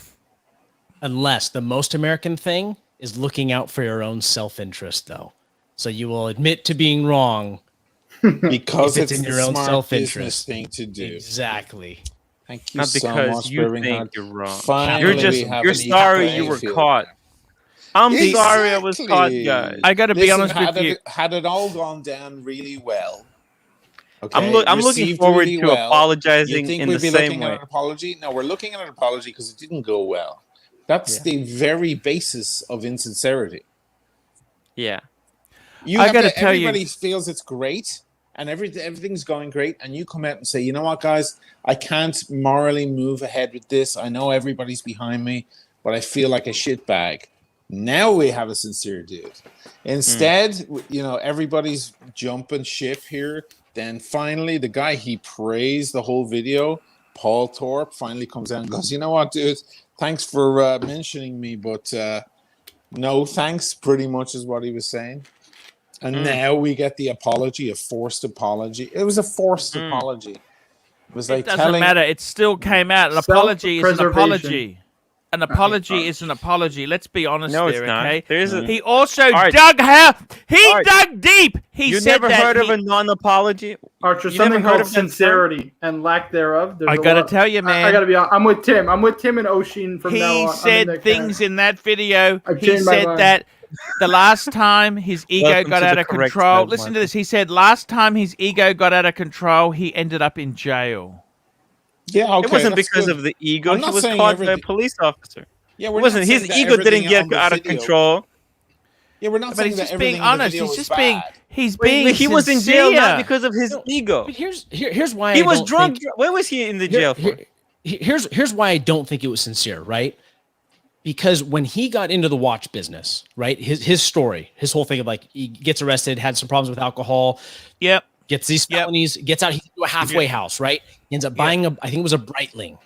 Unless the most American thing is looking out for your own self-interest, though. So you will admit to being wrong because it's in your own self-interest thing to do. Exactly. Thank you Not so because much, you Birmingham. think you're wrong. Finally, You're sorry you were caught. I'm sorry I was caught, guys. I got to be honest with you. Had it all gone down really well. Okay, I'm looking forward to apologizing in the same way. At an apology? No, we're looking at an apology because it didn't go well. That's the very basis of insincerity. Yeah. Everybody feels it's great and everything's going great, and you come out and say, you know what, guys, I can't morally move ahead with this. I know everybody's behind me, but I feel like a shitbag. Now we have a sincere dude. Instead, everybody's jumping ship here. Then finally, the guy he praised the whole video, Paul Thorpe, finally comes out and goes, you know what, dude? Thanks for mentioning me, but No thanks, pretty much is what he was saying. And now we get the apology, a forced apology. It was a forced apology. It was like It doesn't matter. It still came out. An apology is an Self-preservation. apology. An apology is an apology. Let's be honest No, there, it's not. okay? He also Art. dug Art. dug deep. He You said never that heard of a non-apology? Archer, You something never heard called of that term? sincerity and lack thereof. There's I a gotta lot- tell you, man. I gotta be honest. I'm with Tim. I'm with Tim and Oshin from now on. He I'm in said their things camp. in that video. I've He changed my said mind. that the last time his ego Welcome got to out the of correct control. side, Listen to Michael. this. He said last time his ego got out of control, he ended up in jail. Yeah, okay. It wasn't that's because good. of the ego. I'm He not was saying caught by a everything- police officer. Yeah, It we're wasn't not his saying that ego didn't everything get on the out of video- control. Yeah, we're not But saying he's that just everything being on the honest. video He's was just being bad. being He was in jail not sincere. because of his ego. But here's why He I was don't drunk. think- Where was he in the jail for? Here's why I don't think it was sincere, right? Because when he got into the watch business, right, his story, his whole thing of like he gets arrested, had some problems with alcohol, Yep. gets these felonies, gets out, he's to a halfway house, right? He ends up buying I think it was a Breitling.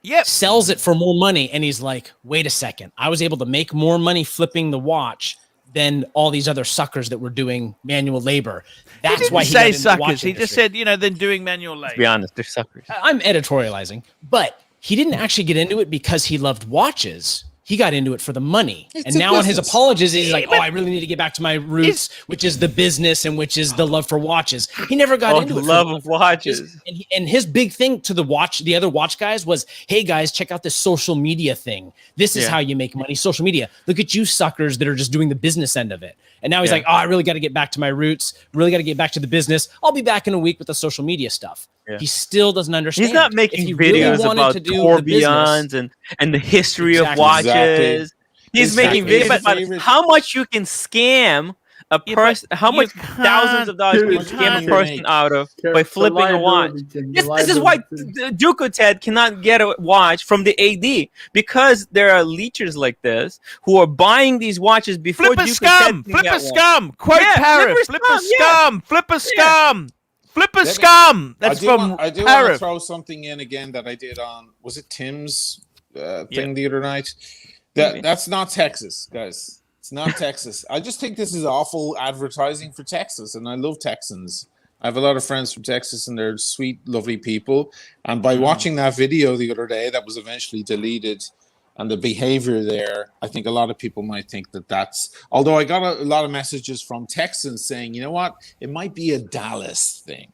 Yep. Sells it for more money, and he's like, wait a second, I was able to make more money flipping the watch than all these other suckers that were doing manual labor. That's He didn't why he say got into the suckers. watch He just industry. said, than doing manual labor. To be honest, they're suckers. I'm editorializing, but he didn't actually get into it because he loved watches. He got into it for the money. It's and a now in his business. apologies, he's like, oh, I really need to get back to my roots, which is the business and which is the love for watches. He never got into The it. love of watches. And his big thing to the other watch guys was, hey guys, check out this social media thing. This is Yeah. how you make money. Social media. Look at you suckers that are just doing the business end of it. And now he's like, oh, I really got to get back to my roots. Really got to get back to the business. I'll be back in a week with the social media stuff. Yeah. He still doesn't understand. He's not If making he really videos wanted about to do the business- tourbillons and the history of Exactly. watches. Exactly. He's Exactly. making videos His about favorite- how much you can scam a Yeah, person, but how you much can't- thousands of dollars dude, you you can scam a can't person make- out of The by flipping a watch. liability, Tim, the This is why liability. Duke Ted cannot get a watch from the AD because there are leechers like this who are buying these watches before Flip a Duke scum. Ted can Flip get a one. scum. Quote Yeah, Tariff. flip a Flip a scum, yeah. scum. Flip a Yeah. scum. Flip a Let me- scum. That's I do from want to Tariff. throw something in again that I did on, was it Tim's thing Yeah. the other night? Maybe. That's not Texas, guys. It's not Texas. I just think this is awful advertising for Texas, and I love Texans. I have a lot of friends from Texas, and they're sweet, lovely people. And by watching that video the other day, that was eventually deleted, and the behavior there, I think a lot of people might think that that's. Although I got a lot of messages from Texans saying, you know what, it might be a Dallas thing.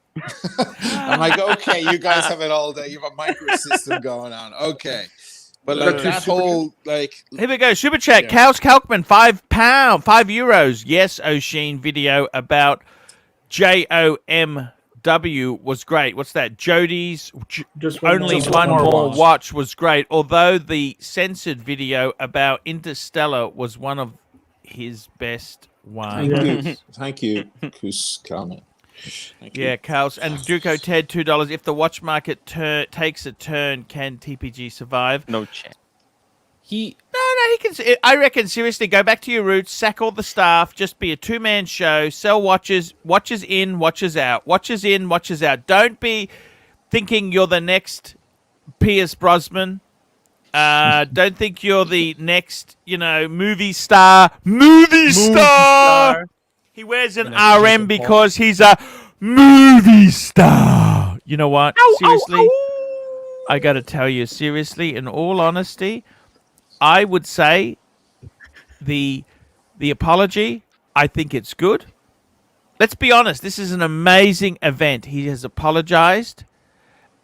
I'm like, okay, you guys have it all day. You have a microsystem going on. Okay. But like that whole, like, Here we go. Super chat. Yeah. Cows Kalkman, €5. Yes, O'Sheen video about JOMW was great. What's that? Jody's Just only just one more more watch. watch was great. Although the censored video about Interstellar was one of his best ones. Yeah. thank you, Kus comment. Thank you. Yeah, Cows. And Duco Ted, $2. If the watch market takes a turn, can TPG survive? No chance. No, he can. I reckon, seriously, go back to your roots, sack all the staff, just be a two-man show, sell watches, watches in, watches out, watches in, watches out. Don't be thinking you're the next Pierce Brosnan. Don't think you're the next, movie star. Movie star! He wears an RM because he's a movie star. You know what? Seriously, I got to tell you, seriously, in all honesty, I would say the apology, I think it's good. Let's be honest, this is an amazing event. He has apologized,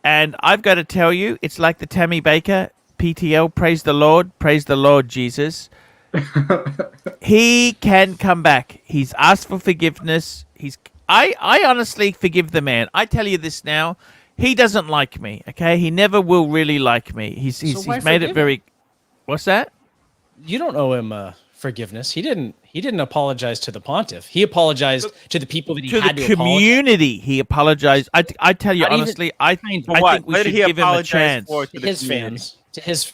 and I've got to tell you, it's like the Tammy Baker PTL, praise the Lord, Jesus. He can come back. He's asked for forgiveness. I honestly forgive the man. I tell you this now, he doesn't like me, okay? He never will really like me. He's why made it forgive very... What's that? You don't owe him forgiveness. He didn't apologize to the pontiff. He apologized to the people that he To had the to apologize. community, he apologized. I tell you Not even- honestly, I think we What should did he give him a apologize chance. for to To the his community? fans, to his.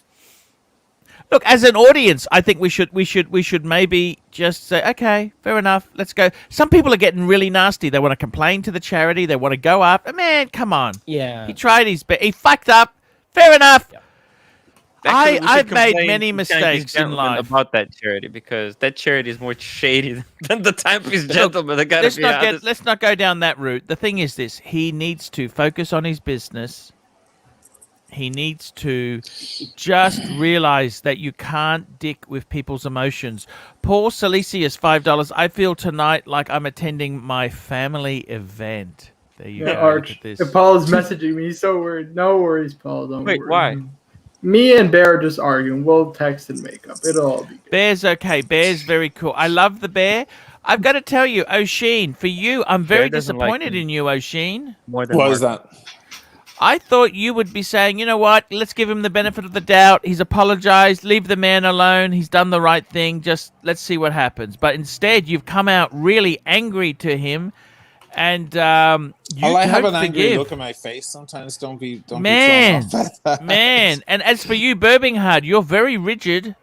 Look, as an audience, I think we should maybe just say, okay, fair enough, let's go. Some people are getting really nasty. They want to complain to the charity. They want to go up. Man, come on. Yeah. He tried his best. He fucked up. Fair enough. Yeah. Actually, we should I've made complain many to mistakes Timepiece in Gentleman life. about that charity, because that charity is more shady than the Timepiece Gentleman. I gotta be honest. Let's not go down that route. The thing is this: he needs to focus on his business. He needs to just realize that you can't dick with people's emotions. Paul Salesius, $5. I feel tonight like I'm attending my family event. There you go. Arch. Look at this. If Paul is messaging me, he's so worried. No worries, Paul. Don't Wait, worry. why? Me and Bear are just arguing. We'll text and make up. It'll all be good. Bear's okay. Bear's very cool. I love the bear. I've got to tell you, O'Sheen, for you, I'm very Bear doesn't like disappointed him. in you, O'Sheen. More than Why is Mark. that? I thought you would be saying, you know what, let's give him the benefit of the doubt. He's apologized. Leave the man alone. He's done the right thing. Just let's see what happens. But instead, you've come out really angry to him. And you I have don't an angry forgive. look on my face sometimes. Don't be Man, thrown off by that. man. And as for you, Birmingham, you're very rigid.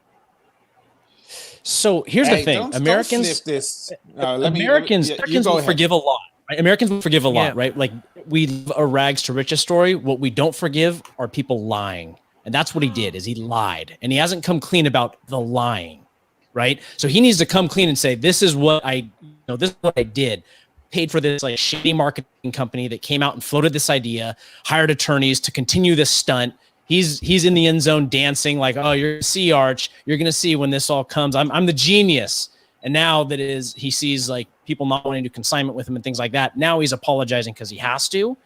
So here's the thing: Don't Americans, flip this. Americans will forgive a lot. Right? Americans will forgive a lot, Yeah. right? Like we love a rags to riches story. What we don't forgive are people lying, and that's what he did. Is he lied, and he hasn't come clean about the lying, right? So he needs to come clean and say, "This is what this is what I did." Paid for this like shady marketing company that came out and floated this idea, hired attorneys to continue this stunt. He's in the end zone dancing like, oh, you're gonna see, Arch. You're gonna see when this all comes. I'm the genius. And now that he sees like people not wanting to do consignment with him and things like that. Now he's apologizing because he has to,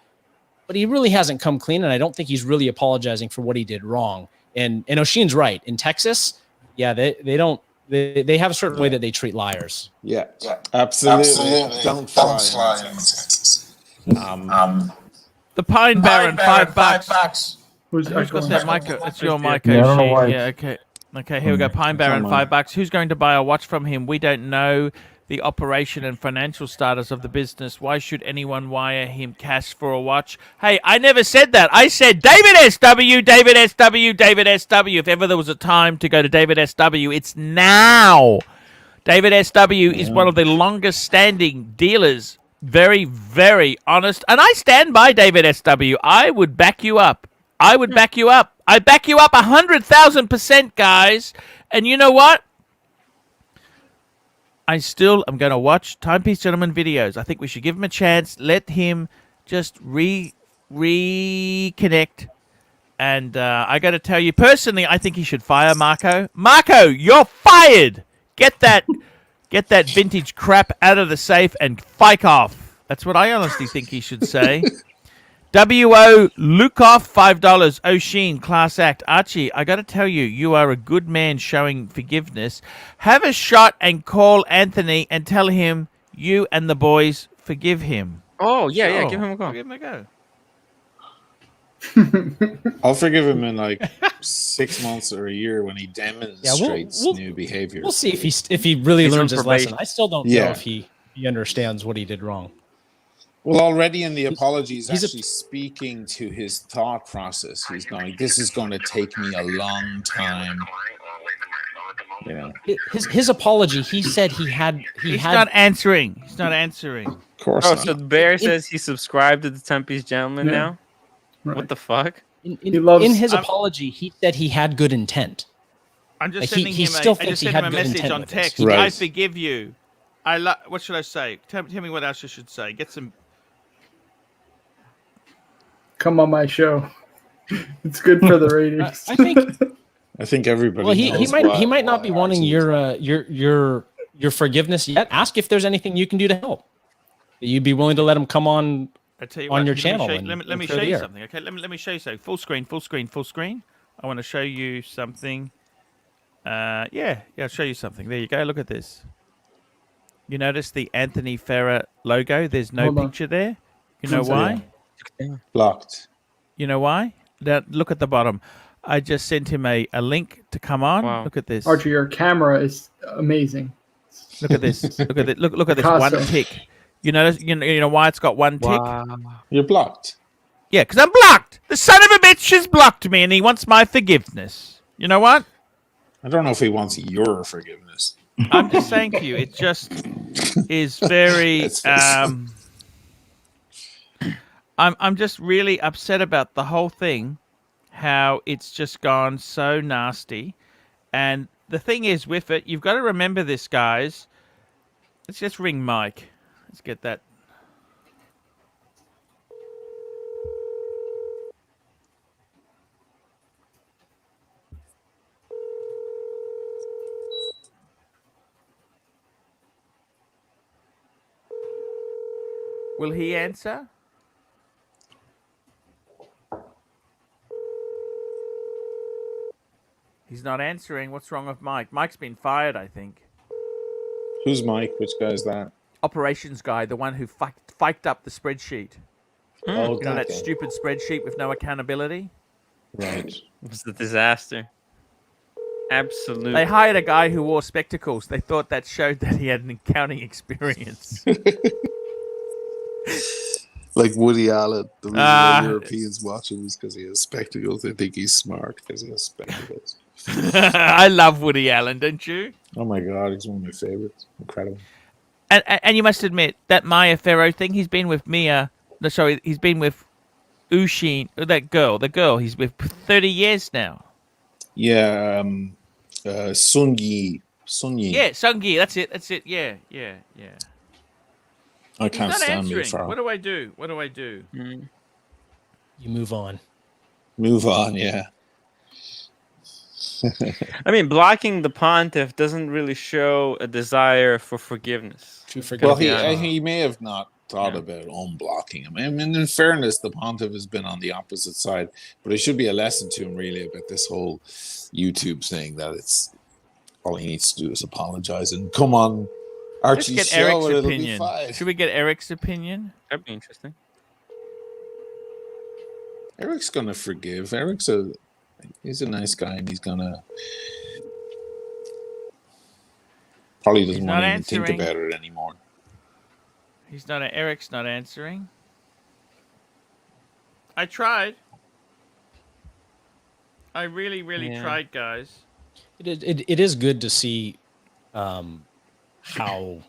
but he really hasn't come clean. And I don't think he's really apologizing for what he did wrong. And O'Sheen's right. In Texas, yeah, they have a certain way that they treat liars. Yeah, absolutely. Don't fly in Texas. The Pine Baron, $5. Who's Got that mic? It's your mic, Yeah, I don't know O'Sheen. why. Yeah, okay. Okay, here we go. Pine Baron, $5. Who's going to buy a watch from him? We don't know the operation and financial status of the business. Why should anyone wire him cash for a watch? Hey, I never said that. I said David SW, David SW, David SW. If ever there was a time to go to David SW, it's now. David SW is one of the longest standing dealers. Very, very honest. And I stand by David SW. I would back you up. I would back you up. I back you up 100,000%, guys. And you know what? I'm going to watch Timepiece Gentleman videos. I think we should give him a chance. Let him just reconnect. And I got to tell you, personally, I think he should fire Marco. Marco, you're fired. Get that vintage crap out of the safe and fike off. That's what I honestly think he should say. W.O. Lukoff, $5. O'Sheen, class act. Archie, I got to tell you, you are a good man showing forgiveness. Have a shot and call Anthony and tell him you and the boys forgive him. Oh, yeah, Sure. give him a go. Give him a go. I'll forgive him in like 6 months or a year when he demonstrates new behavior. We'll see if he really He's learns on his lesson. probation. I still don't know if he understands what he did wrong. Well, already in the apologies, he's actually speaking to his thought process. He's going, this is going to take me a long time. You know, His apology, he said he's not answering. He's not answering. Of course Oh, not. so Bear says he subscribed to the Timepiece Gentleman now? Right. What the fuck? In loves- his apology, he said he had good intent. I'm just Like, sending he him still I thinks just he sent had him a good message intent on with this. text. Right. I forgive you. What should I say? Tell me what else I should say. Get some. Come on my show. It's good for the ratings. I think I think everybody. well, he knows might not be why wanting Archie- your forgiveness yet. Ask if there's anything you can do to help. You'd be willing to let him come on I tell you on what, your let me channel show- and- let and me clear show the you air. something. Okay, let me show you something. Full screen. I want to show you something. Yeah, I'll show you something. There you go. Look at this. You notice the Anthony Ferrer logo? There's no Hold on. picture there. You know One second. why? blocked. You know why? Look at the bottom. I just sent him a link to come on. Wow. Look at this. Archie, your camera is amazing. Look at this. Look at it. Look at this. Picasso. One tick. You notice? You know why it's got one tick? You're blocked. Yeah, because I'm blocked. The son of a bitch has blocked me, and he wants my forgiveness. You know what? I don't know if he wants your forgiveness. I'm just saying to you, it just is very. I'm just really upset about the whole thing, how it's just gone so nasty. And the thing is with it, you've got to remember this, guys. Let's just ring Mike. Let's get that. Will he answer? He's not answering. What's wrong with Mike? Mike's been fired, I think. Who's Mike? Which guy is that? Operations guy, the one who fiked up the spreadsheet. Oh, You know that stupid spreadsheet with no accountability? Right. It was a disaster. Absolutely. They hired a guy who wore spectacles. They thought that showed that he had an accounting experience. Like Woody Allen, the reason why Europeans watch him is because he has spectacles. They think he's smart because he has spectacles. I love Woody Allen, don't you? Oh my God, he's one of my favorites. Incredible. And you must admit that Maya Farrow thing. He's been with Mia. No, sorry, he's been with Ushin, that girl. The girl he's with 30 years now. Yeah, Sungi. Yeah, Sungi. That's it. Yeah. I can't He's not stand answering. Mia Farrow. What do I do? You move on. Move on, yeah. I mean, blocking the pontiff doesn't really show a desire for forgiveness. True forgiveness. Well, he may have not thought about unblocking him. I mean, in fairness, the pontiff has been on the opposite side, but it should be a lesson to him, really, about this whole YouTube thing that it's all he needs to do is apologize and come on Archie's Let's get show Eric's and it'll opinion. be fine. Should we get Eric's opinion? That'd be interesting. Eric's gonna forgive. He's a nice guy, and he's gonna probably doesn't want to even think about it anymore. Eric's not answering. I tried. I really tried, guys. It is good to see how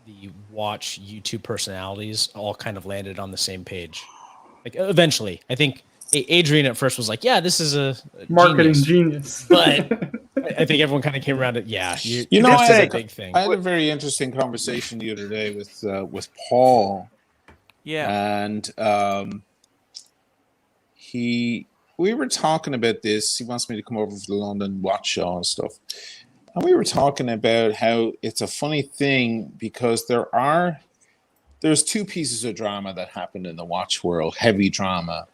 the watch YouTube personalities all kind of landed on the same page. Like eventually, I think Adrian at first was like, "Yeah, this is a marketing genius," but I think everyone kind of came around to, "Yeah, you know, that's a big thing." I had a very interesting conversation the other day with Paul. Yeah, and we were talking about this. He wants me to come over for the London Watch Show and stuff. And we were talking about how it's a funny thing because there's two pieces of drama that happened in the watch world, heavy drama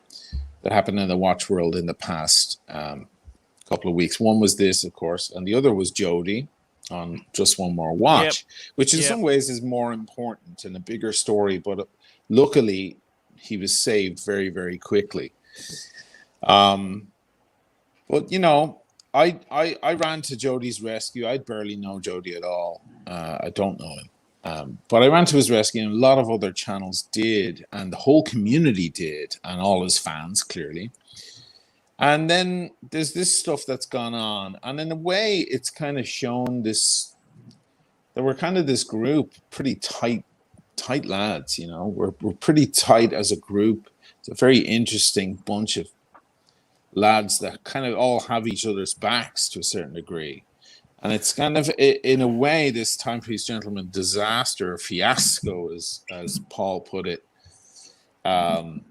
that happened in the watch world in the past couple of weeks. One was this, of course, and the other was Jody on Just One More Watch, which in some ways is more important and a bigger story, but luckily he was saved very, very quickly. But you know, I ran to Jody's rescue. I barely know Jody at all. I don't know him. But I ran to his rescue, and a lot of other channels did, and the whole community did, and all his fans, clearly. And then there's this stuff that's gone on. And in a way, it's kind of shown this, that we're kind of this group, pretty tight lads, you know. We're pretty tight as a group. It's a very interesting bunch of lads that kind of all have each other's backs to a certain degree. And it's kind of, in a way, this Timepiece Gentleman disaster, fiasco, as Paul put it, kind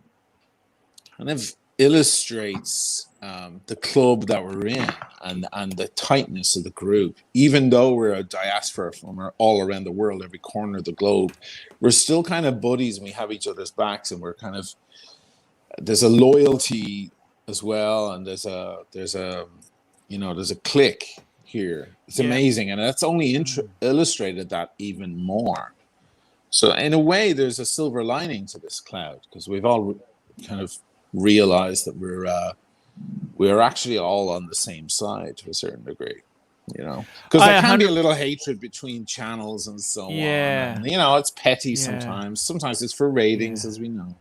of illustrates the club that we're in and the tightness of the group. Even though we're a diaspora from all around the world, every corner of the globe, we're still kind of buddies and we have each other's backs, and we're kind of, there's a loyalty as well, and there's a clique here. It's amazing, and that's only illustrated that even more. So in a way, there's a silver lining to this cloud, because we've all kind of realized that we're actually all on the same side to a certain degree, you know, because there can be a little hatred between channels and so on. And, you know, it's petty sometimes. Sometimes it's for ratings, as we know.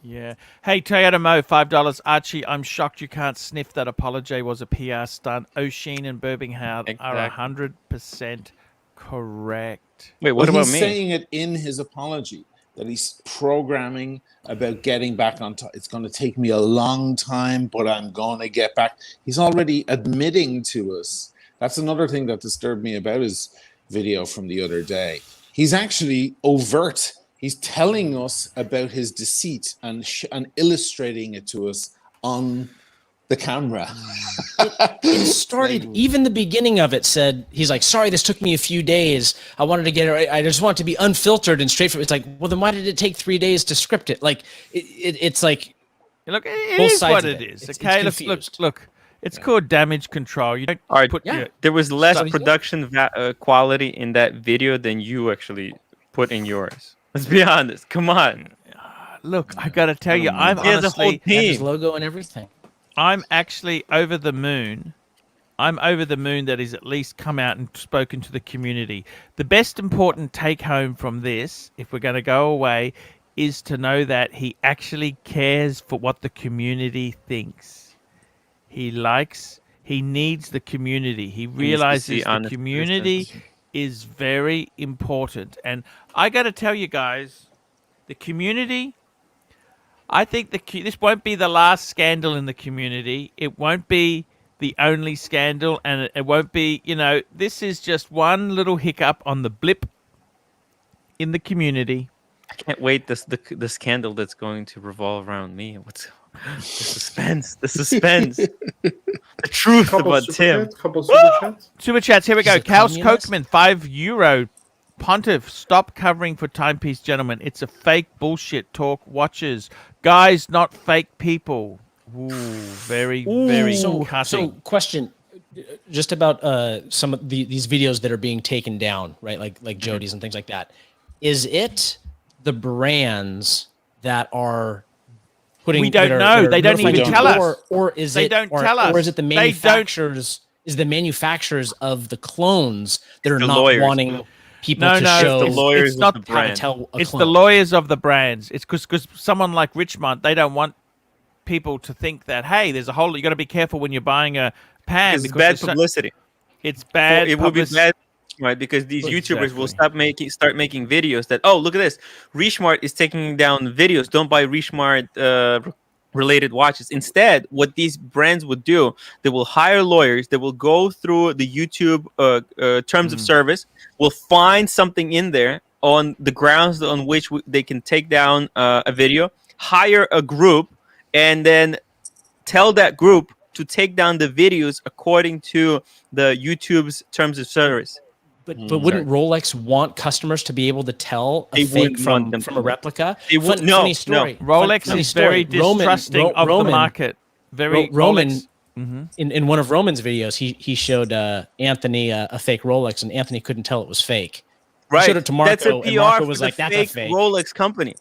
Yeah. Hey, Toyota Mo, $5. Archie, I'm shocked you can't sniff that apology was a PR stunt. O'Sheen and Birmingham are 100% correct. Wait, what about he's me? Saying it in his apology. that he's programming about getting back on top. It's going to take me a long time, but I'm going to get back. He's already admitting to us. That's another thing that disturbed me about his video from the other day. He's actually overt. He's telling us about his deceit and illustrating it to us on the camera. It started, even the beginning of it said, he's like, sorry, this took me a few days. I wanted to get it. I just want it to be unfiltered and straight from. It's like, well, then why did it take 3 days to script it? Like, it's like, look, it is what it is. Okay, look. It's called damage control. You don't put there was less production quality in that video than you actually put in yours. Let's be honest. Come on. Look, I got to tell you, I'm honestly his logo and everything. I'm actually over the moon. I'm over the moon that he's at least come out and spoken to the community. The best important take home from this, if we're going to go away, is to know that he actually cares for what the community thinks. He needs the community. He realizes the community is very important. And I got to tell you guys, the community, I think this won't be the last scandal in the community. It won't be the only scandal, and it won't be, this is just one little hiccup on the blip in the community. I can't wait the scandal that's going to revolve around me. What's the suspense? The truth about Tim. Couple super chats. Super chats. Here we go. Kaus Kochman, €5. Pontiff, stop covering for Timepiece, gentlemen. It's a fake bullshit talk. Watchers, guys, not fake people. Ooh, very cutting. So, question, just about some of these videos that are being taken down, right? Like Jody's and things like that. Is it the brands that are putting? We don't know. They don't even tell us. Or is they it? Don't tell us. Or is it the manufacturers? Is the manufacturers of the clones that are not lawyers. Wanting people to show? The lawyers. It's not the brand. It's the lawyers of the brands. It's because someone like Richmond, they don't want people to think that, hey, there's a whole. You got to be careful when you're buying a pan. It's bad publicity. It's bad. It will be bad. Right, because these YouTubers will start making videos that, oh, look at this, Richmart is taking down videos. Don't buy Richmart related watches. Instead, what these brands would do, they will hire lawyers. They will go through the YouTube terms of service. Will find something in there on the grounds on which they can take down a video. Hire a group and then tell that group to take down the videos according to the YouTube's terms of service. But wouldn't Rolex want customers to be able to tell a fake from a replica? Funny story. No. Rolex is very distrusting of the market. Roman, in one of Roman's videos, he showed Anthony a fake Rolex, and Anthony couldn't tell it was fake. Right. He showed it to Marco, that's a PR and Marco for was the like, "That's fake a fake Rolex company."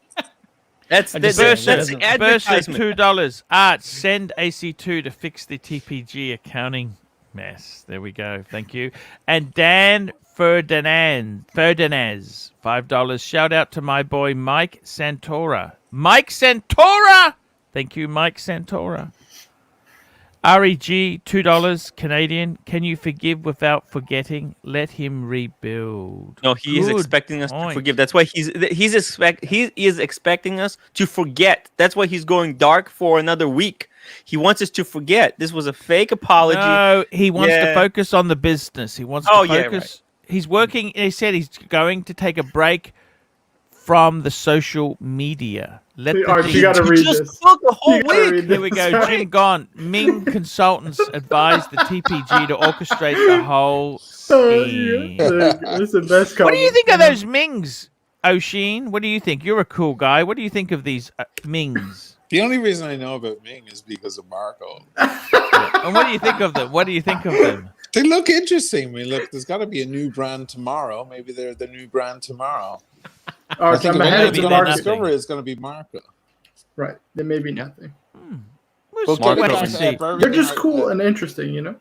That's Burst advertisement. $2. Art, send AC2 to fix the TPG accounting mess. There we go. Thank you. And Dan Ferdinand, $5. Shout out to my boy Mike Santora. Mike Santora! Thank you, Mike Santora. REG, $2 Canadian. Can you forgive without forgetting? Let him rebuild. No, he is expecting us to forgive. That's why he is expecting us to forget. That's why he's going dark for another week. He wants us to forget. This was a fake apology. No, he wants to focus on the business. He wants to focus. Yeah, right. He's working. He said he's going to take a break from the social media. You got to read this. Took a whole week. Here we go. Jim Gone. Ming Consultants advised the TPG to orchestrate the whole scheme. This is the best. What do you think of those Mings, O'Sheen? What do you think? You're a cool guy. What do you think of these Mings? The only reason I know about Ming is because of Marco. And what do you think of them? They look interesting. I mean, look, there's got to be a new brand tomorrow. Maybe they're the new brand tomorrow. I think it's going to discover it's going to be Marco. Right. There may be nothing. They're just cool and interesting,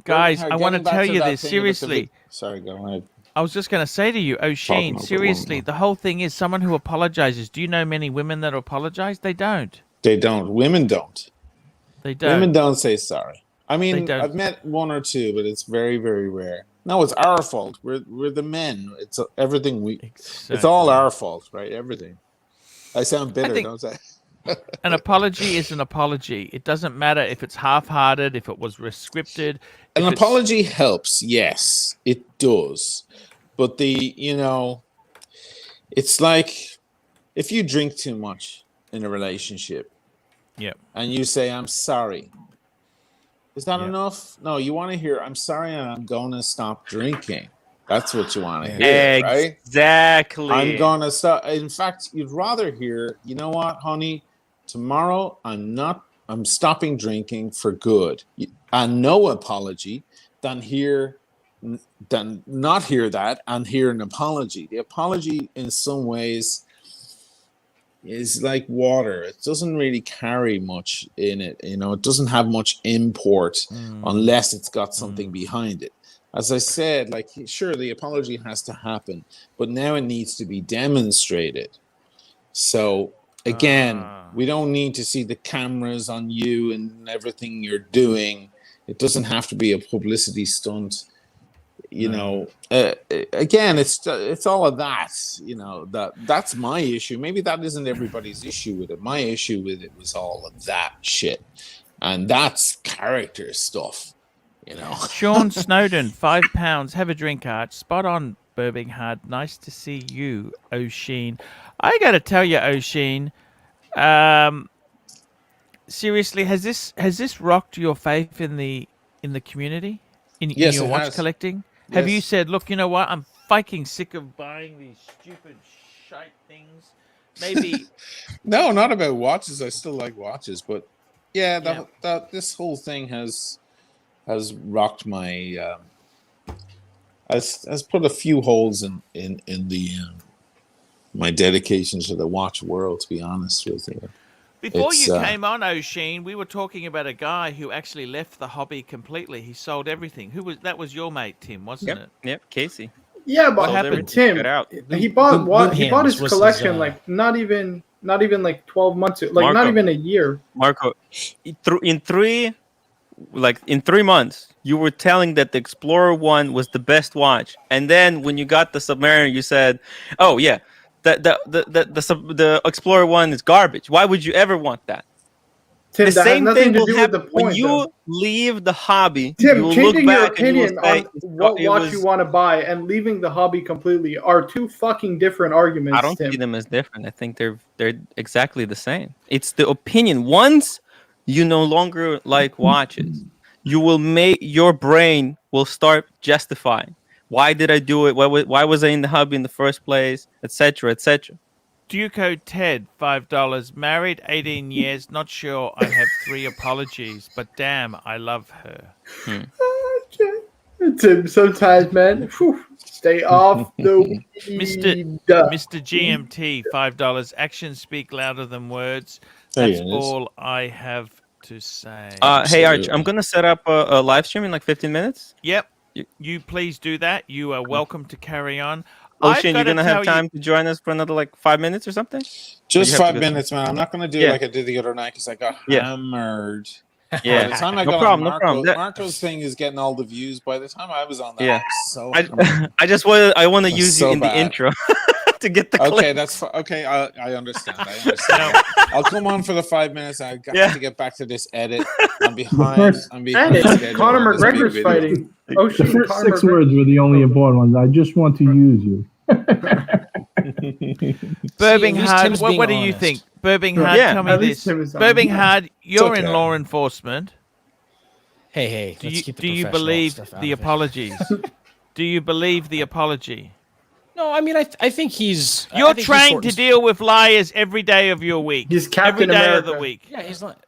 Guys, I want to tell you this seriously. Sorry, go ahead. I was just going to say to you, O'Sheen, seriously, the whole thing is someone who apologizes. Do you know many women that apologize? They don't. They don't. Women don't. They don't. Women don't say sorry. I mean, I've met one or two, but it's very, very rare. No, it's our fault. We're the men. It's everything It's all our fault, right? Everything. I sound bitter, don't I? An apology is an apology. It doesn't matter if it's half-hearted, if it was scripted. An apology helps, yes, it does. But it's like if you drink too much in a relationship, and you say, I'm sorry. Is that enough? No, you want to hear, I'm sorry and I'm going to stop drinking. That's what you want to hear, right? Exactly. I'm going to stop. In fact, you'd rather hear, you know what, honey? Tomorrow I'm stopping drinking for good. And no apology than not hear that and hear an apology. The apology in some ways is like water. It doesn't really carry much in it. It doesn't have much import unless it's got something behind it. As I said, like, sure, the apology has to happen, but now it needs to be demonstrated. So again, we don't need to see the cameras on you and everything you're doing. It doesn't have to be a publicity stunt. Again, it's all of that. That's my issue. Maybe that isn't everybody's issue with it. My issue with it was all of that shit, and that's character stuff. Sean Snowden, £5. Have a drink, Arch. Spot on, Birmingham. Nice to see you, O'Sheen. I got to tell you, O'Sheen. Seriously, has this rocked your faith in the community, in your watch collecting? Yes. Have you said, look, you know what? I'm fucking sick of buying these stupid shite things. Maybe. No, not about watches. I still like watches, but this whole thing has rocked my has put a few holes in the my dedication to the watch world, to be honest with you. Before you came on, O'Sheen, we were talking about a guy who actually left the hobby completely. He sold everything. That was your mate, Tim, wasn't it? Yep, Casey. Yeah, but what happened? Tim, he bought his collection like not even like 12 months, like Marco, not even a year. Marco, in 3 months, you were telling that the Explorer 1 was the best watch, and then when you got the Submariner, you said, "Oh yeah, the Explorer 1 is garbage. Why would you ever want that?" Tim, the same thing will happen when you leave the hobby. Tim, you will changing look your back opinion and say, on what watch you want to buy and leaving the hobby completely are two fucking different arguments. I don't Tim. see them as different. I think they're exactly the same. It's the opinion. Once you no longer like watches, you will your brain will start justifying. Why did I do it? Why was I in the hobby in the first place? Etc. Etc. Duco Ted, $5. Married 18 years. Not sure I have 3 apologies, but damn, I love her. Tim, sometimes, man, stay off the Mr. GMT, $5. Actions speak louder than words. That's all I have to say. Hey, Arch, I'm going to set up a live stream in like 15 minutes. Yep. You please do that. You are welcome to carry on. Ocean, you're going to have time to join us for another like 5 minutes or something? Just 5 minutes, man. I'm not going to do it like I did the other night because I got hammered. Yeah. By the time I got on Marco's thing is getting all the views. By the time I was on that, I want to use you in the intro to get the Okay, that's okay. I understand. I'll come on for the 5 minutes. I got to get back to this edit. I'm behind. Conor McGregor's fighting. The first 6 words were the only important ones. I just want to use you. Birmingham, what do you think? Birmingham, tell me this. Birmingham, you're in law enforcement. Hey, do you believe the apologies? Do you believe the apology? No, I mean, I think he's... You're trained to deal with liars every day of your week. He's Captain Every day America. of the week. Yeah, he's not...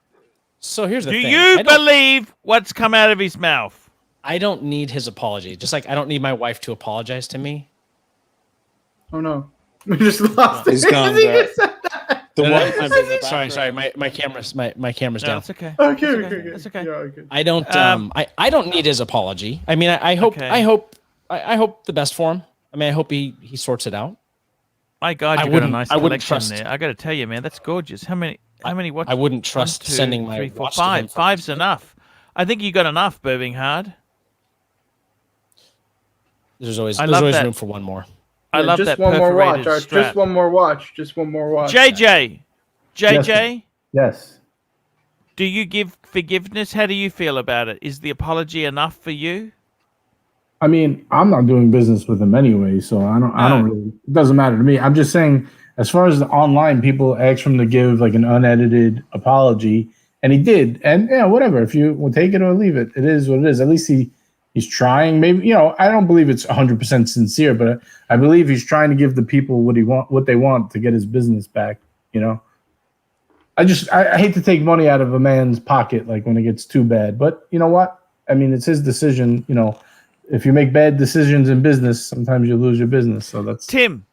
So here's the thing. Do you believe what's come out of his mouth? I don't need his apology. Just like I don't need my wife to apologize to me. Oh, no. We just lost it. He's gone. Sorry. My camera's down. It's okay. Okay. That's okay. Yeah, okay. I don't I don't need his apology. I mean, I hope the best for him. I mean, I hope he sorts it out. My God, you got a nice collection there. I got to tell you, man, that's gorgeous. How many watches? I wouldn't trust sending my 3, 4, watch 5. to him. 5's enough. I think you got enough, Birmingham. There's always room for one more. I love just that one more watch, perforated Arch. strap. Just one more watch. Just one more watch. JJ, Yes. do you give forgiveness? How do you feel about it? Is the apology enough for you? I mean, I'm not doing business with him anyway, so I don't really, it doesn't matter to me. I'm just saying, as far as the online, people ask him to give like an unedited apology, and he did. And yeah, whatever. If you will take it or leave it, it is what it is. At least he's trying. Maybe, I don't believe it's 100% sincere, but I believe he's trying to give the people what they want to get his business back. I hate to take money out of a man's pocket like when it gets too bad. But you know what? I mean, it's his decision. If you make bad decisions in business, sometimes you lose your business. So that's Tim.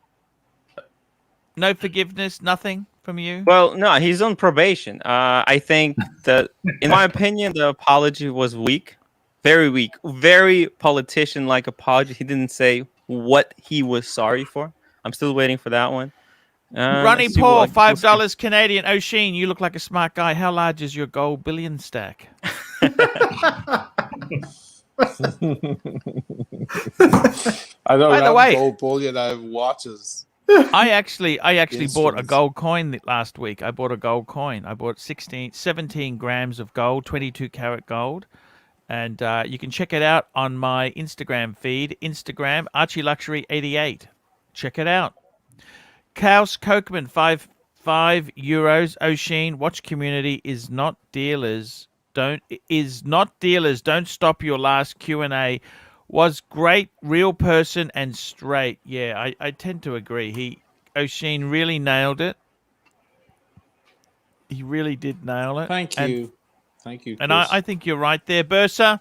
No forgiveness, nothing from you? Well, no, he's on probation. I think that, in my opinion, the apology was weak. Very weak. Very politician-like apology. He didn't say what he was sorry for. I'm still waiting for that one. Ronnie Paul, $5 Canadian. O'Sheen, you look like a smart guy. How large is your gold billion stack? I don't By the have way, gold bullion. I have watches. I actually bought a gold coin last week. I bought a gold coin. I bought 17 grams of gold, 22 karat gold. And you can check it out on my Instagram feed. Instagram, ArchieLuxury88. Check it out. Kaus Kochman, €5. O'Sheen, watch community is not dealers. Don't stop your last Q&A. Was great, real person and straight. Yeah, I tend to agree. O'Sheen really nailed it. He really did nail it. Thank you. Thank you, Chris. And I think you're right there, Bursa.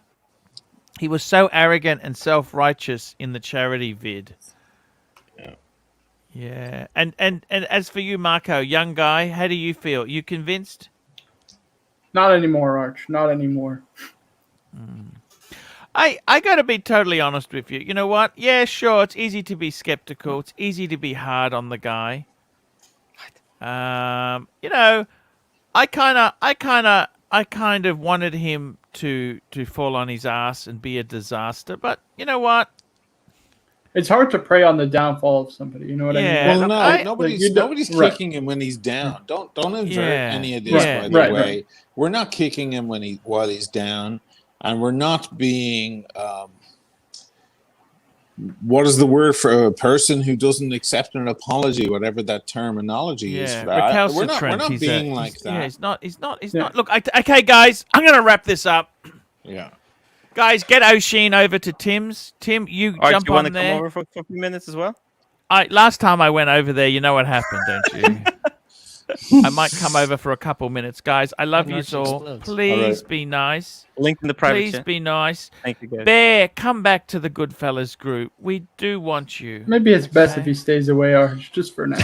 He was so arrogant and self-righteous in the charity vid. Yeah. And as for you, Marco, young guy, how do you feel? You convinced? Not anymore, Arch. Not anymore. I got to be totally honest with you. You know what? Yeah, sure. It's easy to be skeptical. It's easy to be hard on the guy. I kind of wanted him to fall on his ass and be a disaster. But you know what? It's hard to prey on the downfall of somebody. You know what I mean? Well, nobody's kicking him when he's down. Don't invert any of this. By the way, we're not kicking him while he's down, and we're not being. What is the word for a person who doesn't accept an apology, whatever that terminology is for that? We're not being like that. Yeah, he's not. Look, okay, guys, I'm gonna wrap this up. Yeah. Guys, get O'Sheen over to Tim's. Tim, you jump on there. Come over for a few minutes as well? Last time I went over there, you know what happened, don't you? I might come over for a couple minutes. Guys, I love you all. Please be nice. Link in the private Please chat. be nice. Thank you, guys. Bear, come back to the Goodfellas group. We do want you. Maybe it's best if he stays away, Arch, just for now.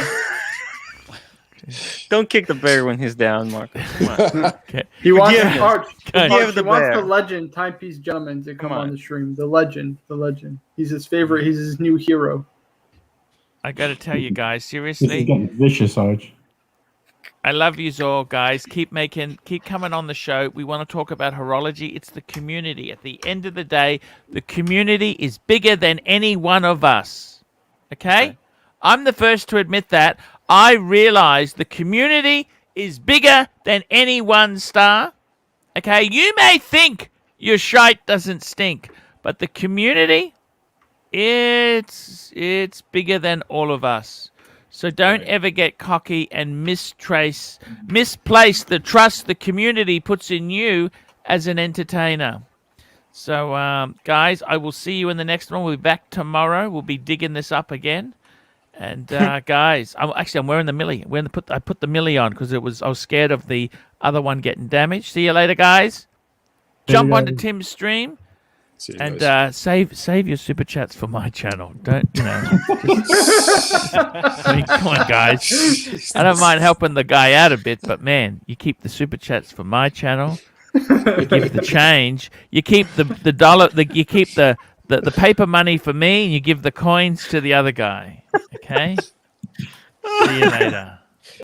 Don't kick the bear when he's down, Mark. Come on. Okay. He wants the bear. legend, Timepiece Gentleman, to come on the stream. The legend. He's his favorite. He's his new hero. I got to tell you guys, this is seriously, getting vicious, Arch. I love you all, guys. Keep coming on the show. We want to talk about horology. It's the community. At the end of the day, the community is bigger than any one of us. Okay? I'm the first to admit that. I realize the community is bigger than any one star. Okay? You may think your shite doesn't stink, but the community, it's bigger than all of us. So don't ever get cocky and misplace the trust the community puts in you as an entertainer. So, guys, I will see you in the next one. We'll be back tomorrow. We'll be digging this up again. And guys, I'm wearing the Millie. I put the Millie on because I was scared of the other one getting damaged. See you later, guys. Jump onto Tim's stream. And save your super chats for my channel. Don't I mean, come on, guys. I don't mind helping the guy out a bit, but man, you keep the super chats for my channel. You give the change. You keep the dollar. You keep the paper money for me, and you give the coins to the other guy. Okay. See you later.